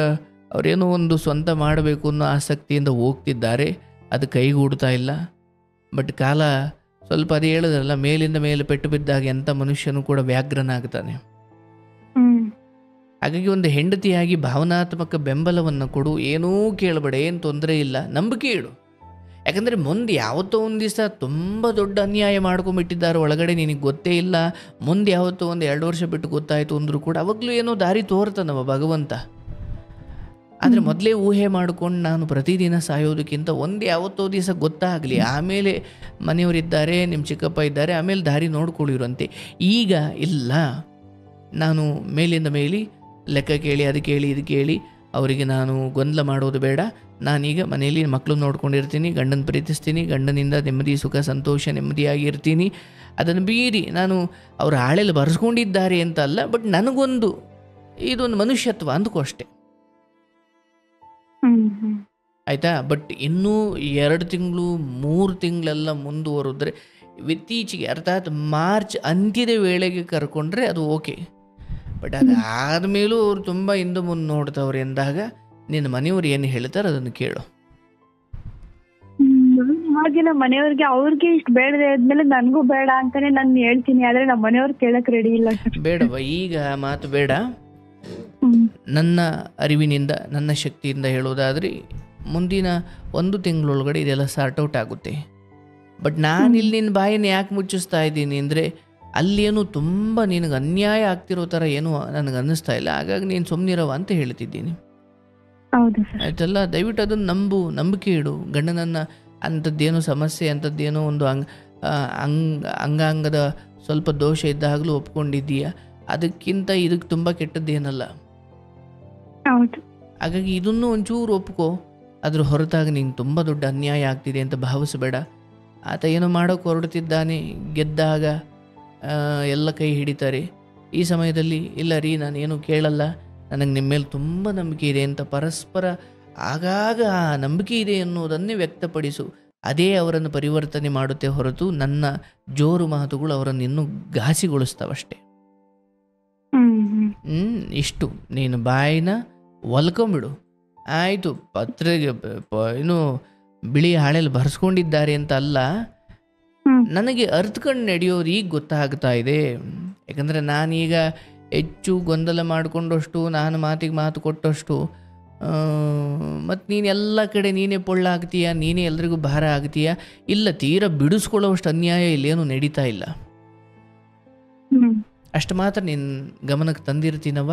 ಅವರೇನೋ ಒಂದು ಸ್ವಂತ ಮಾಡಬೇಕು ಅನ್ನೋ ಆಸಕ್ತಿಯಿಂದ ಹೋಗ್ತಿದ್ದಾರೆ, ಅದು ಕೈಗೂಡ್ತಾ ಇಲ್ಲ. ಬಟ್ ಕಾಲ ಸ್ವಲ್ಪ ಅದೇ ಹೇಳಿದ್ರಲ್ಲ, ಮೇಲಿಂದ ಮೇಲೆ ಪೆಟ್ಟು ಬಿದ್ದಾಗ ಎಂಥ ಮನುಷ್ಯನೂ ಕೂಡ ವ್ಯಾಘ್ರನಾಗ್ತಾನೆ. ಹಾಗಾಗಿ ಒಂದು ಹೆಂಡತಿಯಾಗಿ ಭಾವನಾತ್ಮಕ ಬೆಂಬಲವನ್ನು ಕೊಡು, ಏನೂ ಕೇಳಬೇಡ, ಏನು ತೊಂದರೆ ಇಲ್ಲ, ನಂಬಿಕೆ ಇಡು. ಯಾಕಂದರೆ ಮುಂದೆ ಯಾವತ್ತೋ ಒಂದು ದಿವಸ ತುಂಬ ದೊಡ್ಡ ಅನ್ಯಾಯ ಮಾಡ್ಕೊಂಬಿಟ್ಟಿದ್ದಾರೆ ಒಳಗಡೆ, ನಿನಗೆ ಗೊತ್ತೇ ಇಲ್ಲ. ಮುಂದೆ ಯಾವತ್ತೋ ಒಂದು 2 ವರ್ಷ ಬಿಟ್ಟು ಗೊತ್ತಾಯಿತು ಅಂದರೂ ಕೂಡ ಅವಾಗಲೂ ಏನೋ ದಾರಿ ತೋರ್ತಾನವ ಭಗವಂತ. ಆದರೆ ಮೊದಲೇ ಊಹೆ ಮಾಡ್ಕೊಂಡು ನಾನು ಪ್ರತಿದಿನ ಸಾಯೋದಕ್ಕಿಂತ ಒಂದು ಯಾವತ್ತೋ ದಿವಸ ಗೊತ್ತಾಗಲಿ, ಆಮೇಲೆ ಮನೆಯವರಿದ್ದಾರೆ, ನಿಮ್ಮ ಚಿಕ್ಕಪ್ಪ ಇದ್ದಾರೆ, ಆಮೇಲೆ ದಾರಿ ನೋಡ್ಕೊಳ್ಳಿರಂತೆ. ಈಗ ಇಲ್ಲ, ನಾನು ಮೇಲಿಂದ ಮೇಲೆ ಲೆಕ್ಕ ಕೇಳಿ ಅದು ಕೇಳಿ ಇದು ಕೇಳಿ ಅವರಿಗೆ ನಾನು ಗೊಂದಲ ಮಾಡೋದು ಬೇಡ. ನಾನೀಗ ಮನೆಯಲ್ಲಿ ಮಕ್ಕಳು ನೋಡ್ಕೊಂಡಿರ್ತೀನಿ, ಗಂಡನ ಪ್ರೀತಿಸ್ತೀನಿ, ಗಂಡನಿಂದ ನೆಮ್ಮದಿ ಸುಖ ಸಂತೋಷ ನೆಮ್ಮದಿಯಾಗಿರ್ತೀನಿ. ಅದನ್ನು ಮೀರಿ ನಾನು ಅವ್ರ ಹಾಳೆಲ್ಲಿ ಬರೆಸ್ಕೊಂಡಿದ್ದಾರೆ ಅಂತ ಅಲ್ಲ, ಬಟ್ ನನಗೊಂದು ಇದೊಂದು ಮನುಷ್ಯತ್ವ ಅಂದ್ಕೋ ಅಷ್ಟೆ, ಆಯಿತಾ? ಬಟ್ ಇನ್ನೂ 2 ತಿಂಗಳು 3 ತಿಂಗಳೆಲ್ಲ ಮುಂದುವರೆದ್ರೆ, ಇತ್ತೀಚೆಗೆ ಅರ್ಥಾತ್ ಮಾರ್ಚ್ ಅಂತ್ಯದ ವೇಳೆಗೆ ಕರ್ಕೊಂಡ್ರೆ ಅದು ಓಕೆ. ಬಟ್ ಅದಾದಮೇಲೂ ಅವ್ರು ತುಂಬ ಹಿಂದೆ ಮುಂದೆ ನೋಡ್ತವ್ರೆ ಎಂದಾಗ ನಿನ್ನ ಮನೆಯವ್ರು ಏನು ಹೇಳ್ತಾರೆ ಅದನ್ನು ಕೇಳು. ಹಾಗೆ ನಮ್ಮ ಮನೆಯವ್ರಿಗೆ ಅವ್ರಿಗೆ ಇಷ್ಟು ಬೇಡದೆ ಆದ್ಮೇಲೆ ನನಗೂ ಬೇಡ ಅಂತಾನೆ ನಾನು ಹೇಳ್ತೀನಿ, ಆದ್ರೆ ನಮ್ಮ ಮನೆಯವ್ರು ಕೇಳಕ್ ರೆಡಿ ಇಲ್ಲ. ಬೇಡವ, ಈಗ ಮಾತು ಬೇಡ. ನನ್ನ ಅರಿವಿನಿಂದ, ನನ್ನ ಶಕ್ತಿಯಿಂದ ಹೇಳೋದಾದ್ರೆ ಮುಂದಿನ 1 ತಿಂಗಳೊಳಗಡೆ ಇದೆಲ್ಲ ಸಾರ್ಟ್ಔಟ್ ಆಗುತ್ತೆ. ಬಟ್ ನಾನು ಇಲ್ಲಿ ನಿನ್ನ ಬಾಯಿನ ಯಾಕೆ ಮುಚ್ಚಿಸ್ತಾ ಇದ್ದೀನಿ ಅಂದರೆ ಅಲ್ಲೇನು ತುಂಬ ನಿನಗೆ ಅನ್ಯಾಯ ಆಗ್ತಿರೋ ಥರ ಏನೂ ನನಗೆ ಅನ್ನಿಸ್ತಾ ಇಲ್ಲ. ಹಾಗಾಗಿ ನೀನು ಸುಮ್ಮನಿರವ ಅಂತ ಹೇಳ್ತಿದ್ದೀನಿ. ಹೌದು ಸರ್. ಆಯ್ತಲ್ಲ, ದಯವಿಟ್ಟು ಅದನ್ನು ನಂಬಿಕೆ ಇಡು. ಗಂಡನನ್ನು ಅಂಥದ್ದೇನೋ ಸಮಸ್ಯೆ, ಅಂಥದ್ದೇನೋ ಒಂದು ಅಂಗಾಂಗದ ಸ್ವಲ್ಪ ದೋಷ ಇದ್ದಾಗಲೂ ಒಪ್ಕೊಂಡಿದ್ದೀಯ, ಅದಕ್ಕಿಂತ ಇದಕ್ಕೆ ತುಂಬ ಕೆಟ್ಟದ್ದೇನಲ್ಲ. ಹೌದು. ಹಾಗಾಗಿ ಇದನ್ನು ಒಂಚೂರು ಒಪ್ಕೋ. ಅದ್ರ ಹೊರತಾಗಿ ನಿಂಗೆ ತುಂಬ ದೊಡ್ಡ ಅನ್ಯಾಯ ಆಗ್ತಿದೆ ಅಂತ ಭಾವಿಸಬೇಡ. ಆತ ಏನೋ ಮಾಡೋಕ್ಕೆ ಹೊರಡ್ತಿದ್ದಾನೆ, ಗೆದ್ದಾಗ ಎಲ್ಲ ಕೈ ಹಿಡಿತಾರೆ. ಈ ಸಮಯದಲ್ಲಿ ಇಲ್ಲ ರೀ, ನಾನೇನು ಕೇಳಲ್ಲ, ನನಗೆ ನಿಮ್ಮ ಮೇಲೆ ತುಂಬ ನಂಬಿಕೆ ಇದೆ ಅಂತ ಪರಸ್ಪರ ಆಗಾಗ ಆ ನಂಬಿಕೆ ಇದೆ ಅನ್ನೋದನ್ನೇ ವ್ಯಕ್ತಪಡಿಸು. ಅದೇ ಅವರನ್ನು ಪರಿವರ್ತನೆ ಮಾಡುತ್ತೆ ಹೊರತು ನನ್ನ ಜೋರು ಮಾತುಗಳು ಅವರನ್ನು ಇನ್ನೂ ಘಾಸಿಗೊಳಿಸ್ತಾವಷ್ಟೆ. ಇಷ್ಟು ನೀನು ಬಾಯಿನ ಒಲ್ಕೊಂಬಿಡು. ಆಯಿತು, ಪತ್ರಿಕೆ ಏನು ಬಿಳಿ ಹಾಳೆಯಲ್ಲಿ ಬರೆಸ್ಕೊಂಡಿದ್ದಾರೆ ಅಂತ ಅಲ್ಲ, ನನಗೆ ಅರ್ಥಕೊಂಡು ನಡೆಯೋದು ಈಗ ಗೊತ್ತಾಗ್ತಾ ಇದೆ. ಯಾಕಂದರೆ ನಾನೀಗ ಹೆಚ್ಚು ಗೊಂದಲ ಮಾಡಿಕೊಂಡಷ್ಟು, ನಾನು ಮಾತಿಗೆ ಮಾತು ಕೊಟ್ಟಷ್ಟು, ಮತ್ತು ನೀನು ಎಲ್ಲ ಕಡೆ ನೀನೇ ಪೊಳ್ಳಾಗ್ತೀಯ, ನೀನೇ ಎಲ್ರಿಗೂ ಭಾರ ಆಗ್ತೀಯ. ಇಲ್ಲ, ತೀರಾ ಬಿಡಿಸ್ಕೊಳ್ಳೋಷ್ಟು ಅನ್ಯಾಯ ಇಲ್ಲೇನು ನಡೀತಾ ಇಲ್ಲ. ಅಷ್ಟು ಮಾತ್ರ ನಿನ್ನ ಗಮನಕ್ಕೆ ತಂದಿರ್ತೀನವ.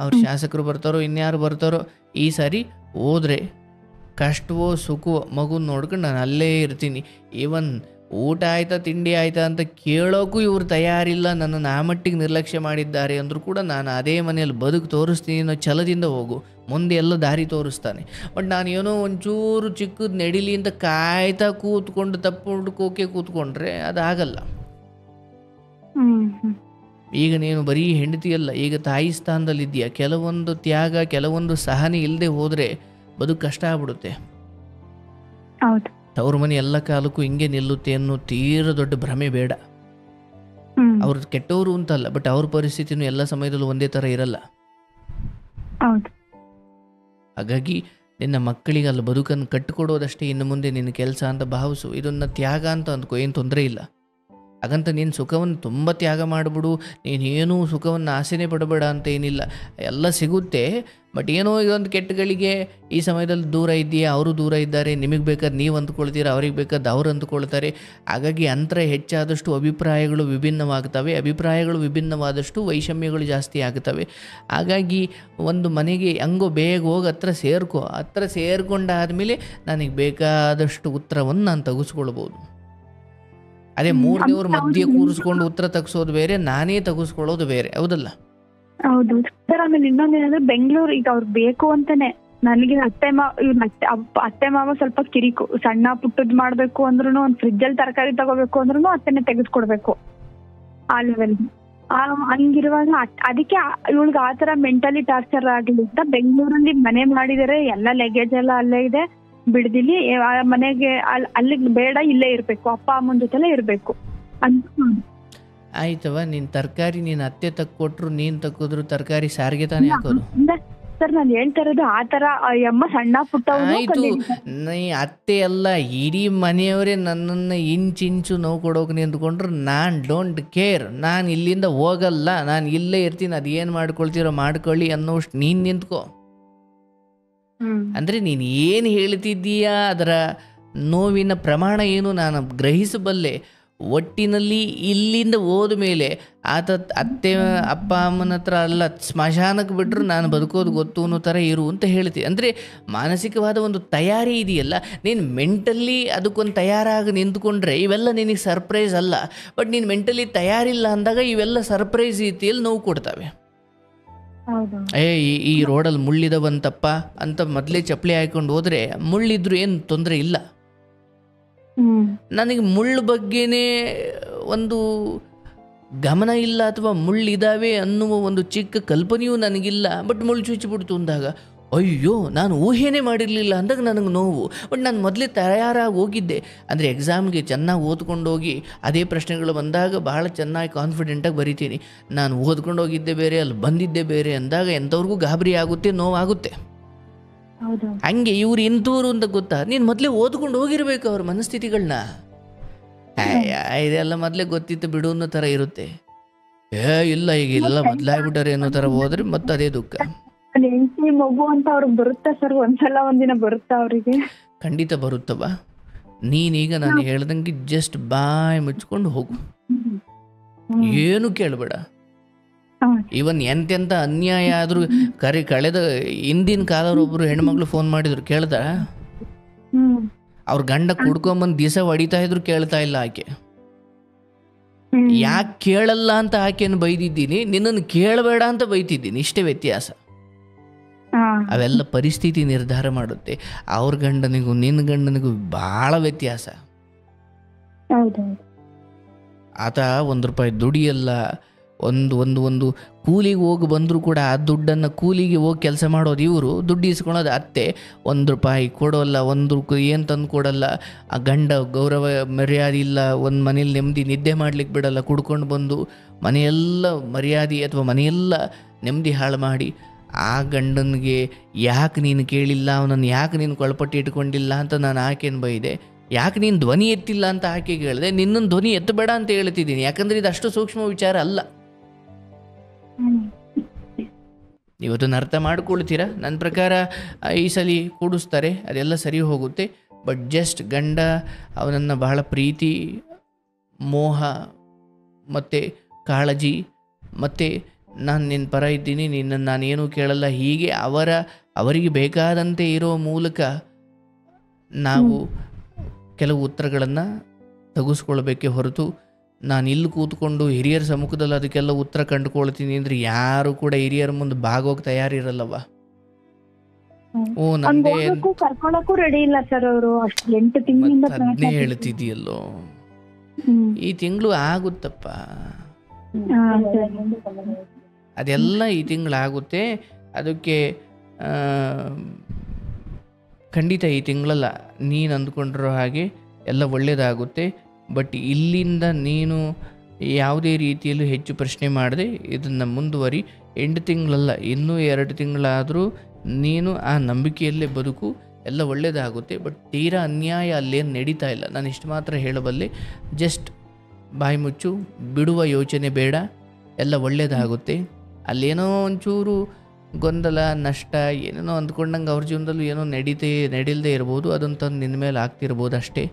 ಅವ್ರ ಶಾಸಕರು ಬರ್ತಾರೋ ಇನ್ಯಾರು ಬರ್ತಾರೋ, ಈ ಸಾರಿ ಹೋದರೆ ಕಷ್ಟವೋ ಸುಖವೋ ಮಗುನ ನೋಡ್ಕೊಂಡು ನಾನು ಅಲ್ಲೇ ಇರ್ತೀನಿ. ಈವನ್ ಊಟ ಆಯ್ತಾ ತಿಂಡಿ ಆಯ್ತಾ ಅಂತ ಕೇಳೋಕ್ಕೂ ಇವ್ರು ತಯಾರಿಲ್ಲ, ನನ್ನನ್ನು ಆ ಮಟ್ಟಿಗೆ ನಿರ್ಲಕ್ಷ್ಯ ಮಾಡಿದ್ದಾರೆ ಅಂದರೂ ಕೂಡ ನಾನು ಅದೇ ಮನೆಯಲ್ಲಿ ಬದುಕು ತೋರಿಸ್ತೀನಿ ಅನ್ನೋ ಛಲದಿಂದ ಹೋಗು, ಮುಂದೆ ಎಲ್ಲ ದಾರಿ ತೋರಿಸ್ತಾನೆ. ಬಟ್ ನಾನು ಏನೋ ಒಂಚೂರು ಚಿಕ್ಕದು ನಡಿಲಿ ಅಂತ ಕಾಯ್ತಾ ಕೂತ್ಕೊಂಡು ತಪ್ಪು ಹುಡ್ಕೋಕೆ ಕೂತ್ಕೊಂಡ್ರೆ ಅದಾಗಲ್ಲ. ಈಗ ನೀನು ಬರೀ ಹೆಂಡತಿಯಲ್ಲ, ಈಗ ತಾಯಿ ಸ್ಥಾನದಲ್ಲಿದ್ದೀಯ. ಕೆಲವೊಂದು ತ್ಯಾಗ, ಕೆಲವೊಂದು ಸಹನೆ ಇಲ್ಲದೆ ಹೋದರೆ ಬದುಕು ಕಷ್ಟ ಆಗ್ಬಿಡುತ್ತೆ. ತವ್ರ ಮನೆ ಎಲ್ಲ ಕಾಲಕ್ಕೂ ಹಿಂಗೆ ನಿಲ್ಲುತ್ತೆ ಅನ್ನೋ ತೀರ ದೊಡ್ಡ ಭ್ರಮೆ ಬೇಡ. ಅವ್ರು ಕೆಟ್ಟವರು ಅಂತಲ್ಲ, ಬಟ್ ಅವ್ರ ಪರಿಸ್ಥಿತಿನೂ ಎಲ್ಲ ಸಮಯದಲ್ಲೂ ಒಂದೇ ಥರ ಇರಲ್ಲ. ಹಾಗಾಗಿ ನಿನ್ನ ಮಕ್ಕಳಿಗೆ ಅಲ್ಲಿ ಬದುಕನ್ನು ಕಟ್ಟಿಕೊಡೋದಷ್ಟೇ ಇನ್ನು ಮುಂದೆ ನಿನ್ನ ಕೆಲಸ ಅಂತ ಭಾವಿಸು. ಇದನ್ನು ತ್ಯಾಗ ಅಂತ ಅಂದ್ಕೋ, ಏನು ತೊಂದರೆ ಇಲ್ಲ. ಹಾಗಂತ ನೀನು ಸುಖವನ್ನು ತುಂಬ ತ್ಯಾಗ ಮಾಡಿಬಿಡು, ನೀನೇನೂ ಸುಖವನ್ನು ಆಸೆನೇ ಪಡಬೇಡ ಅಂತ ಏನಿಲ್ಲ, ಎಲ್ಲ ಸಿಗುತ್ತೆ. ಬಟ್ ಏನೋ ಇದೊಂದು ಕೆಟ್ಟಗಳಿಗೆ ಈ ಸಮಯದಲ್ಲಿ ದೂರ ಇದ್ದೀಯಾ, ಅವರು ದೂರ ಇದ್ದಾರೆ, ನಿಮಗೆ ಬೇಕಾದ್ರೆ ನೀವು ಅಂದ್ಕೊಳ್ತೀರ, ಅವ್ರಿಗೆ ಬೇಕಾದ್ರೆ ಅವ್ರು ಅಂದ್ಕೊಳ್ತಾರೆ. ಹಾಗಾಗಿ ಅಂತರ ಹೆಚ್ಚಾದಷ್ಟು ಅಭಿಪ್ರಾಯಗಳು ವಿಭಿನ್ನವಾಗ್ತವೆ, ಅಭಿಪ್ರಾಯಗಳು ವಿಭಿನ್ನವಾದಷ್ಟು ವೈಷಮ್ಯಗಳು ಜಾಸ್ತಿ ಆಗ್ತವೆ. ಹಾಗಾಗಿ ಒಂದು ಮನೆಗೆ ಹೆಂಗೋ ಬೇಗ ಹೋಗಿ ಹತ್ರ ಸೇರ್ಕೊಂಡಾದಮೇಲೆ ನನಗೆ ಬೇಕಾದಷ್ಟು ಉತ್ತರವನ್ನು ನಾನು ತೆಗೆಸ್ಕೊಳ್ಬೋದು. ಅದೇ 3 ದೇವ್ರ ಮಧ್ಯೆ ಕೂರಿಸ್ಕೊಂಡು ಉತ್ತರ ತೆಗೆಸೋದು ಬೇರೆ, ನಾನೇ ತೆಗೆಸ್ಕೊಳ್ಳೋದು ಬೇರೆ, ಹೌದಲ್ಲ? ಹೌದು ಸರ್. ಆಮೇಲೆ ಇನ್ನೊಂದೇನಂದ್ರೆ, ಬೆಂಗಳೂರು ಈಗ ಅವ್ರು ಬೇಕು ಅಂತಾನೆ, ನನಗೆ ಅತ್ತೆ ಮಾವ ಸ್ವಲ್ಪ ಕಿರಿಕು, ಸಣ್ಣ ಪುಟ್ಟದ್ ಮಾಡ್ಬೇಕು ಅಂದ್ರೂ, ಒಂದು ಫ್ರಿಜ್ಜಲ್ಲಿ ತರಕಾರಿ ತಗೋಬೇಕು ಅಂದ್ರೂ ಅತ್ತೆನೆ ತೆಗೆಸ್ಕೊಡ್ಬೇಕು ಆ ಲೆವೆಲ್. ಹಂಗಿರುವಾಗ ಅದಕ್ಕೆ ಇವಳಿಗೆ ಆತರ ಮೆಂಟಲಿ ಟಾರ್ಚರ್ ಆಗಲಿ ಅಂತ ಬೆಂಗಳೂರಲ್ಲಿ ಮನೆ ಮಾಡಿದರೆ, ಎಲ್ಲ ಲಗೇಜ್ ಎಲ್ಲ ಅಲ್ಲೇ ಇದೆ, ಬಿಡ್ದಿಲಿ ಮನೆಗೆ ಅಲ್ಲಿಗೆ ಬೇಡ, ಇಲ್ಲೇ ಇರ್ಬೇಕು, ಅಪ್ಪ ಅಮ್ಮನ ಜೊತೆಲೇ ಇರ್ಬೇಕು ಅಂತ. ಆಯ್ತವ, ನೀನ್ ತರಕಾರಿ ನೀನ್ ಅತ್ತೆ ತಕ್ಕೊಟ್ರು, ನೀನ್ ತಕ್ಕೋದ್ರು ತರಕಾರಿ ಸಾರಿಗೆ ತಾನೇ ಹಾಕೋದು. ಸರ್ ನಾನು ಹೇಳ್ತಾ ಇರೋದು ಆತರ ಅಮ್ಮ ಸಣ್ಣ ಪುಟ್ಟ. ಆಯ್ತು, ನೀ ಅತ್ತೆ ಅಲ್ಲ, ಇಡೀ ಮನೆಯವರೇ ನನ್ನನ್ನು ಇಂಚಿಂಚು ನೋವು ಕೊಡೋಕೆ ನಿಂತ್ಕೊಂಡ್ರು ನಾನು ಡೋಂಟ್ ಕೇರ್, ನಾನು ಇಲ್ಲಿಂದ ಹೋಗಲ್ಲ, ನಾನು ಇಲ್ಲೇ ಇರ್ತೀನಿ, ಅದೇನು ಮಾಡ್ಕೊಳ್ತೀರೋ ಮಾಡ್ಕೊಳ್ಳಿ ಅನ್ನೋಷ್ಟು ನೀನು ನಿಂತ್ಕೋ. ಅಂದರೆ ನೀನು ಏನು ಹೇಳ್ತಿದ್ದೀಯಾ, ಅದರ ನೋವಿನ ಪ್ರಮಾಣ ಏನು ನಾನು ಗ್ರಹಿಸಬಲ್ಲೆ. ಒಟ್ಟಿನಲ್ಲಿ ಇಲ್ಲಿಂದ ಹೋದ ಮೇಲೆ ಅತ್ತೆ ಅಪ್ಪ ಅಮ್ಮನ ಹತ್ರ ಅಲ್ಲ, ಸ್ಮಶಾನಕ್ಕೆ ಬಿಟ್ಟರು ನಾನು ಬದುಕೋದು ಗೊತ್ತು ಅನ್ನೋ ಥರ ಇರು ಅಂತ ಹೇಳ್ತೀವಿ. ಅಂದರೆ ಮಾನಸಿಕವಾದ ಒಂದು ತಯಾರಿ ಇದೆಯಲ್ಲ, ನೀನು ಮೆಂಟಲಿ ಅದಕ್ಕೊಂದು ತಯಾರಾಗಿ ನಿಂತ್ಕೊಂಡ್ರೆ ಇವೆಲ್ಲ ನಿನಗೆ ಸರ್ಪ್ರೈಸ್ ಅಲ್ಲ. ಬಟ್ ನೀನು ಮೆಂಟಲಿ ತಯಾರಿಲ್ಲ ಅಂದಾಗ ಇವೆಲ್ಲ ಸರ್ಪ್ರೈಸ್ ರೀತಿಯಲ್ಲಿ ನೋವು ಕೊಡ್ತವೆ. ಈ ರೋಡಲ್ಲಿ ಮುಳ್ಳಿದವಂತಪ್ಪ ಅಂತ ಮೊದಲೇ ಚಪ್ಪಲಿ ಹಾಕೊಂಡು ಹೋದರೆ ಮುಳ್ಳಿದ್ರು ಏನು ತೊಂದರೆ ಇಲ್ಲ. ನನಗೆ ಮುಳ್ಳು ಬಗ್ಗೆನೇ ಒಂದು ಗಮನ ಇಲ್ಲ, ಅಥವಾ ಮುಳ್ಳಿದಾವೆ ಅನ್ನುವ ಒಂದು ಚಿಕ್ಕ ಕಲ್ಪನೆಯೂ ನನಗಿಲ್ಲ. ಬಟ್ ಮುಳ್ಳು ಚುಚ್ಚಿಬಿಡ್ತು ಅಂದಾಗ ಅಯ್ಯೋ ನಾನು ಊಹೆನೇ ಮಾಡಿರಲಿಲ್ಲ ಅಂದಾಗ ನನಗೆ ನೋವು. ಬಟ್ ನಾನು ಮೊದಲೇ ತಯಾರಾಗಿ ಹೋಗಿದ್ದೆ, ಅಂದರೆ ಎಕ್ಸಾಮ್ಗೆ ಚೆನ್ನಾಗಿ ಓದ್ಕೊಂಡು ಹೋಗಿ ಅದೇ ಪ್ರಶ್ನೆಗಳು ಬಂದಾಗ ಬಹಳ ಚೆನ್ನಾಗಿ ಕಾನ್ಫಿಡೆಂಟಾಗಿ ಬರಿತೀನಿ. ನಾನು ಓದ್ಕೊಂಡು ಹೋಗಿದ್ದೆ ಬೇರೆ, ಅಲ್ಲಿ ಬಂದಿದ್ದೆ ಬೇರೆ ಅಂದಾಗ ಎಂಥವ್ರಿಗೂ ಗಾಬರಿ ಆಗುತ್ತೆ, ನೋವಾಗುತ್ತೆ. ಹಂಗೆ ಇವ್ರು ಇಂಥವ್ರು ಅಂತ ಗೊತ್ತಾ, ನೀನು ಮೊದಲೇ ಓದ್ಕೊಂಡು ಹೋಗಿರ್ಬೇಕು ಅವ್ರ ಮನಸ್ಥಿತಿಗಳನ್ನ. ಇದೆಲ್ಲ ಮೊದಲೇ ಗೊತ್ತಿತ್ತು ಬಿಡು ಅನ್ನೋ ಥರ ಇರುತ್ತೆ. ಇಲ್ಲ ಈಗ ಇಲ್ಲ ಬದಲಾಗ್ಬಿಟ್ಟಾರೆ ಅನ್ನೋ ಥರ ಹೋದ್ರೆ ಮತ್ತೆ ಅದೇ ದುಃಖ. ಹೆಂಡತಿ ಮಗು ಅಂತ ಅವ್ರಿಗೆ ಬರುತ್ತಾ ಸರ್? ಒಂದ್ಸಲ ಒಂದಿನ ಬರುತ್ತಾ ಅವರಿಗೆ? ಖಂಡಿತ ಬರುತ್ತವ. ನೀನೀಗ ನಾನು ಹೇಳ್ದಂಗೆ ಜಸ್ಟ್ ಬಾಯ್ ಮುಚ್ಕೊಂಡು ಹೋಗು, ಏನು ಕೇಳಬೇಡ. ಇವನ್ ಎಂತೆಂಥ ಅನ್ಯಾಯ ಆದರೂ ಕಳೆದ ಹಿಂದಿನ ಕಾಲದೊಬ್ಬರು ಹೆಣ್ಮಕ್ಳು ಫೋನ್ ಮಾಡಿದ್ರು, ಕೇಳ್ದ? ಅವ್ರ ಗಂಡ ಕುಡ್ಕೊಂಬಂದು ದಿವಸ ಹೊಡಿತಾ ಇದ್ರು, ಕೇಳ್ತಾ ಇಲ್ಲ ಆಕೆ. ಯಾಕೆ ಕೇಳಲ್ಲ ಅಂತ ಆಕೆಯನ್ನು ಬೈದಿದ್ದೀನಿ, ನಿನ್ನನ್ನು ಕೇಳಬೇಡ ಅಂತ ಬೈತಿದ್ದೀನಿ, ಇಷ್ಟೇ ವ್ಯತ್ಯಾಸ. ಅವೆಲ್ಲ ಪರಿಸ್ಥಿತಿ ನಿರ್ಧಾರ ಮಾಡುತ್ತೆ. ಅವ್ರ ಗಂಡನಿಗೂ ನಿನ್ನ ಗಂಡನಿಗೂ ಭಾಳ ವ್ಯತ್ಯಾಸ. ಆತ ₹1 ದುಡಿಯಲ್ಲ, ಒಂದು ಕೂಲಿಗೆ ಹೋಗಿ ಬಂದರೂ ಕೂಡ ಆ ದುಡ್ಡನ್ನು ಕೂಲಿಗೆ ಹೋಗಿ ಕೆಲಸ ಮಾಡೋದು ಇವರು, ದುಡ್ಡು ಇಸ್ಕೊಳೋದು ಅತ್ತೆ. ₹1 ಕೊಡೋಲ್ಲ, ಏನು ತಂದು ಕೊಡಲ್ಲ. ಆ ಗಂಡ ಗೌರವ ಮರ್ಯಾದೆ ಇಲ್ಲ, ಒಂದು ಮನೇಲಿ ನೆಮ್ಮದಿ ನಿದ್ದೆ ಮಾಡ್ಲಿಕ್ಕೆ ಬಿಡಲ್ಲ, ಕುಡ್ಕೊಂಡು ಬಂದು ಮನೆಯೆಲ್ಲ ಮರ್ಯಾದೆ ಅಥವಾ ಮನೆಯೆಲ್ಲ ನೆಮ್ಮದಿ ಹಾಳು ಮಾಡಿ. ಆ ಗಂಡನಿಗೆ ಯಾಕೆ ನೀನು ಕೇಳಿಲ್ಲ, ಅವನನ್ನು ಯಾಕೆ ನೀನು ಕೊಳಪಟ್ಟಿ ಇಟ್ಕೊಂಡಿಲ್ಲ ಅಂತ ನಾನು ಆಕೆಯನ್ನು ಬೈದೆ. ಯಾಕೆ ನೀನು ಧ್ವನಿ ಎತ್ತಿಲ್ಲ ಅಂತ ಆಕೆಗೆ ಹೇಳಿದೆ. ನಿನ್ನನ್ನು ಧ್ವನಿ ಎತ್ತಬೇಡ ಅಂತ ಹೇಳ್ತಿದ್ದೀನಿ, ಯಾಕಂದರೆ ಇದು ಅಷ್ಟು ಸೂಕ್ಷ್ಮ ವಿಚಾರ ಅಲ್ಲ. ಇವತ್ತನ್ನು ಅರ್ಥ ಮಾಡ್ಕೊಳ್ತೀರಾ? ನನ್ನ ಪ್ರಕಾರ ಈ ಸಲ ಕೂಡಿಸ್ತಾರೆ, ಅದೆಲ್ಲ ಸರಿ ಹೋಗುತ್ತೆ. ಬಟ್ ಜಸ್ಟ್ ಗಂಡ ಅವನನ್ನು ಬಹಳ ಪ್ರೀತಿ, ಮೋಹ ಮತ್ತು ಕಾಳಜಿ ಮತ್ತು ನಾನು ನಿನ್ನ ಪರ ಇದ್ದೀನಿ, ನಿನ್ನನ್ನು ನಾನೇನೂ ಕೇಳಲ್ಲ, ಹೀಗೆ ಅವರಿಗೆ ಬೇಕಾದಂತೆ ಇರೋ ಮೂಲಕ ನಾವು ಕೆಲವು ಉತ್ತರಗಳನ್ನು ತೆಗೆಸ್ಕೊಳ್ಬೇಕೇ ಹೊರತು ನಾನು ಇಲ್ಲಿ ಕೂತ್ಕೊಂಡು ಹಿರಿಯರ ಸಮ್ಮುಖದಲ್ಲಿ ಅದಕ್ಕೆಲ್ಲ ಉತ್ತರ ಕಂಡುಕೊಳ್ತೀನಿ ಅಂದರೆ ಯಾರು ಕೂಡ ಹಿರಿಯರ ಮುಂದೆ ಭಾಗೋಗಿ ತಯಾರಿರಲ್ಲವ. ನಂದೇ ಕರ್ಕೊಳ್ಳೋಕ್ಕೂ ರೆಡಿ ಇಲ್ಲ ಸರ್ ಅವರು. ಅಷ್ಟು 8 ತಿಂಗಳಿಂದ ಅದನ್ನೇ ಹೇಳ್ತಿದ್ದೀಯಲ್ಲೋ, ಈ ತಿಂಗಳು ಆಗುತ್ತಪ್ಪ, ಅದೆಲ್ಲ ಈ ತಿಂಗಳಾಗುತ್ತೆ. ಅದಕ್ಕೆ ಖಂಡಿತ ಈ ತಿಂಗಳಲ್ಲ, ನೀನು ಅಂದ್ಕೊಂಡಿರೋ ಹಾಗೆ ಎಲ್ಲ ಒಳ್ಳೆಯದಾಗುತ್ತೆ. ಬಟ್ ಇಲ್ಲಿಂದ ನೀನು ಯಾವುದೇ ರೀತಿಯಲ್ಲೂ ಹೆಚ್ಚು ಪ್ರಶ್ನೆ ಮಾಡದೆ ಇದನ್ನು ಮುಂದುವರಿ. 8 ತಿಂಗಳಲ್ಲ, ಇನ್ನೂ 2 ತಿಂಗಳಾದರೂ ನೀನು ಆ ನಂಬಿಕೆಯಲ್ಲೇ ಬದುಕು, ಎಲ್ಲ ಒಳ್ಳೆಯದಾಗುತ್ತೆ. ಬಟ್ ತೀರಾ ಅನ್ಯಾಯ ಅಲ್ಲೇನು ನಡೀತಾ ಇಲ್ಲ. ನಾನು ಇಷ್ಟು ಮಾತ್ರ ಹೇಳಬಲ್ಲೆ, ಜಸ್ಟ್ ಬಾಯಿ ಮುಚ್ಚು, ಬಿಡುವ ಯೋಚನೆ ಬೇಡ, ಎಲ್ಲ ಒಳ್ಳೆಯದಾಗುತ್ತೆ. ಅಲ್ಲೇನೋ ಒಂಚೂರು ಗೊಂದಲ, ನಷ್ಟ, ಏನೇನೋ ಅಂದ್ಕೊಂಡಂಗೆ ಅವ್ರ ಜೀವನದಲ್ಲೂ ಏನೋ ನಡೀಲ್ದೇ ಇರ್ಬೋದು, ಅದನ್ನು ತಂದು ನಿನ್ನ ಮೇಲೆ ಆಗ್ತಿರ್ಬೋದು ಅಷ್ಟೇ.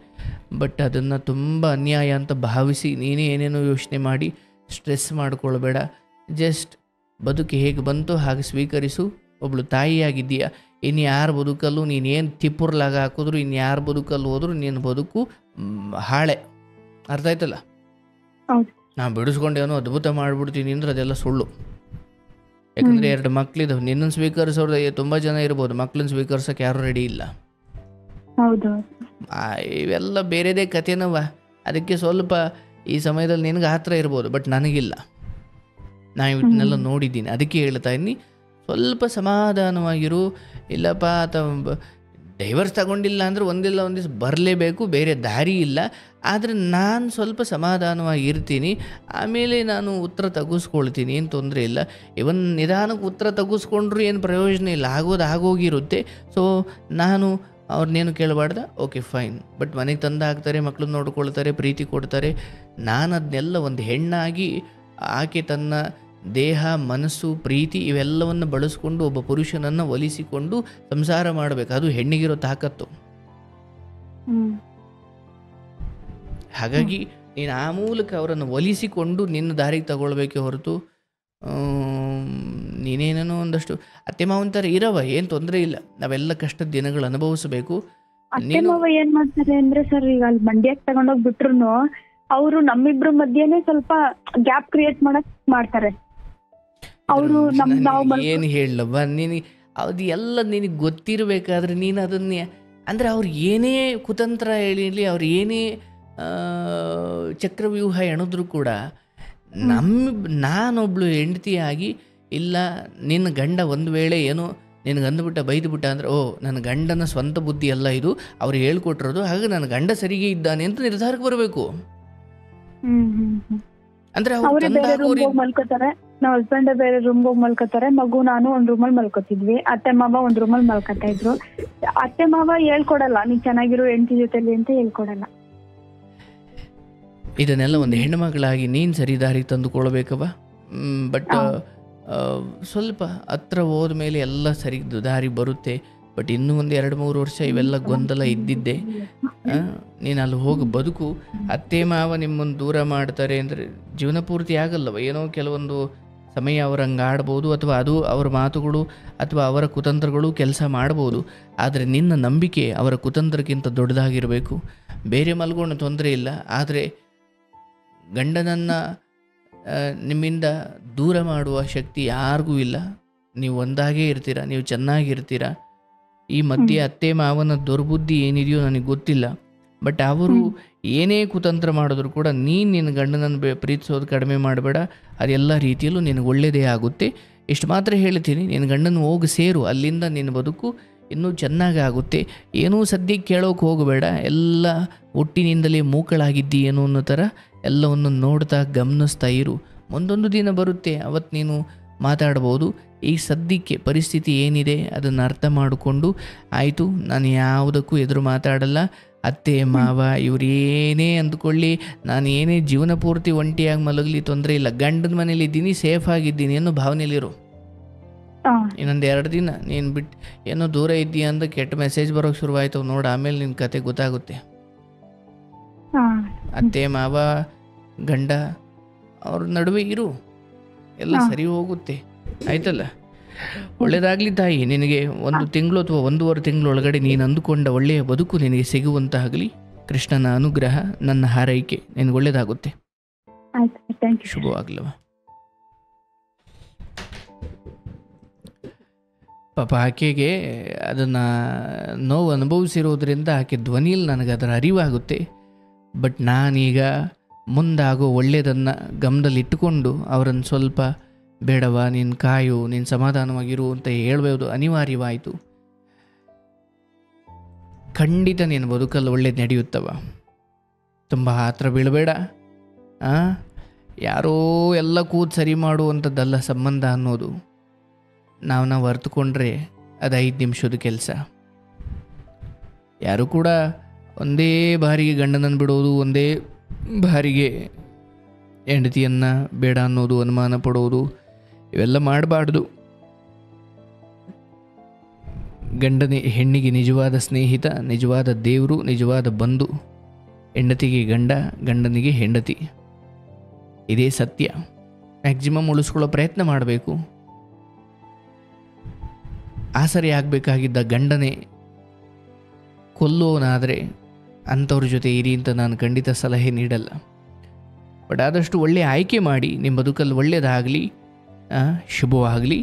ಬಟ್ ಅದನ್ನು ತುಂಬ ಅನ್ಯಾಯ ಅಂತ ಭಾವಿಸಿ ನೀನೇ ಏನೇನೋ ಯೋಚನೆ ಮಾಡಿ ಸ್ಟ್ರೆಸ್ ಮಾಡ್ಕೊಳ್ಬೇಡ. ಜಸ್ಟ್ ಬದುಕು ಹೇಗೆ ಬಂತೋ ಹಾಗೆ ಸ್ವೀಕರಿಸು. ಒಬ್ಬಳು ತಾಯಿಯಾಗಿದ್ದೀಯ, ಇನ್ನು ಯಾರ ಬದುಕಲ್ಲೂ ನೀನೇನು ತಿಪ್ಪುರ್ಲಾಗ ಹಾಕಿದ್ರು, ಇನ್ನು ಯಾರ ಬದುಕಲ್ಲಿ ಹೋದ್ರು ನಿನ್ನ ಬದುಕು ಹಾಳೆ. ಅರ್ಥ ಆಯ್ತಲ್ಲ? ನಾನು ಬಿಡಿಸ್ಕೊಂಡೇನೋ ಅದ್ಭುತ ಮಾಡಿಬಿಡ್ತೀನಿ ಅಂದರೆ ಅದೆಲ್ಲ ಸುಳ್ಳು. ಯಾಕಂದರೆ 2 ಮಕ್ಕಳಿದ್ದಾವೆ, ನಿನ್ನನ್ನು ಸ್ವೀಕರಿಸೋರು ತುಂಬ ಜನ ಇರ್ಬೋದು, ಮಕ್ಕಳನ್ನ ಸ್ವೀಕರಿಸೋಕೆ ಯಾರೂ ರೆಡಿ ಇಲ್ಲ. ಇವೆಲ್ಲ ಬೇರೆದೇ ಕಥೆನವ. ಅದಕ್ಕೆ ಸ್ವಲ್ಪ ಈ ಸಮಯದಲ್ಲಿ ನಿನಗೆ ಹತ್ರ ಇರ್ಬೋದು, ಬಟ್ ನನಗಿಲ್ಲ. ನಾನು ಇವನ್ನೆಲ್ಲ ನೋಡಿದ್ದೀನಿ, ಅದಕ್ಕೆ ಹೇಳ್ತಾ ಇದ್ದೀನಿ, ಸ್ವಲ್ಪ ಸಮಾಧಾನವಾಗಿರು. ಇಲ್ಲಪ್ಪ ಡೈವರ್ಸ್ ತಗೊಂಡಿಲ್ಲ ಅಂದರೆ ಒಂದಿಲ್ಲ ಒಂದು ದಿವಸ ಬರಲೇಬೇಕು, ಬೇರೆ ದಾರಿ ಇಲ್ಲ. ಆದರೆ ನಾನು ಸ್ವಲ್ಪ ಸಮಾಧಾನವಾಗಿರ್ತೀನಿ, ಆಮೇಲೆ ನಾನು ಉತ್ತರ ತೆಗೆಸ್ಕೊಳ್ತೀನಿ, ಏನು ತೊಂದರೆ ಇಲ್ಲ. ಇವನ್ ನಿಧಾನಕ್ಕೆ ಉತ್ತರ ತೆಗೆಸ್ಕೊಂಡ್ರೂ ಏನು ಪ್ರಯೋಜನ ಇಲ್ಲ, ಆಗೋಗಿರುತ್ತೆ. ಸೊ ನಾನು ಅವ್ರನ್ನೇನು ಕೇಳಬಾರ್ದ, ಓಕೆ ಫೈನ್. ಬಟ್ ಮನೆಗೆ ತಂದು ಹಾಕ್ತಾರೆ, ಮಕ್ಕಳನ್ನ ನೋಡ್ಕೊಳ್ತಾರೆ, ಪ್ರೀತಿ ಕೊಡ್ತಾರೆ. ನಾನು ಅದನ್ನೆಲ್ಲ ಒಂದು ಹೆಣ್ಣಾಗಿ ಆಕೆ ತನ್ನ ದೇಹ, ಮನಸ್ಸು, ಪ್ರೀತಿ ಇವೆಲ್ಲವನ್ನು ಬಳಸ್ಕೊಂಡು ಒಬ್ಬ ಪುರುಷನನ್ನು ಒಲಿಸಿಕೊಂಡು ಸಂಸಾರ ಮಾಡಬೇಕು. ಅದು ಹೆಣ್ಣಿಗಿರೋ ತಾಕತ್ತು. ಹಾಗಾಗಿ ನೀನು ಆ ಮೂಲಕ ಅವರನ್ನು ಒಲಿಸಿಕೊಂಡು ನಿನ್ನ ದಾರಿಗೆ ತಗೊಳ್ಬೇಕೇ ಹೊರತು ನೀನೇನೇನೋ ಒಂದಷ್ಟು ಅತ್ತೆ ಮಾವಂತರ ಇರವ, ಏನು ತೊಂದರೆ ಇಲ್ಲ. ನಾವೆಲ್ಲ ಕಷ್ಟದ ದಿನಗಳು ಅನುಭವಿಸಬೇಕು. ಅತ್ತೆ ಮಾವ ಏನ್ ಮಾಡ್ತಾರೆ ಅಂದ್ರೆ ಸರ್, ಈಗ ಅಲ್ಲಿ ಮಂಡ್ಯಕ್ಕೆ ತಗೊಂಡೋಗಿ ಬಿಟ್ರು ಅವರು ನಮ್ಮಿಬ್ರ ಮಧ್ಯೆನೆ ಸ್ವಲ್ಪ ಗ್ಯಾಪ್ ಕ್ರಿಯೇಟ್ ಮಾಡ್ತಾರೆ. ಅವರು ಏನು ಹೇಳವ ನೀನು, ಅದು ಎಲ್ಲ ನಿನಗೆ ಗೊತ್ತಿರಬೇಕಾದ್ರೆ ನೀನು ಅದನ್ನೇ ಅಂದರೆ ಅವ್ರು ಏನೇ ಕುತಂತ್ರ ಹೇಳಿರಲಿ, ಅವ್ರು ಏನೇ ಚಕ್ರವ್ಯೂಹ ಎಣಿದ್ರು ಕೂಡ ನಾನೊಬ್ಳು ಹೆಂಡತಿಯಾಗಿ, ಇಲ್ಲ ನಿನ್ನ ಗಂಡ ಒಂದು ವೇಳೆ ಏನೋ ನಿನಗೆ ಅಂದುಬಿಟ್ಟ ಬೈದುಬಿಟ್ಟ ಅಂದರೆ, ಓ ನನ್ನ ಗಂಡನ ಸ್ವಂತ ಬುದ್ಧಿ ಅಲ್ಲ ಇದು, ಅವ್ರು ಹೇಳ್ಕೊಟ್ಟಿರೋದು, ಹಾಗೆ ನನ್ನ ಗಂಡ ಸರಿಗೆ ಇದ್ದಾನೆ ಅಂತ ನಿರ್ಧಾರಕ್ಕೆ ಬರಬೇಕು. ಅಂದ್ರೆ ಮಲ್ಕೋತಾರೆ, ನಾವ್ ಹಸ್ಬೆಂಡ್ ಬೇರೆ ರೂಮ್ ಹೋಗಿ ಮಲ್ಕೋತಾರೆ, ಮಗು ನಾನು ಒಂದ್ ರೂಮಲ್ಲಿ ಮಲ್ಕೋತಿದ್ವಿ, ಅತ್ತೆ ಮಾವ ಒಂದ್ ರೂಮಲ್ಲಿ ಮಲ್ಕೋತಾ ಇದ್ರು. ಅತ್ತೆ ಮಾವ ಹೇಳ್ಕೊಡಲ್ಲ, ನೀ ಚೆನ್ನಾಗಿರೋ ಹೆಂಡತಿ ಜೊತೆಲಿ ಅಂತ ಹೇಳ್ಕೊಡಲ್ಲ. ಇದನ್ನೆಲ್ಲ ಒಂದು ಹೆಣ್ಣುಮಗಳಾಗಿ ನೀನು ಸರಿದಾರಿಗೆ ತಂದುಕೊಳ್ಬೇಕವ. ಬಟ್ ಸ್ವಲ್ಪ ಹತ್ರ ಹೋದ್ಮೇಲೆ ಎಲ್ಲ ಸರಿ ದಾರಿ ಬರುತ್ತೆ. ಬಟ್ ಇನ್ನೂ ಒಂದು 2-3 ವರ್ಷ ಇವೆಲ್ಲ ಗೊಂದಲ ಇದ್ದಿದ್ದೆ. ನೀನು ಅಲ್ಲಿ ಹೋಗಿ ಬದುಕು. ಅತ್ತೆ ಮಾವ ನಿಮ್ಮನ್ನು ದೂರ ಮಾಡ್ತಾರೆ ಅಂದರೆ ಜೀವನ ಪೂರ್ತಿ ಆಗಲ್ಲವ. ಏನೋ ಕೆಲವೊಂದು ಸಮಯ ಅವ್ರು ಹಂಗೆ ಆಡ್ಬೋದು, ಅಥವಾ ಅದು ಅವರ ಮಾತುಗಳು ಅಥವಾ ಅವರ ಕುತಂತ್ರಗಳು ಕೆಲಸ ಮಾಡ್ಬೋದು. ಆದರೆ ನಿನ್ನ ನಂಬಿಕೆ ಅವರ ಕುತಂತ್ರಕ್ಕಿಂತ ದೊಡ್ಡದಾಗಿರಬೇಕು. ಬೇರೆ ಮಲ್ಗೋಣ ತೊಂದರೆ ಇಲ್ಲ, ಆದರೆ ಗಂಡನನ್ನು ನಿಮ್ಮಿಂದ ದೂರ ಮಾಡುವ ಶಕ್ತಿ ಯಾರಿಗೂ ಇಲ್ಲ. ನೀವು ಒಂದಾಗೇ ಇರ್ತೀರ, ನೀವು ಚೆನ್ನಾಗಿರ್ತೀರ. ಈ ಮಧ್ಯೆ ಅತ್ತೆ ಮಾವನ ದುರ್ಬುದ್ಧಿ ಏನಿದೆಯೋ ನನಗೆ ಗೊತ್ತಿಲ್ಲ. ಬಟ್ ಅವರು ಏನೇ ಕುತಂತ್ರ ಮಾಡಿದ್ರು ಕೂಡ ನೀನು ನಿನ್ನ ಗಂಡನನ್ನು ಪ್ರೀತಿಸೋದು ಕಡಿಮೆ ಮಾಡಬೇಡ. ಅದೆಲ್ಲ ರೀತಿಯಲ್ಲೂ ನಿನಗೆ ಒಳ್ಳೆಯದೇ ಆಗುತ್ತೆ. ಇಷ್ಟು ಮಾತ್ರ ಹೇಳ್ತೀನಿ, ನಿನ್ನ ಗಂಡನ ಹೋಗಿ ಸೇರು, ಅಲ್ಲಿಂದ ನಿನ್ನ ಬದುಕು ಇನ್ನೂ ಚೆನ್ನಾಗಿ ಆಗುತ್ತೆ. ಏನೂ ಸದ್ಯಕ್ಕೆ ಕೇಳೋಕೆ ಹೋಗಬೇಡ. ಎಲ್ಲ ಒಟ್ಟಿನಿಂದಲೇ ಮೂಕಳಾಗಿದ್ದಿ ಏನೋ ಅನ್ನೋ ಥರ ಎಲ್ಲವನ್ನು ನೋಡ್ತಾ ಗಮನಿಸ್ತಾ ಇರು. ಮುಂದೊಂದು ದಿನ ಬರುತ್ತೆ, ಅವತ್ತು ನೀನು ಮಾತಾಡ್ಬೋದು. ಈ ಸದ್ಯಕ್ಕೆ ಪರಿಸ್ಥಿತಿ ಏನಿದೆ ಅದನ್ನು ಅರ್ಥ ಮಾಡಿಕೊಂಡು, ಆಯಿತು ನಾನು ಯಾವುದಕ್ಕೂ ಎದುರು ಮಾತಾಡಲ್ಲ, ಅತ್ತೆ ಮಾವ ಇವ್ರು ಏನೇ ಅಂದ್ಕೊಳ್ಳಿ, ನಾನು ಏನೇ ಜೀವನ ಪೂರ್ತಿ ಒಂಟಿಯಾಗಿ ಮಲಗಲಿ ತೊಂದರೆ ಇಲ್ಲ, ಗಂಡನ ಮನೇಲಿ ಇದ್ದೀನಿ, ಸೇಫ್ ಆಗಿದ್ದೀನಿ ಅನ್ನೋ ಭಾವನೆಯಲ್ಲಿರು. ಇನ್ನೊಂದು 2 ದಿನ ನೀನು ಬಿಟ್ಟು ಏನೋ ದೂರ ಇದ್ದೀಯ ಅಂತ ಕೆಟ್ಟ ಮೆಸೇಜ್ ಬರೋಕ್ಕೆ ಶುರುವಾಯ್ತು ನೋಡು, ಆಮೇಲೆ ನಿನ್ನ ಕತೆ ಗೊತ್ತಾಗುತ್ತೆ. ಅತ್ತೆ ಮಾವ ಗಂಡ ಅವ್ರ ನಡುವೆ ಇರು, ಎಲ್ಲ ಸರಿ ಹೋಗುತ್ತೆ. ಆಯ್ತಲ್ಲ? ಒಳ್ಳೆಯದಾಗಲಿ ತಾಯಿ. ನಿನಗೆ 1 ತಿಂಗಳು ಅಥವಾ 1.5 ತಿಂಗಳೊಳಗಡೆ ನೀನು ಅಂದುಕೊಂಡ ಒಳ್ಳೆಯ ಬದುಕು ನಿನಗೆ ಸಿಗುವಂತಾಗಲಿ. ಕೃಷ್ಣನ ಅನುಗ್ರಹ, ನನ್ನ ಹಾರೈಕೆ. ನಿನಗೆ ಒಳ್ಳೆಯದಾಗುತ್ತೆ. ಶುಭವಾಗಲವ. ಪಾಪ ಆಕೆಗೆ ಅದನ್ನು ನೋವು ಅನುಭವಿಸಿರೋದ್ರಿಂದ ಆಕೆ ಧ್ವನಿಯಲ್ಲಿ ನನಗೆ ಅದರ ಅರಿವಾಗುತ್ತೆ. ಬಟ್ ನಾನೀಗ ಮುಂದಾಗೋ ಒಳ್ಳೆಯದನ್ನು ಗಮನದಲ್ಲಿಟ್ಟುಕೊಂಡು ಅವರನ್ನು ಸ್ವಲ್ಪ ಬೇಡವಾ, ನೀನು ಕಾಯು, ನೀನು ಸಮಾಧಾನವಾಗಿರು ಅಂತ ಹೇಳ್ಬೋದು ಅನಿವಾರ್ಯವಾಯಿತು. ಖಂಡಿತ ನೀನು ಬದುಕಲ್ಲಿ ಒಳ್ಳೇದು ನಡೆಯುತ್ತವ. ತುಂಬ ಹತ್ರ ಬೀಳಬೇಡ. ಯಾರೋ ಎಲ್ಲ ಕೂತು ಸರಿ ಮಾಡುವಂಥದ್ದಲ್ಲ ಸಂಬಂಧ ಅನ್ನೋದು. ನಾವು ಅರ್ಥಕೊಂಡ್ರೆ ಅದು 5 ನಿಮಿಷದ ಕೆಲಸ. ಯಾರು ಕೂಡ ಒಂದೇ ಬಾರಿಗೆ ಗಂಡನನ್ನು ಬಿಡೋದು, ಒಂದೇ ಬಾರಿಗೆ ಹೆಂಡತಿಯನ್ನು ಬೇಡ ಅನ್ನೋದು, ಅನುಮಾನ ಪಡೋದು, ಇವೆಲ್ಲ ಮಾಡಬಾರ್ದು. ಹೆಣ್ಣಿಗೆ ನಿಜವಾದ ಸ್ನೇಹಿತ, ನಿಜವಾದ ದೇವರು, ನಿಜವಾದ ಬಂಧು ಹೆಂಡತಿಗೆ ಗಂಡ, ಗಂಡನಿಗೆ ಹೆಂಡತಿ. ಇದೇ ಸತ್ಯ. ಮ್ಯಾಕ್ಸಿಮಮ್ ಉಳಿಸ್ಕೊಳ್ಳೋ ಪ್ರಯತ್ನ ಮಾಡಬೇಕು. ಆಸರೆ ಆಗಬೇಕಾಗಿದ್ದ ಗಂಡನೇ ಕೊಲ್ಲೋನಾದರೆ ಅಂಥವ್ರ ಜೊತೆ ಇರಿ ಅಂತ ನಾನು ಖಂಡಿತ ಸಲಹೆ ನೀಡಲ್ಲ. ಬಟ್ ಆದಷ್ಟು ಒಳ್ಳೆಯ ಆಯ್ಕೆ ಮಾಡಿ, ನಿಮ್ಮ ಬದುಕಲ್ಲಿ ಒಳ್ಳೆಯದಾಗಲಿ, ಶುಭವಾಗಲಿ.